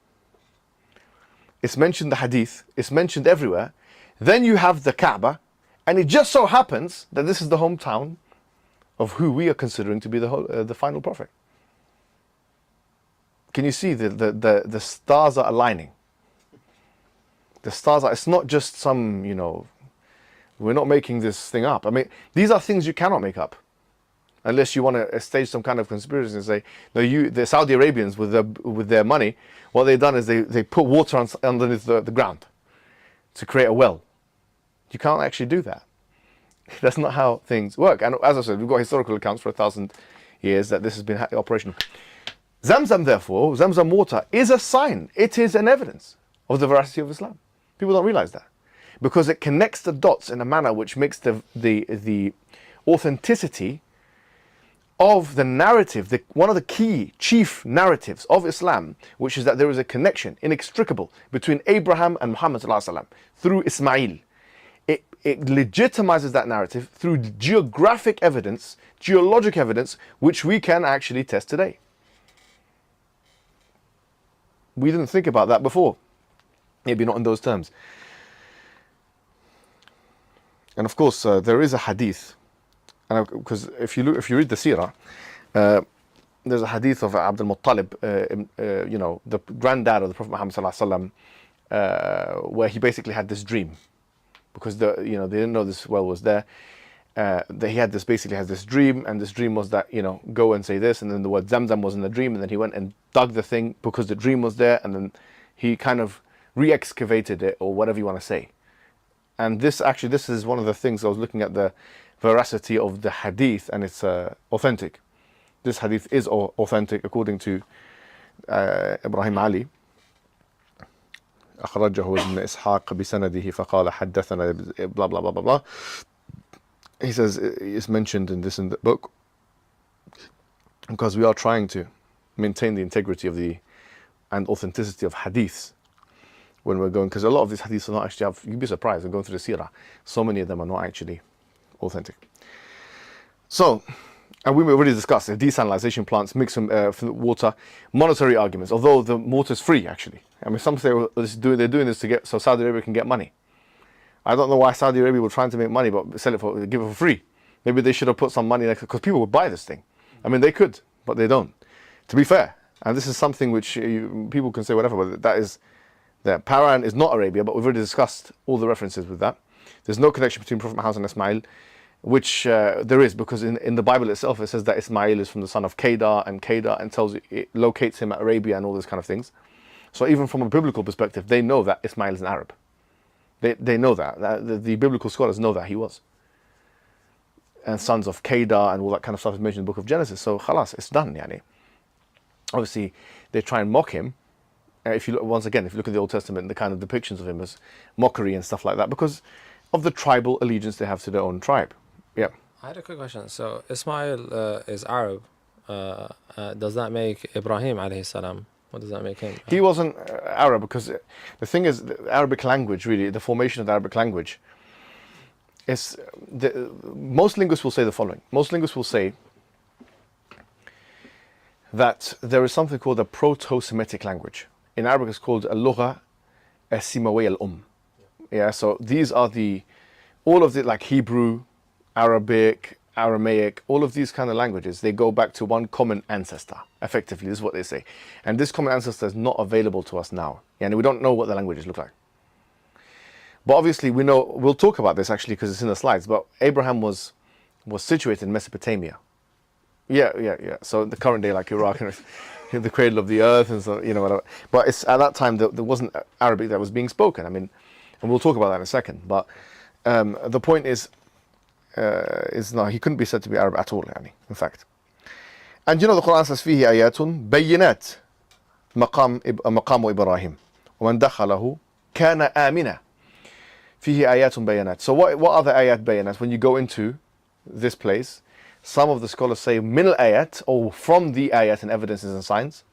It's mentioned in the Hadith. It's mentioned everywhere. Then you have the Kaaba, and it just so happens that this is the hometown of who we are considering to be the final prophet. Can you see the stars are aligning? The stars are, it's not just some, we're not making this thing up. I mean, these are things you cannot make up. Unless you want to stage some kind of conspiracy and say, no, the Saudi Arabians with their money, what they've done is they put water underneath the ground to create a well. You can't actually do that. That's not how things work. And as I said, we've got historical accounts for 1,000 years that this has been operational. Zamzam, therefore, Zamzam water is a sign. It is an evidence of the veracity of Islam. People don't realize that, because it connects the dots in a manner which makes the authenticity of the narrative, one of the key chief narratives of Islam, which is that there is a connection inextricable between Abraham and Muhammad ﷺ through Ismail. It legitimizes that narrative through geographic evidence, geologic evidence, which we can actually test today. We didn't think about that before, maybe not in those terms. And of course, there is a hadith, and because if you read the Seerah, there's a hadith of Abdul Muttalib, the granddad of the Prophet Muhammad ﷺ, where he basically had this dream, because they didn't know this well was there. That he had this dream, and this dream was that go and say this, and then the word Zamzam was in the dream, and then he went and dug the thing because the dream was there, and then he kind of re-excavated it, or whatever you want to say. And this is one of the things I was looking at, the veracity of the hadith, and it's authentic. This hadith is authentic according to Ibrahim Ali. أخرجه ابن إسحاق بسنده فقال حدثنا blah blah blah blah blah. He says it's mentioned in the book, because we are trying to maintain the integrity of and authenticity of hadiths when we're going, because a lot of these hadiths are not actually, you'd be surprised, going through the Seerah, so many of them are not actually authentic. So, and we already discussed the desalinization plants, mix water, monetary arguments, although the water is free actually. I mean, some say they're doing this so Saudi Arabia can get money. I don't know why Saudi Arabia were trying to make money but give it for free. Maybe they should have put some money next, because people would buy this thing. I mean, they could, but they don't. To be fair, and this is something which people can say whatever, but that Paran is not Arabia, but we've already discussed all the references with that. There's no connection between Prophet Muhammad and Ismail, which there is, because in the Bible itself it says that Ismail is from the son of Kedar, and tells you, it locates him at Arabia and all those kind of things. So even from a biblical perspective, they know that Ismail is an Arab. They know that. The biblical scholars know that he was. And sons of Kedar and all that kind of stuff is mentioned in the book of Genesis. So khalas, it's done. Yani. Obviously, they try and mock him. If you look at the Old Testament, the kind of depictions of him as mockery and stuff like that, because of the tribal allegiance they have to their own tribe. Yeah. I had a quick question. So Ismail is Arab. Does that make Ibrahim alayhi salam? What does that make him? He wasn't Arab, because the thing is, the Arabic language, really, the formation of the Arabic language, most linguists will say the following. Most linguists will say that there is something called a Proto-Semitic language. In Arabic, it's called al-Lugha as-Simawiyya al-Umm. Yeah, so these are all of the, like Hebrew, Arabic, Aramaic, all of these kind of languages, they go back to one common ancestor, effectively, this is what they say. And this common ancestor is not available to us now. And we don't know what the languages look like. But obviously we'll talk about this actually, because it's in the slides, but Abraham was situated in Mesopotamia. Yeah. So the current day, like Iraq, the cradle of the earth, and so, whatever. But at that time, there wasn't Arabic that was being spoken. I mean, and we'll talk about that in a second. But the point is no, he couldn't be said to be Arab at all, in fact. And the Quran says, فيه آيات بينات مقام إبراهيم ومن دخله كان آمنا فيه آيات بينات. So what are the ayat bayinat? When you go into this place, some of the scholars say min al-ayat, or from the ayat and evidences and signs,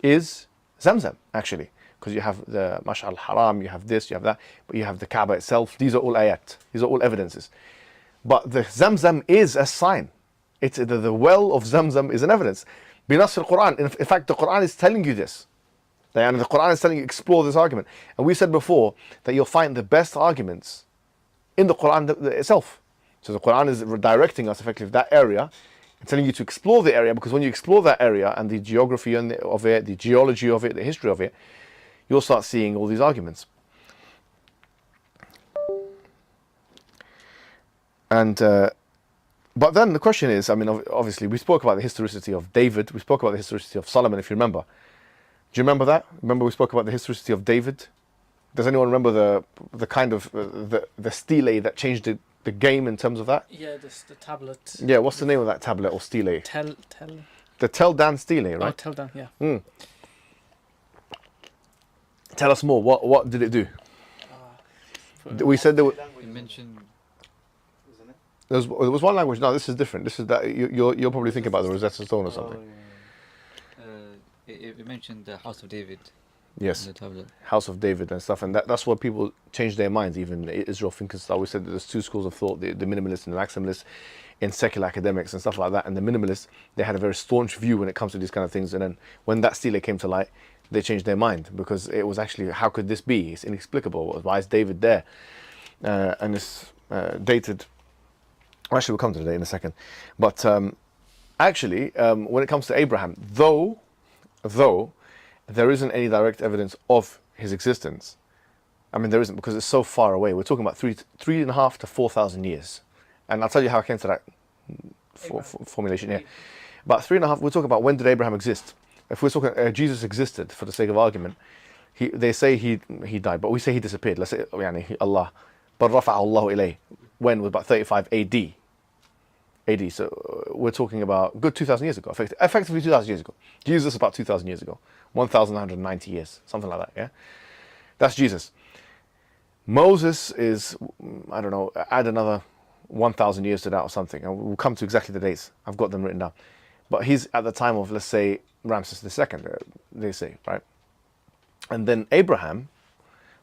is Zamzam, actually. Because you have the Mash'ar al-Haram, you have this, you have that, but you have the Kaaba itself. These are all ayat. These are all evidences. But the Zamzam is a sign. It's the well of Zamzam is an evidence. Binas al-Quran. In fact, the Quran is telling you this. And the Quran is telling you, explore this argument. And we said before that you'll find the best arguments in the Quran itself. So the Quran is directing us effectively that area and telling you to explore the area, because when you explore that area and the geography of it, the geology of it, the history of it, you'll start seeing all these arguments. And but then the question is, I mean, obviously we spoke about the historicity of David, we spoke about the historicity of Solomon, if you remember. Do you remember that? Remember we spoke about the historicity of David? Does anyone remember the kind of the stele that changed the game in terms of that? Yeah, the tablet. Yeah, what's the name of that tablet or stele? The tell Dan stele, Oh, right? tell Dan, yeah. Tell us more. What did it do? We said there was. You mentioned There was one language. No, this is different. This is that you're probably thinking about the Rosetta Stone or something. it mentioned the House of David. Yes, In the tablet. House of David and stuff, and that's where people change their minds. Even Israel thinkers always said that there's two schools of thought: the minimalists and the maximalists in secular academics and stuff like that. And the minimalists, they had a very staunch view when it comes to these kind of things. And then when that stele came to light, they changed their mind because it was actually, how could this be? It's inexplicable. Why is David there? And it's dated. Actually, we'll come to the date in a second. But actually, when it comes to Abraham, though there isn't any direct evidence of his existence. I mean, there isn't, because it's so far away. We're talking about 3.5 to 4,000 years. And I'll tell you how I came to that formulation here. About 3.5, we're talking about when did Abraham exist? If we're talking, Jesus existed, for the sake of argument, they say he died, but we say he disappeared. Let's say, Allah. But رفع الله إليه. When was about 35 AD. AD, so we're talking about good 2,000 years ago, effectively 2,000 years ago. Jesus about 2,000 years ago, 1,190 years, something like that, yeah? That's Jesus. Moses is, I don't know, add another 1,000 years to that or something, and we'll come to exactly the dates. I've got them written down. But he's at the time of, let's say, Ramses II, they say, right? And then Abraham,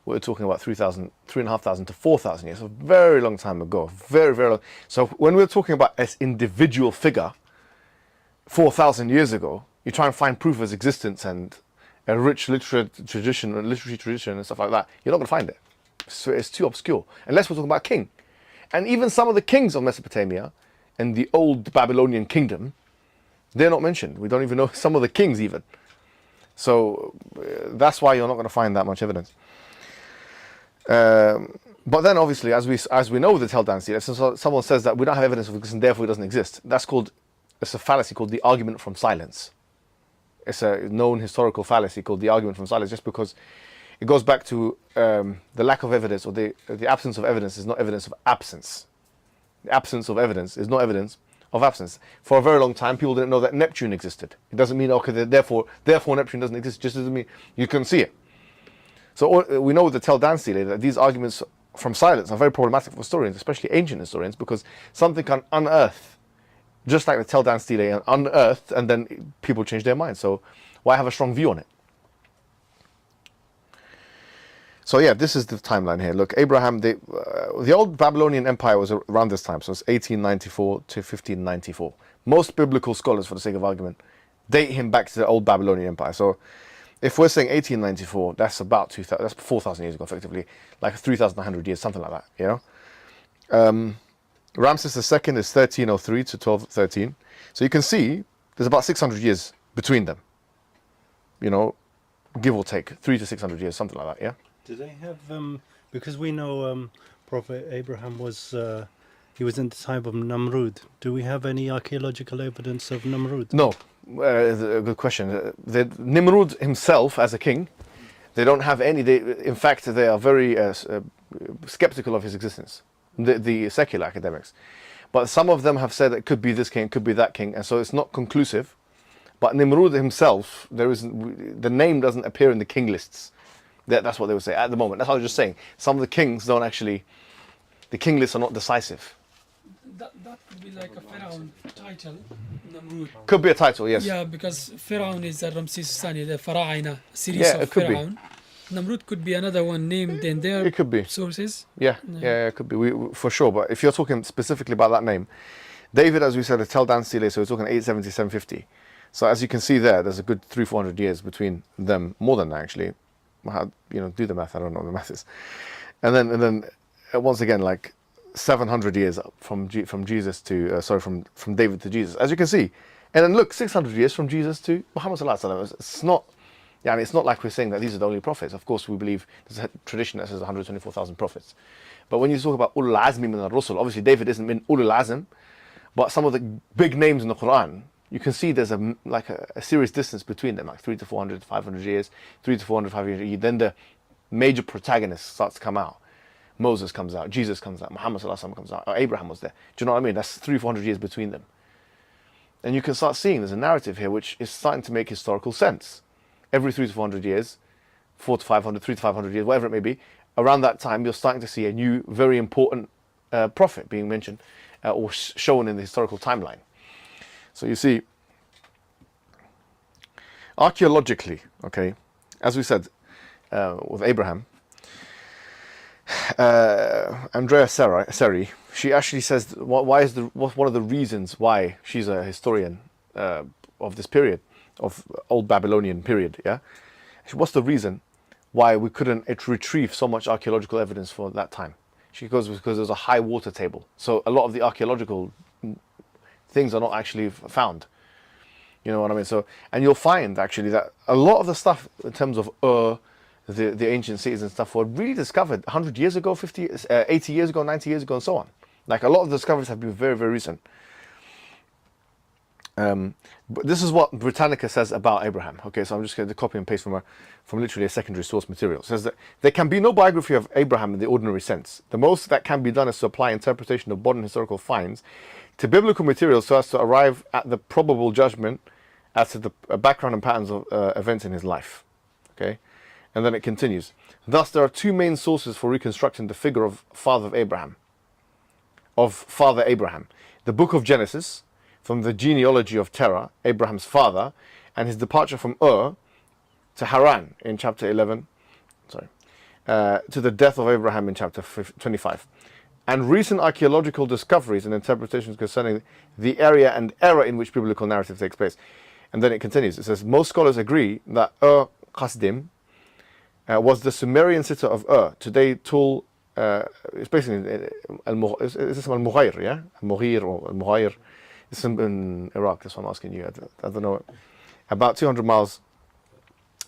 we're talking about 3,500 to 4,000 years, a very long time ago, very, very long. So when we're talking about an individual figure, 4,000 years ago, you try and find proof of his existence and a rich literary tradition and stuff like that, you're not going to find it. So it's too obscure, unless we're talking about a king. And even some of the kings of Mesopotamia and the old Babylonian kingdom, they're not mentioned. We don't even know some of the kings even. So that's why you're not going to find that much evidence. But then obviously, as we know with the Tel Dan stele, if someone says that we don't have evidence of existence, therefore it doesn't exist, it's a fallacy called the argument from silence. It's a known historical fallacy called the argument from silence, just because it goes back to the lack of evidence, or the absence of evidence is not evidence of absence. The absence of evidence is not evidence of absence. For a very long time, people didn't know that Neptune existed. It doesn't mean, okay, therefore Neptune doesn't exist. It just doesn't mean you couldn't see it. So we know with the Tel Dan stele that these arguments from silence are very problematic for historians, especially ancient historians, because something can unearth, just like the Tel Dan stele, and unearthed, and then people change their minds. So why have a strong view on it? So yeah, this is the timeline here. Look, Abraham, the old Babylonian Empire was around this time, so it's 1894 to 1594. Most biblical scholars, for the sake of argument, date him back to the old Babylonian Empire. So if we're saying 1894, that's about 2,000, that's 4,000 years ago, effectively, like 3,100 years, something like that, you know? Ramses II is 1303 to 1213. So you can see there's about 600 years between them, you know, give or take, 300 to 600 years, something like that, yeah? Do they have, because we know Prophet Abraham was, he was in the time of Namrud. Do we have any archaeological evidence of Namrud? No, a good question. Nimrud himself as a king, they don't have any, in fact, they are very skeptical of his existence, the secular academics. But some of them have said it could be this king, it could be that king, and so it's not conclusive. But Nimrud himself, the name doesn't appear in the king lists. That's what they would say at the moment. That's what I was just saying. Some of the kings don't actually, the king lists are not decisive. That could be like a pharaoh title, Namrud. Could be a title, yes. Yeah, because pharaoh is Ramses Thani, the Fara'ina, series of pharaoh. Namrud could be another one named in their it could be. sources. Yeah, it could be, for sure. But if you're talking specifically about that name, David, as we said, the Tel Dan stele, so we're talking 870, 750. So as you can see there's a good 300-400 years between them, more than that actually. Do the math. I don't know what the math is. And then once again, like 700 years from Jesus to from David to Jesus, as you can see. And then look, 600 years from Jesus to Muhammad sallallahu alaihi wasallam. It's not, it's not like we're saying that these are the only prophets. Of course, we believe there's a tradition that says 124,000 prophets. But when you talk about ulul azmi min al-rusul, obviously David isn't min ulul azm, but some of the big names in the Quran, you can see there's a serious distance between them, like 300 to 400, 500 years, 300 to 400, 500 years. Then the major protagonist starts to come out. Moses comes out, Jesus comes out, Muhammad sallallahu alaihi wasallam comes out, or Abraham was there. Do you know what I mean? That's 300-400 years between them. And you can start seeing there's a narrative here which is starting to make historical sense. Every 300 to 400 years, 400 to 500, 300 to 500 years, whatever it may be, around that time you're starting to see a new, very important prophet being mentioned or shown in the historical timeline. So you see, archaeologically, okay, as we said with Abraham, Andrea Seri, she actually says what's one of the reasons why she's a historian of this period, of Old Babylonian period, yeah? What's the reason why we couldn't retrieve so much archaeological evidence for that time? She goes, because there's a high water table. So a lot of the archaeological things are not actually found. You know what I mean? So, and you'll find actually that a lot of the stuff in terms of the ancient cities and stuff were really discovered 100 years ago, 50, 80 years ago, 90 years ago, and so on. Like a lot of the discoveries have been very, very recent. But this is what Britannica says about Abraham. Okay, so I'm just going to copy and paste from literally a secondary source material. It says that there can be no biography of Abraham in the ordinary sense. The most that can be done is to apply interpretation of modern historical finds to biblical material so as to arrive at the probable judgment as to the background and patterns of events in his life. Okay, and then it continues. Thus, there are two main sources for reconstructing the figure of Father Abraham. The book of Genesis, from the genealogy of Terah, Abraham's father, and his departure from Ur to Haran in chapter 11, to the death of Abraham in chapter 25. And recent archaeological discoveries and interpretations concerning the area and era in which biblical narrative takes place. And then it continues. It says, most scholars agree that Ur Qasdim was the Sumerian city of Ur, today Tul, it's basically is this Al-Mughayr, yeah? Al-Mughir or Al-Mughayr. It's in Iraq, that's what I'm asking you. I don't know. About 200 miles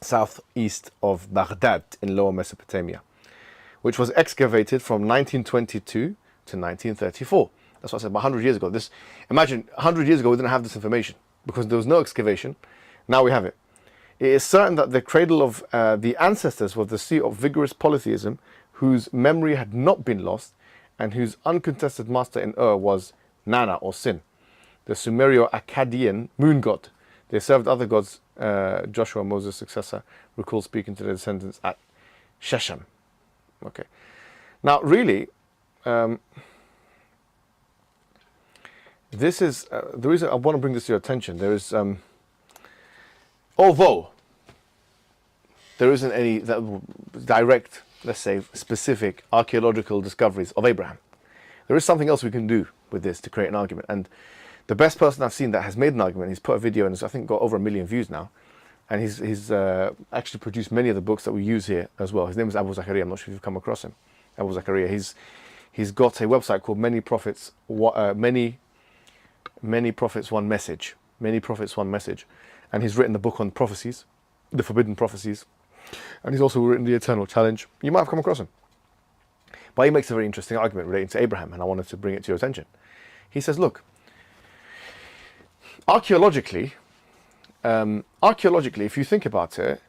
southeast of Baghdad in Lower Mesopotamia, which was excavated from 1922 to 1934. That's what I said, about 100 years ago. Imagine, 100 years ago we didn't have this information because there was no excavation. Now we have it. It is certain that the cradle of the ancestors was the seat of vigorous polytheism, whose memory had not been lost, and whose uncontested master in Ur was Nana or Sin, the Sumerio-Akkadian moon god. They served other gods. Joshua, Moses' successor, recalls speaking to their descendants at Shechem. Okay. Now, really, this is the reason I want to bring this to your attention. There is, although there isn't any direct, let's say, specific archaeological discoveries of Abraham, there is something else we can do with this to create an argument. And the best person I've seen that has made an argument, he's put a video and it's, I think, got over 1 million views now. And he's actually produced many of the books that we use here as well. His name is Abu Zakaria. I'm not sure if you've come across him. Abu Zakaria. He's got a website called Many Prophets One Message. Many Prophets One Message. And he's written the book on prophecies, the forbidden prophecies. And he's also written the Eternal Challenge. You might have come across him. But he makes a very interesting argument relating to Abraham, and I wanted to bring it to your attention. He says, look, archaeologically, if you think about it,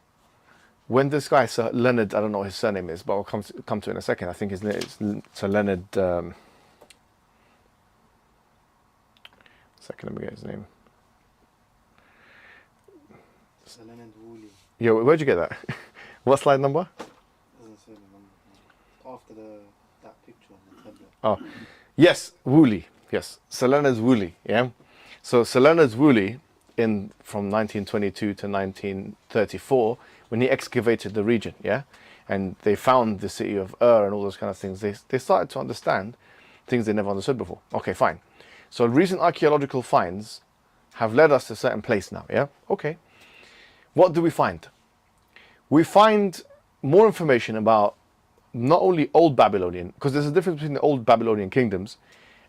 when this guy, Sir Leonard, I don't know what his surname is, but I'll come to it in a second. I think his name is Sir Leonard. Second, let me get his name. Sir Leonard Woolley. Yeah, where'd you get that? What slide number? Doesn't say the number. After that picture on the tablet. Oh, yes, Woolley. Yes, Sir Leonard Woolley. Yeah. So Sir Leonard Woolley, from 1922 to 1934, when he excavated the region, yeah, and they found the city of Ur and all those kind of things, they started to understand things they never understood before. Okay, fine. So recent archaeological finds have led us to a certain place now, yeah? Okay. What do we find? We find more information about not only Old Babylonian, because there's a difference between the Old Babylonian kingdoms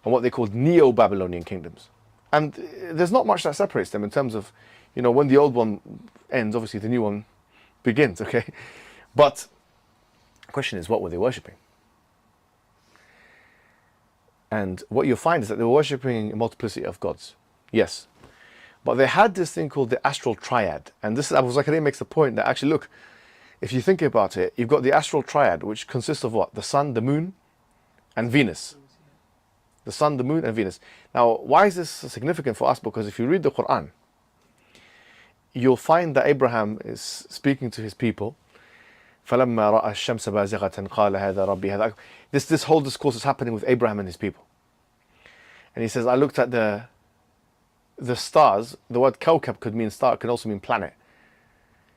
and what they called Neo-Babylonian kingdoms. And there's not much that separates them in terms of, when the old one ends, obviously the new one begins, okay? But the question is, what were they worshipping? And what you'll find is that they were worshipping a multiplicity of gods. Yes. But they had this thing called the astral triad. And this is, Abu Zakaria makes the point that actually, look, if you think about it, you've got the astral triad, which consists of what? The sun, the moon, and Venus. The sun, the moon, and Venus. Now, why is this significant for us? Because if you read the Quran, you'll find that Abraham is speaking to his people. فَلَمَّا رَأَى الشَّمْسَ بَازِغَةً قَالَ هَذَا رَبِّي هَذَا. This whole discourse is happening with Abraham and his people. And he says, I looked at the stars. The word kawkab could mean star, it could also mean planet.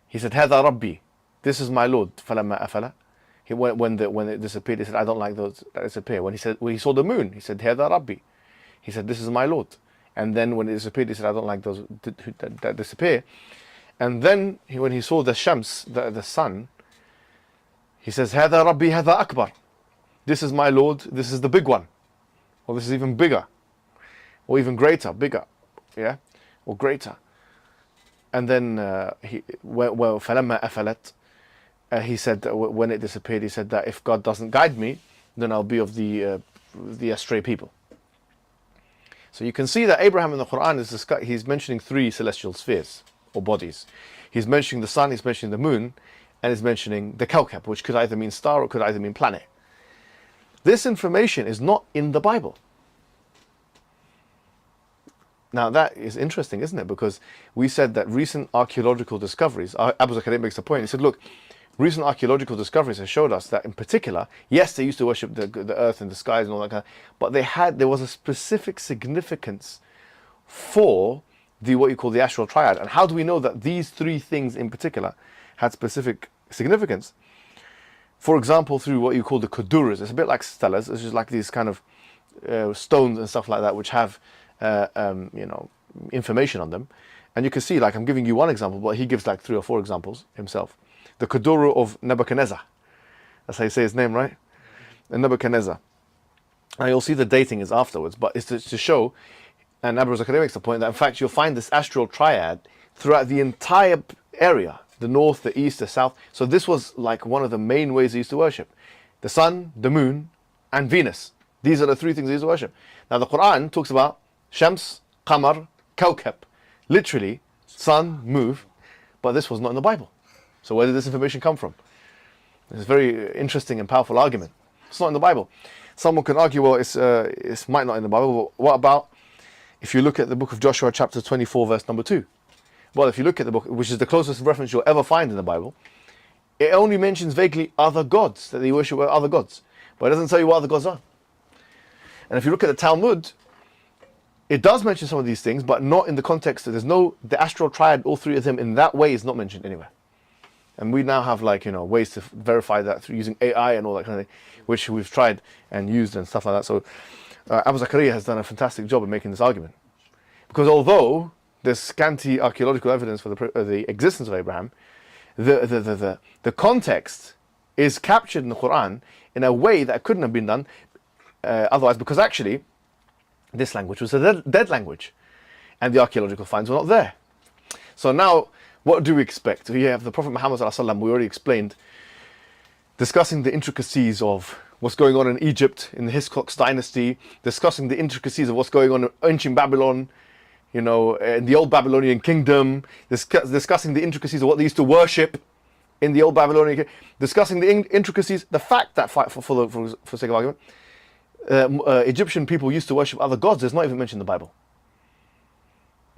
He said, هَذَا رَبِّي. This is my Lord. فَلَمَّا أَفَلَ. When it disappeared, he said, I don't like those that disappear. When he saw the moon, he said, هَذَا رَبِّي. He said, this is my Lord. And then when it disappeared, he said, I don't like those that disappear. And then when he saw the shams, the sun, he says, هَذَا رَبِّي هَذَا أَكْبَرُ. This is my Lord, this is the big one. Or this is even bigger. Or even greater, bigger. Yeah? Or greater. And then, فَلَمَّا أَفَلَتْ, he said that when it disappeared, he said that if God doesn't guide me, then I'll be of the astray people. So you can see that Abraham in the Quran he's mentioning 3 celestial spheres or bodies. He's mentioning the sun, he's mentioning the moon, and he's mentioning the kawkab, which could either mean star or could either mean planet. This information is not in the Bible. Now that is interesting, isn't it? Because we said that recent archaeological discoveries, Abu Zakaria makes a point, he said, look, recent archaeological discoveries have showed us that in particular, yes, they used to worship the earth and the skies and all that kind of, but there was a specific significance for what you call the astral triad. And how do we know that these 3 things in particular had specific significance? For example, through what you call the kuduras. It's a bit like stellas. It's just like these kind of stones and stuff like that, which have information on them. And you can see, like I'm giving you one example, but he gives like 3 or 4 examples himself. The Kuduru of Nebuchadnezzar. That's how you say his name, right? And Nebuchadnezzar. And you'll see the dating is afterwards, but it's to show, and Abu Zakaria makes the point that in fact you'll find this astral triad throughout the entire area, the north, the east, the south. So this was like one of the main ways they used to worship. The sun, the moon, and Venus. These are the 3 things they used to worship. Now the Quran talks about Shams, Qamar, Kawkab. Literally, sun, moon, but this was not in the Bible. So where did this information come from? It's a very interesting and powerful argument. It's not in the Bible. Someone can argue, well, it's might not in the Bible, but what about if you look at the book of Joshua, chapter 24, verse number 2? Well, if you look at the book, which is the closest reference you'll ever find in the Bible, it only mentions vaguely other gods, that they worship other gods. But it doesn't tell you what other gods are. And if you look at the Talmud, it does mention some of these things, but not in the context that the astral triad, all 3 of them in that way is not mentioned anywhere. And we now have ways to verify that through using AI and all that kind of thing, which we've tried and used and stuff like that. So Abu Zakaria has done a fantastic job in making this argument. Because although there's scanty archaeological evidence for the existence of Abraham, the context is captured in the Quran in a way that couldn't have been done otherwise, because actually this language was a dead language and the archaeological finds were not there. So now, what do we expect? We have the Prophet Muhammad ﷺ, we already explained, discussing the intricacies of what's going on in Egypt, in the Hyksos dynasty, discussing the intricacies of what's going on in ancient Babylon, in the old Babylonian kingdom, discussing the intricacies of what they used to worship in the old Babylonian kingdom, discussing the intricacies, the fact that, for sake of argument, Egyptian people used to worship other gods is not even mentioned in the Bible.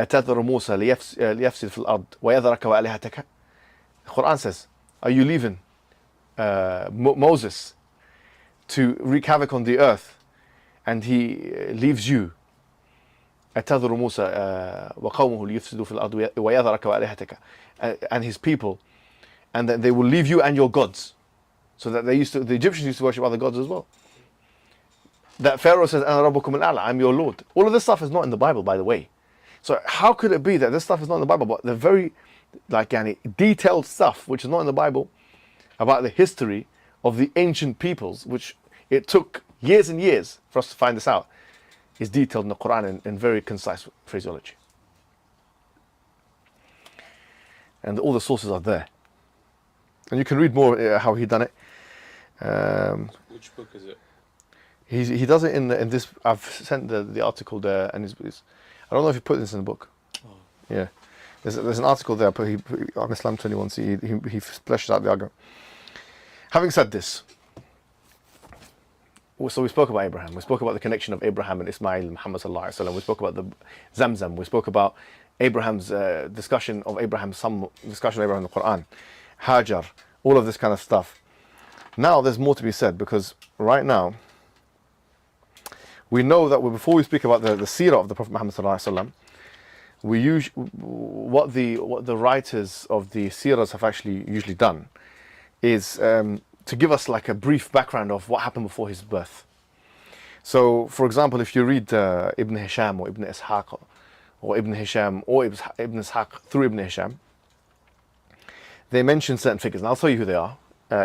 أتذر موسى ليفسد في الأرض ويذرك وآلهتك. The Quran says, are you leaving Moses to wreak havoc on the earth, and he leaves you? أتذر موسى وقومه ليفسدوا في الأرض ويذرك وآلهتك, and his people, and that they will leave you and your gods. So that the Egyptians used to worship other gods as well. That Pharaoh says, أنا ربكم الأعلى, I'm your Lord. All of this stuff is not in the Bible, by the way. So how could it be that this stuff is not in the Bible, but the very detailed stuff which is not in the Bible about the history of the ancient peoples, which it took years and years for us to find this out, is detailed in the Quran in very concise phraseology. And all the sources are there. And you can read more how he done it. Which book is it? He does it in this. I've sent the article there, and I don't know if he put this in the book. Oh. Yeah, there's an article there, but on Islam 21c, he fleshes out the argument. Having said this, so we spoke about Abraham. We spoke about the connection of Abraham and Ismail and Muhammad sallallahu alaihi wasallam. We spoke about the Zamzam. We spoke about Abraham's discussion of Abraham, some discussion of Abraham in the Quran, Hajar, all of this kind of stuff. Now there's more to be said, because right now we know that before we speak about the Seerah of the Prophet Muhammad sallallahu alaihi wasallam, we use what the writers of the Seerahs have actually usually done is to give us like a brief background of what happened before his birth. So, for example, if you read Ibn Hisham or Ibn Ishaq or Ibn Hisham or Ibn Ishaq through Ibn Hisham, they mention certain figures, and I'll tell you who they are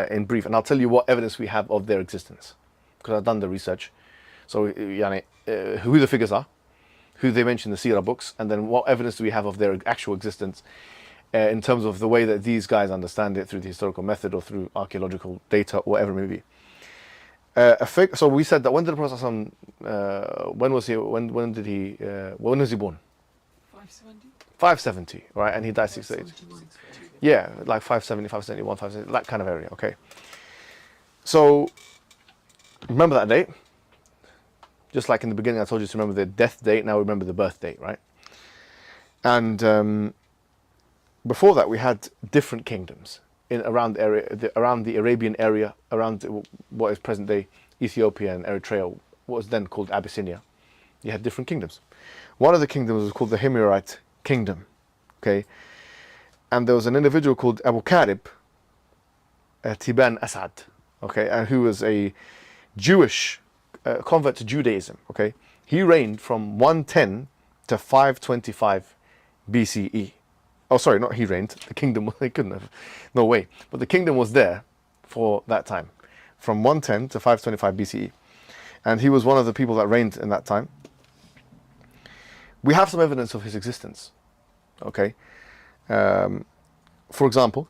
in brief, and I'll tell you what evidence we have of their existence, because I've done the research. So, who the figures are, who they mention in the Seerah books, and then what evidence do we have of their actual existence in terms of the way that these guys understand it through the historical method or through archaeological data, or whatever it may be. So we said that when did the Prophet when was he born? 570. 570, right? And he died 680. Yeah, like 570, 571, 570, that kind of area. Okay. So remember that date. Just like in the beginning, I told you to remember the death date. Now remember the birth date, right? And before that, we had different kingdoms around the area, around the Arabian area, around what is present day Ethiopia and Eritrea, what was then called Abyssinia. You had different kingdoms. One of the kingdoms was called the Himyarite Kingdom, okay? And there was an individual called Abu Karib Tiban Asad, okay, and who was a Jewish convert to Judaism, okay? He reigned from 110 to 525 BCE. Oh, sorry, not he reigned. The kingdom, they couldn't have, no way. But the kingdom was there for that time, from 110 to 525 BCE. And he was one of the people that reigned in that time. We have some evidence of his existence, okay? For example,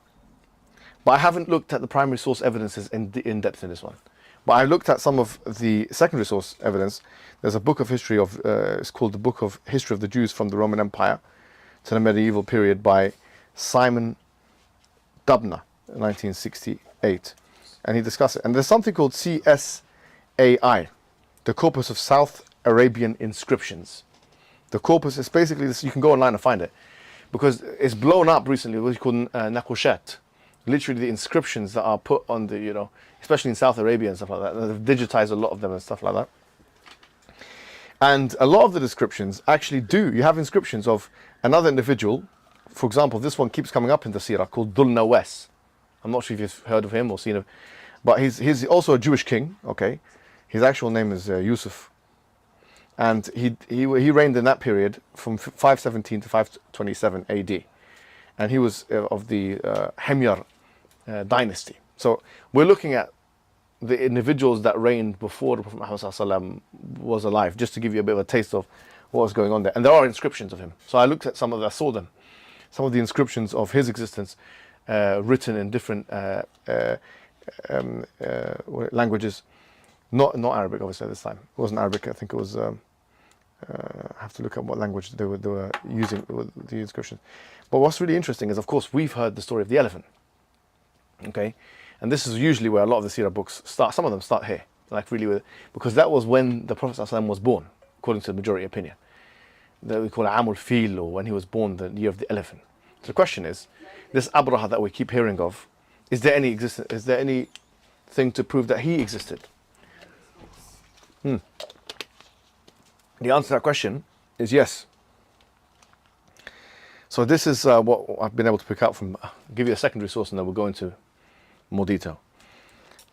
but I haven't looked at the primary source evidences in depth in this one. But I looked at some of the secondary source evidence. There's a book of history of, it's called the Book of History of the Jews from the Roman Empire to the medieval period by Simon Dubner in 1968. And he discussed it. And there's something called CSAI, the Corpus of South Arabian Inscriptions. The corpus is basically this, you can go online and find it, because it's blown up recently, what you call Nakushat. Literally the inscriptions that are put on the, especially in South Arabia and stuff like that. They've digitized a lot of them and stuff like that. And a lot of the descriptions actually you have inscriptions of another individual. For example, this one keeps coming up in the Seerah, called Dhul Nawaz. I'm not sure if you've heard of him or seen him, but he's also a Jewish king, okay? His actual name is Yusuf. And he reigned in that period from 517 to 527 AD. And he was of the Himyar dynasty. So we're looking at the individuals that reigned before the Prophet Muhammad ﷺ was alive, just to give you a bit of a taste of what was going on there. And there are inscriptions of him. So I looked at some of them, I saw them. Some of the inscriptions of his existence written in different languages. Not Arabic, obviously, at this time. It wasn't Arabic, I think it was... I have to look at what language they were using with the inscriptions. But what's really interesting is, of course, we've heard the story of the elephant. Okay? And this is usually where a lot of the Seerah books start. Some of them start here, like really, because that was when the Prophet ﷺ was born, according to the majority opinion. That we call it Amul Fil, or when he was born, the year of the elephant. So the question is, this Abraha that we keep hearing of, is there anything to prove that he existed? The answer to that question is yes. So this is what I've been able to pick out from, I'll give you a secondary source and then we'll go into more detail.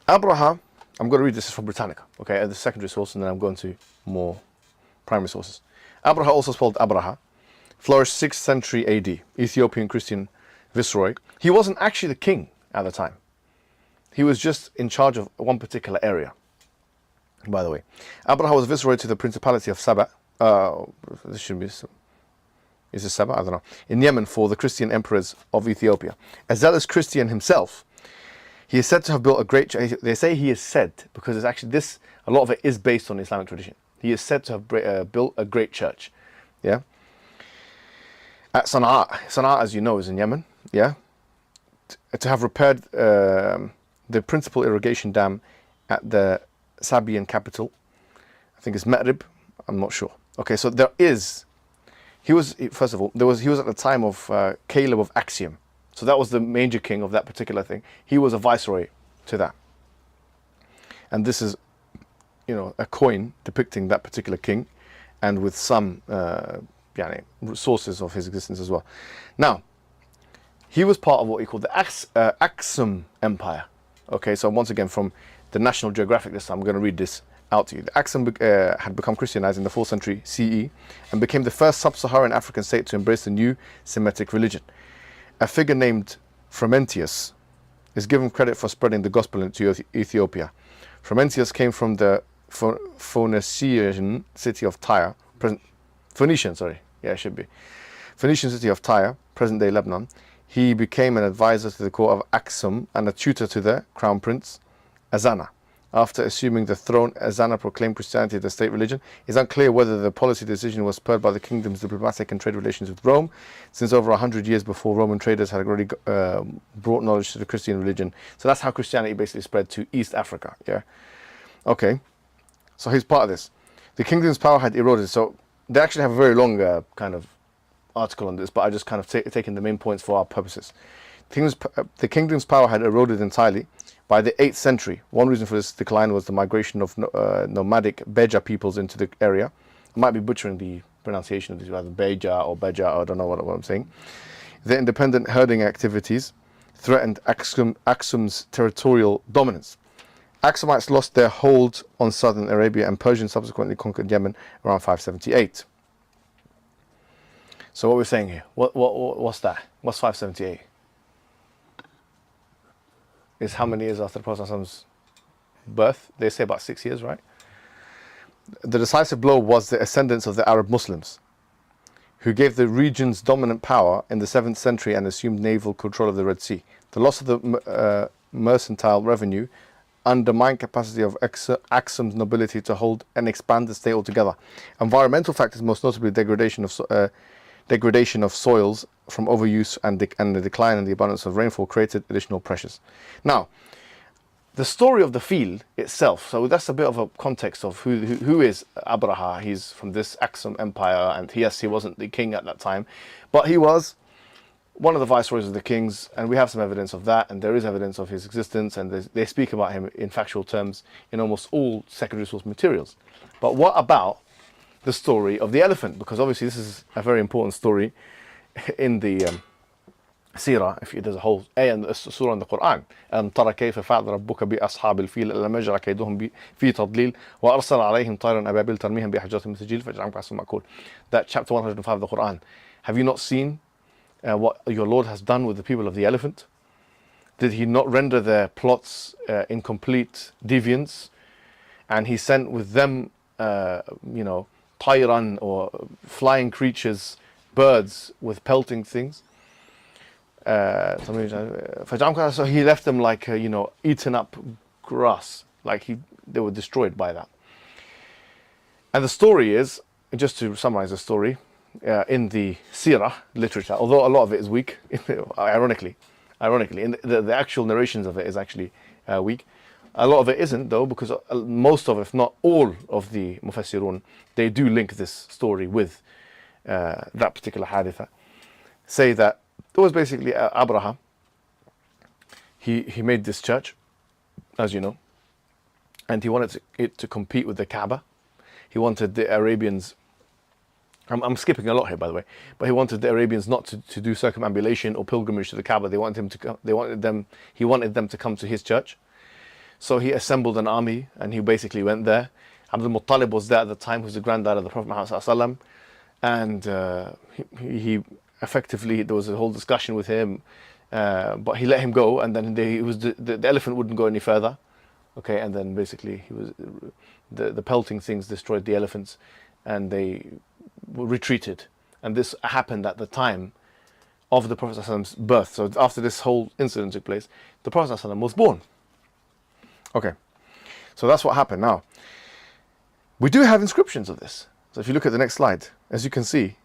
Abraha, I'm going to read this from Britannica, okay, as the secondary source, and then I'm going to more primary sources. Abraha, also spelled Abraha, flourished 6th century AD, Ethiopian Christian viceroy. He wasn't actually the king at the time. He was just in charge of one particular area. By the way, Abraha was viceroy to the Principality of Saba. This should be, is it Saba? I don't know. In Yemen, for the Christian emperors of Ethiopia. A zealous Christian himself, he is said to have built a great church. They say he is said because it's actually this. A lot of it is based on Islamic tradition. He is said to have built a great church. Yeah. At Sana'a. Sana'a, as you know, is in Yemen. Yeah. To have repaired the principal irrigation dam at the Sabian capital. I think it's Ma'rib. I'm not sure. Okay, so he was at the time of Caleb of Axiom. So that was the major king of that particular thing. He was a viceroy to that. And this is, a coin depicting that particular king, and with some sources of his existence as well. Now, he was part of what we call the Aksum Empire. Okay, so once again from the National Geographic this time, I'm going to read this out to you. The Aksum had become Christianized in the 4th century CE and became the first sub-Saharan African state to embrace the new Semitic religion. A figure named Frumentius is given credit for spreading the gospel into Ethiopia. Frumentius came from the Phoenician city of Tyre, Phoenician city of Tyre, present-day Lebanon. He became an advisor to the court of Aksum and a tutor to the crown prince, Azana. After assuming the throne, Azana proclaimed Christianity as the state religion. It's unclear whether the policy decision was spurred by the kingdom's diplomatic and trade relations with Rome, since over 100 years before, Roman traders had already brought knowledge to the Christian religion. So that's how Christianity basically spread to East Africa. Yeah. Okay. So he's part of this. The kingdom's power had eroded. So they actually have a very long kind of article on this, but I just kind of taken the main points for our purposes. The kingdom's power had eroded entirely by the 8th century. One reason for this decline was the migration of nomadic Beja peoples into the area. I might be butchering the pronunciation of these, either Beja or Beja, I don't know what I'm saying. The independent herding activities threatened Aksum's territorial dominance. Aksumites lost their hold on southern Arabia, and Persians subsequently conquered Yemen around 578. So what we're saying here, what's that? What's 578? Is how many years after the Prophet's birth? They say about 6 years, right? The decisive blow was the ascendance of the Arab Muslims, who gave the region's dominant power in the 7th century and assumed naval control of the Red Sea. The loss of the mercantile revenue undermined capacity of Aksum's nobility to hold and expand the state altogether. Environmental factors, most notably degradation of soils from overuse and the decline in the abundance of rainfall, created additional pressures. Now, the story of the field itself, so that's a bit of a context of who is Abraha. He's from this Aksum Empire, and yes, he wasn't the king at that time, but he was one of the viceroys of the kings, and we have some evidence of that, and there is evidence of his existence, and they speak about him in factual terms in almost all secondary source materials. But what about the story of the elephant? Because obviously this is a very important story in the Seerah. There's a whole ayah in the surah in the Quran. ترى كيف فعل ربك بأصحاب الفيل ألم يجعل كيدهم في تضليل وأرسل عليهم طيرا أبابيل ترميهم بحجارة من سجيل فجعلهم كعصف مأكول. That chapter 105 of the Quran. Have you not seen what your Lord has done with the people of the elephant? Did he not render their plots in complete deviance? And he sent with them, tayran, or flying creatures, birds with pelting things. So he left them like, eaten up grass. Like they were destroyed by that. And the story is, just to summarize the story, in the Seerah literature, although a lot of it is weak, ironically, in the actual narrations of it is actually weak. A lot of it isn't, though, because most of, if not all of the Mufassirun, they do link this story with that particular haditha. Say that it was basically Abraha. He made this church, as you know, and he wanted it to compete with the Kaaba. He wanted the Arabians, I'm skipping a lot here, by the way, but he wanted the Arabians not to do circumambulation or pilgrimage to the Kaaba. He wanted them to come to his church. So he assembled an army, and he basically went there. Abdul Muttalib was there at the time, who's the granddad of the Prophet Muhammad, and he effectively, there was a whole discussion with him, but he let him go, and then the elephant wouldn't go any further. Okay, and then basically the pelting things destroyed the elephants, and they retreated. And this happened at the time of the Prophet's birth. So after this whole incident took place, the Prophet was born. Okay, so that's what happened. Now, we do have inscriptions of this. So if you look at the next slide, as you can see,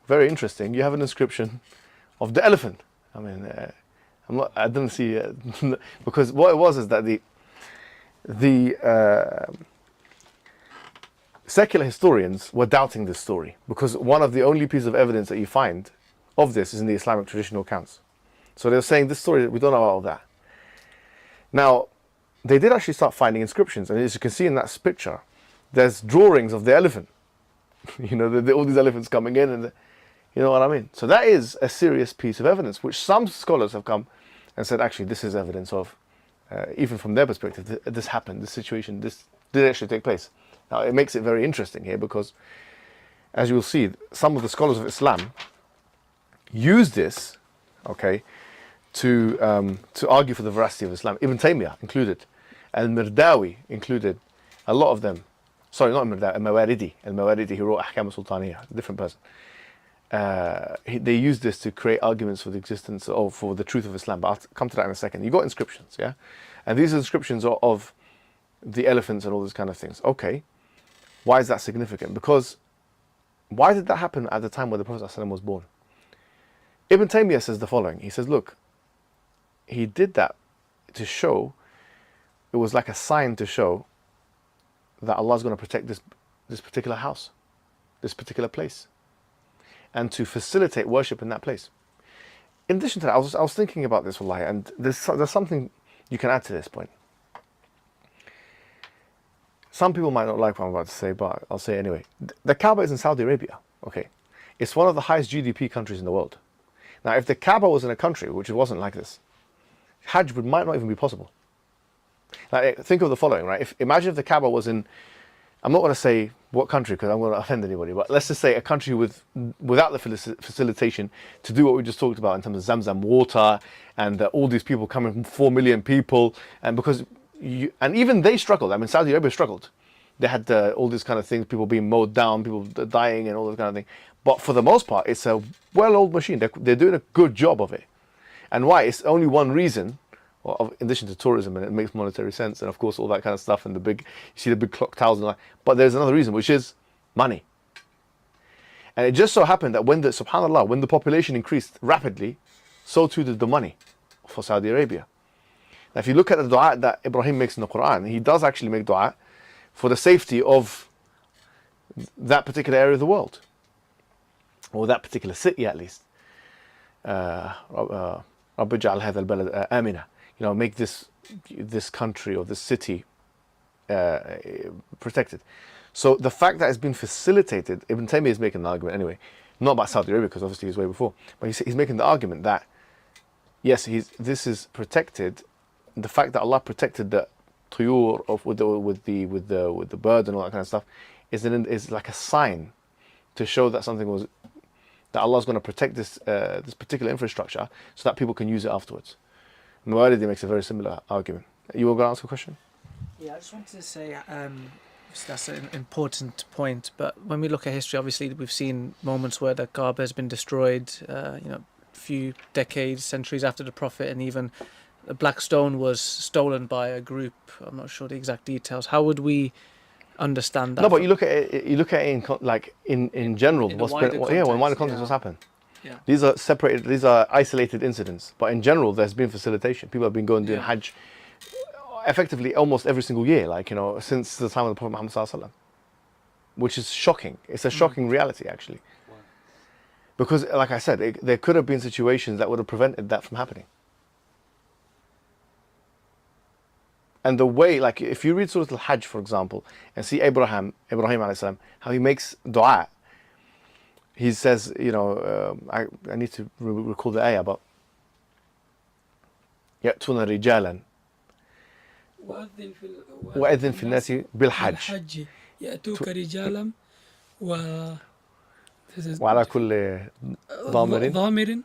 very interesting, you have an inscription of the elephant. I mean, I didn't see, because what it was is that secular historians were doubting this story because one of the only pieces of evidence that you find of this is in the Islamic traditional accounts. So they were saying this story, we don't know about all that. Now, they did actually start finding inscriptions, and as you can see in that picture, there's drawings of the elephant. You know, all these elephants coming in, and you know what I mean? So that is a serious piece of evidence, which some scholars have come and said, actually, this is evidence of, even from their perspective, this happened, this situation, this did actually take place. Now, it makes it very interesting here because, as you will see, some of the scholars of Islam use this, okay, to argue for the veracity of Islam. Ibn Taymiyyah included, Al-Mirdawi included, a lot of them. Sorry, not Al-Mirdawi, Al-Mawaridi. Al-Mawaridi, he wrote Ahkam al-Sultaniyah, a different person. They use this to create arguments for the existence or for the truth of Islam, but I'll come to that in a second. You got inscriptions, yeah? And these inscriptions are of the elephants and all these kind of things. Okay, why is that significant? Because why did that happen at the time where the Prophet ﷺ was born? Ibn Taymiyyah says the following. He says, look, he did that to show, it was like a sign to show that Allah is going to protect this particular house, this particular place, and to facilitate worship in that place. In addition to that, I was thinking about this, wallahi, and there's something you can add to this point. Some people might not like what I'm about to say, but I'll say it anyway. The Kaaba is in Saudi Arabia, okay? It's one of the highest GDP countries in the world. Now, if the Kaaba was in a country which it wasn't like this, Hajj might not even be possible. Like, think of the following, right? Imagine if the Kaaba was in, I'm not going to say what country because I'm going to offend anybody, but let's just say a country without the facilitation to do what we just talked about in terms of Zamzam water and all these people coming from 4 million people, and because and even they struggled. I mean, Saudi Arabia struggled. They had all these kind of things, people being mowed down, people dying and all this kind of thing. But for the most part, it's a well-oiled machine. They're doing a good job of it. And why? It's only one reason, well, in addition to tourism, and it makes monetary sense, and of course all that kind of stuff, and you see the big clock towers and all that. But there's another reason, which is money. And it just so happened that when the population increased rapidly, so too did the money for Saudi Arabia. Now, if you look at the dua that Ibrahim makes in the Quran, he does actually make dua for the safety of that particular area of the world, or that particular city at least. رب اجعل هذا البلد آمنة. You know, make this country or this city protected. So the fact that it's been facilitated, Ibn Taymiyyah is making the argument anyway, not about Saudi Arabia because obviously he's way before, but he's making the argument that yes, this is protected. The fact that Allah protected the tuyur with the bird and all that kind of stuff is like a sign to show that that Allah is going to protect this particular infrastructure so that people can use it afterwards. Mawaridi makes a very similar argument. You were going to ask a question? Yeah, I just wanted to say that's an important point. But when we look at history, obviously we've seen moments where the Kaaba has been destroyed. A few decades, centuries after the Prophet, and even the black stone was stolen by a group. I'm not sure the exact details. How would we understand that? No, but you look at it in general. In What's wider been, context, in wider context, what's happened? Yeah. These are separated. These are isolated incidents. But in general, there's been facilitation. People have been going doing Hajj, effectively almost every single year. Since the time of the Prophet Muhammad Sallallahu Alaihi Wasallam, which is shocking. It's a shocking reality, actually. Because, like I said, there could have been situations that would have prevented that from happening. And the way, if you read Surah Al-Hajj, for example, and see Ibrahim alayhi salam, how he makes dua, he says, I need to recall the ayah, but يَأْتُونَ رِجَالًا وَأَذِّنْ فِي النَّاسِ بِالْحَجِّ يأتوك رجالا وعلى كل ضامر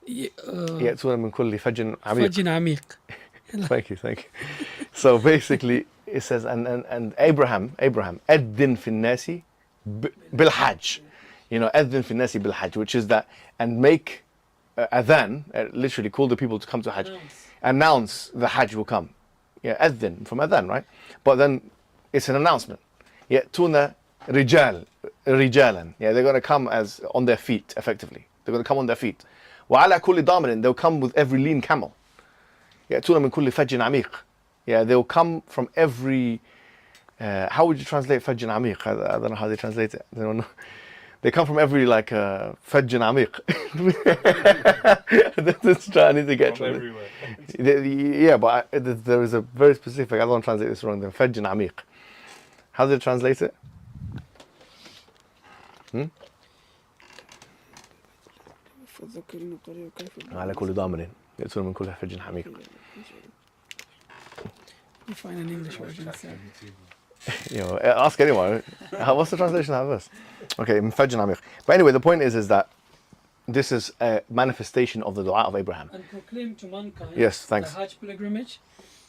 يأتون من كل فج عميق. Thank you. So basically, it says, and Abraham, أذن في الناس بالحج. أذن في الناس بالحج, which is that, and make adhan, literally call the people to come to Hajj. Announce the Hajj will come. Yeah, أذن from adhan, right? But then it's an announcement. يأتون رجالا. Yeah, they're going to come as on their feet, effectively. They're going to come on their feet. وعلى كل ضامر, they'll come with every lean camel. يأتون من كل فج عميق. Yeah, they'll come from every How would you translate Fajj Amiq? I don't know how they translate it. I don't know. They come from every like Fajj Amiq. That's trying to get From everywhere. Yeah, but there is a very specific. I don't translate this wrong. Then Fajj Amiq. How do they translate it? على كل ضامر يأتون من كل فج عميق. You find an English version. You know, ask anyone. What's the translation of this? Okay, Fajj Amiq. But anyway, the point is that this is a manifestation of the dua of Abraham. And proclaim to mankind. Yes, thanks. The Hajj pilgrimage.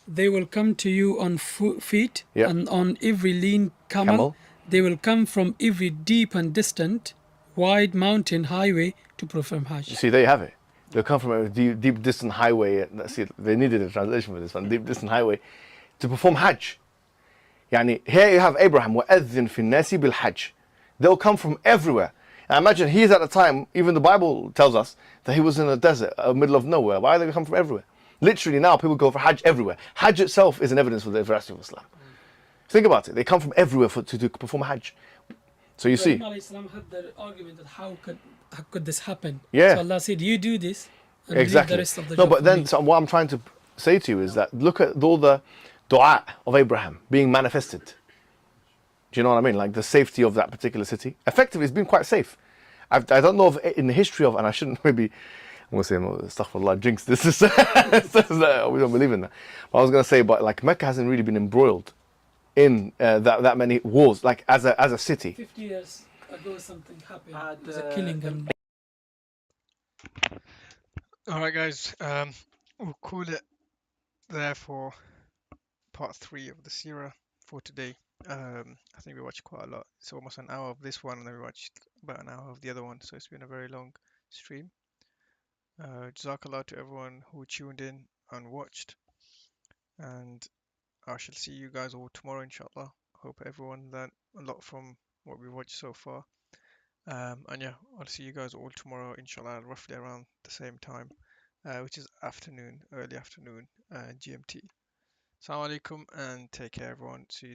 They will come to you on feet and on every lean camel. They will come from every deep and distant, wide mountain highway to perform Hajj. You see, there you have it. They'll come from a deep distant highway. See, they needed a translation for this one. Deep distant highway to perform Hajj. Yani, here you have Abraham. وَأَذِّن فِي النَّاسِ بِالْحَجِّ. They'll come from everywhere. And imagine he's at a time, even the Bible tells us that he was in a desert, middle of nowhere. Why are they come from everywhere? Literally now people go for Hajj everywhere. Hajj itself is an evidence for the veracity of Islam. Think about it. They come from everywhere to perform Hajj. So you see. Islam had the argument that how could this happen? Yeah. So Allah said, you do this and Exactly. leave the rest of the No, job but for then me. so what I'm trying to say to you is that look at all the dua of Abraham being manifested. Do you know what I mean? Like the safety of that particular city. Effectively, it's been quite safe. I don't know if in the history of, and I shouldn't maybe, I'm going to say, astaghfirullah, jinx, this is, we don't believe in that. But I was going to say, but like Mecca hasn't really been embroiled in that many wars, like as a city. 50 years ago something happened. It was a killing and... Alright guys, we'll call it there for part 3 of the Seerah for today. I think we watched quite a lot. It's almost an hour of this one and then we watched about an hour of the other one, so it's been a very long stream. Jazakallah to everyone who tuned in and watched, and I shall see you guys all tomorrow inshallah. Hope everyone learned a lot from what we watched so far. And yeah, I'll see you guys all tomorrow inshallah, roughly around the same time, which is afternoon, early afternoon, GMT. Assalamu alaikum and take care everyone. See you.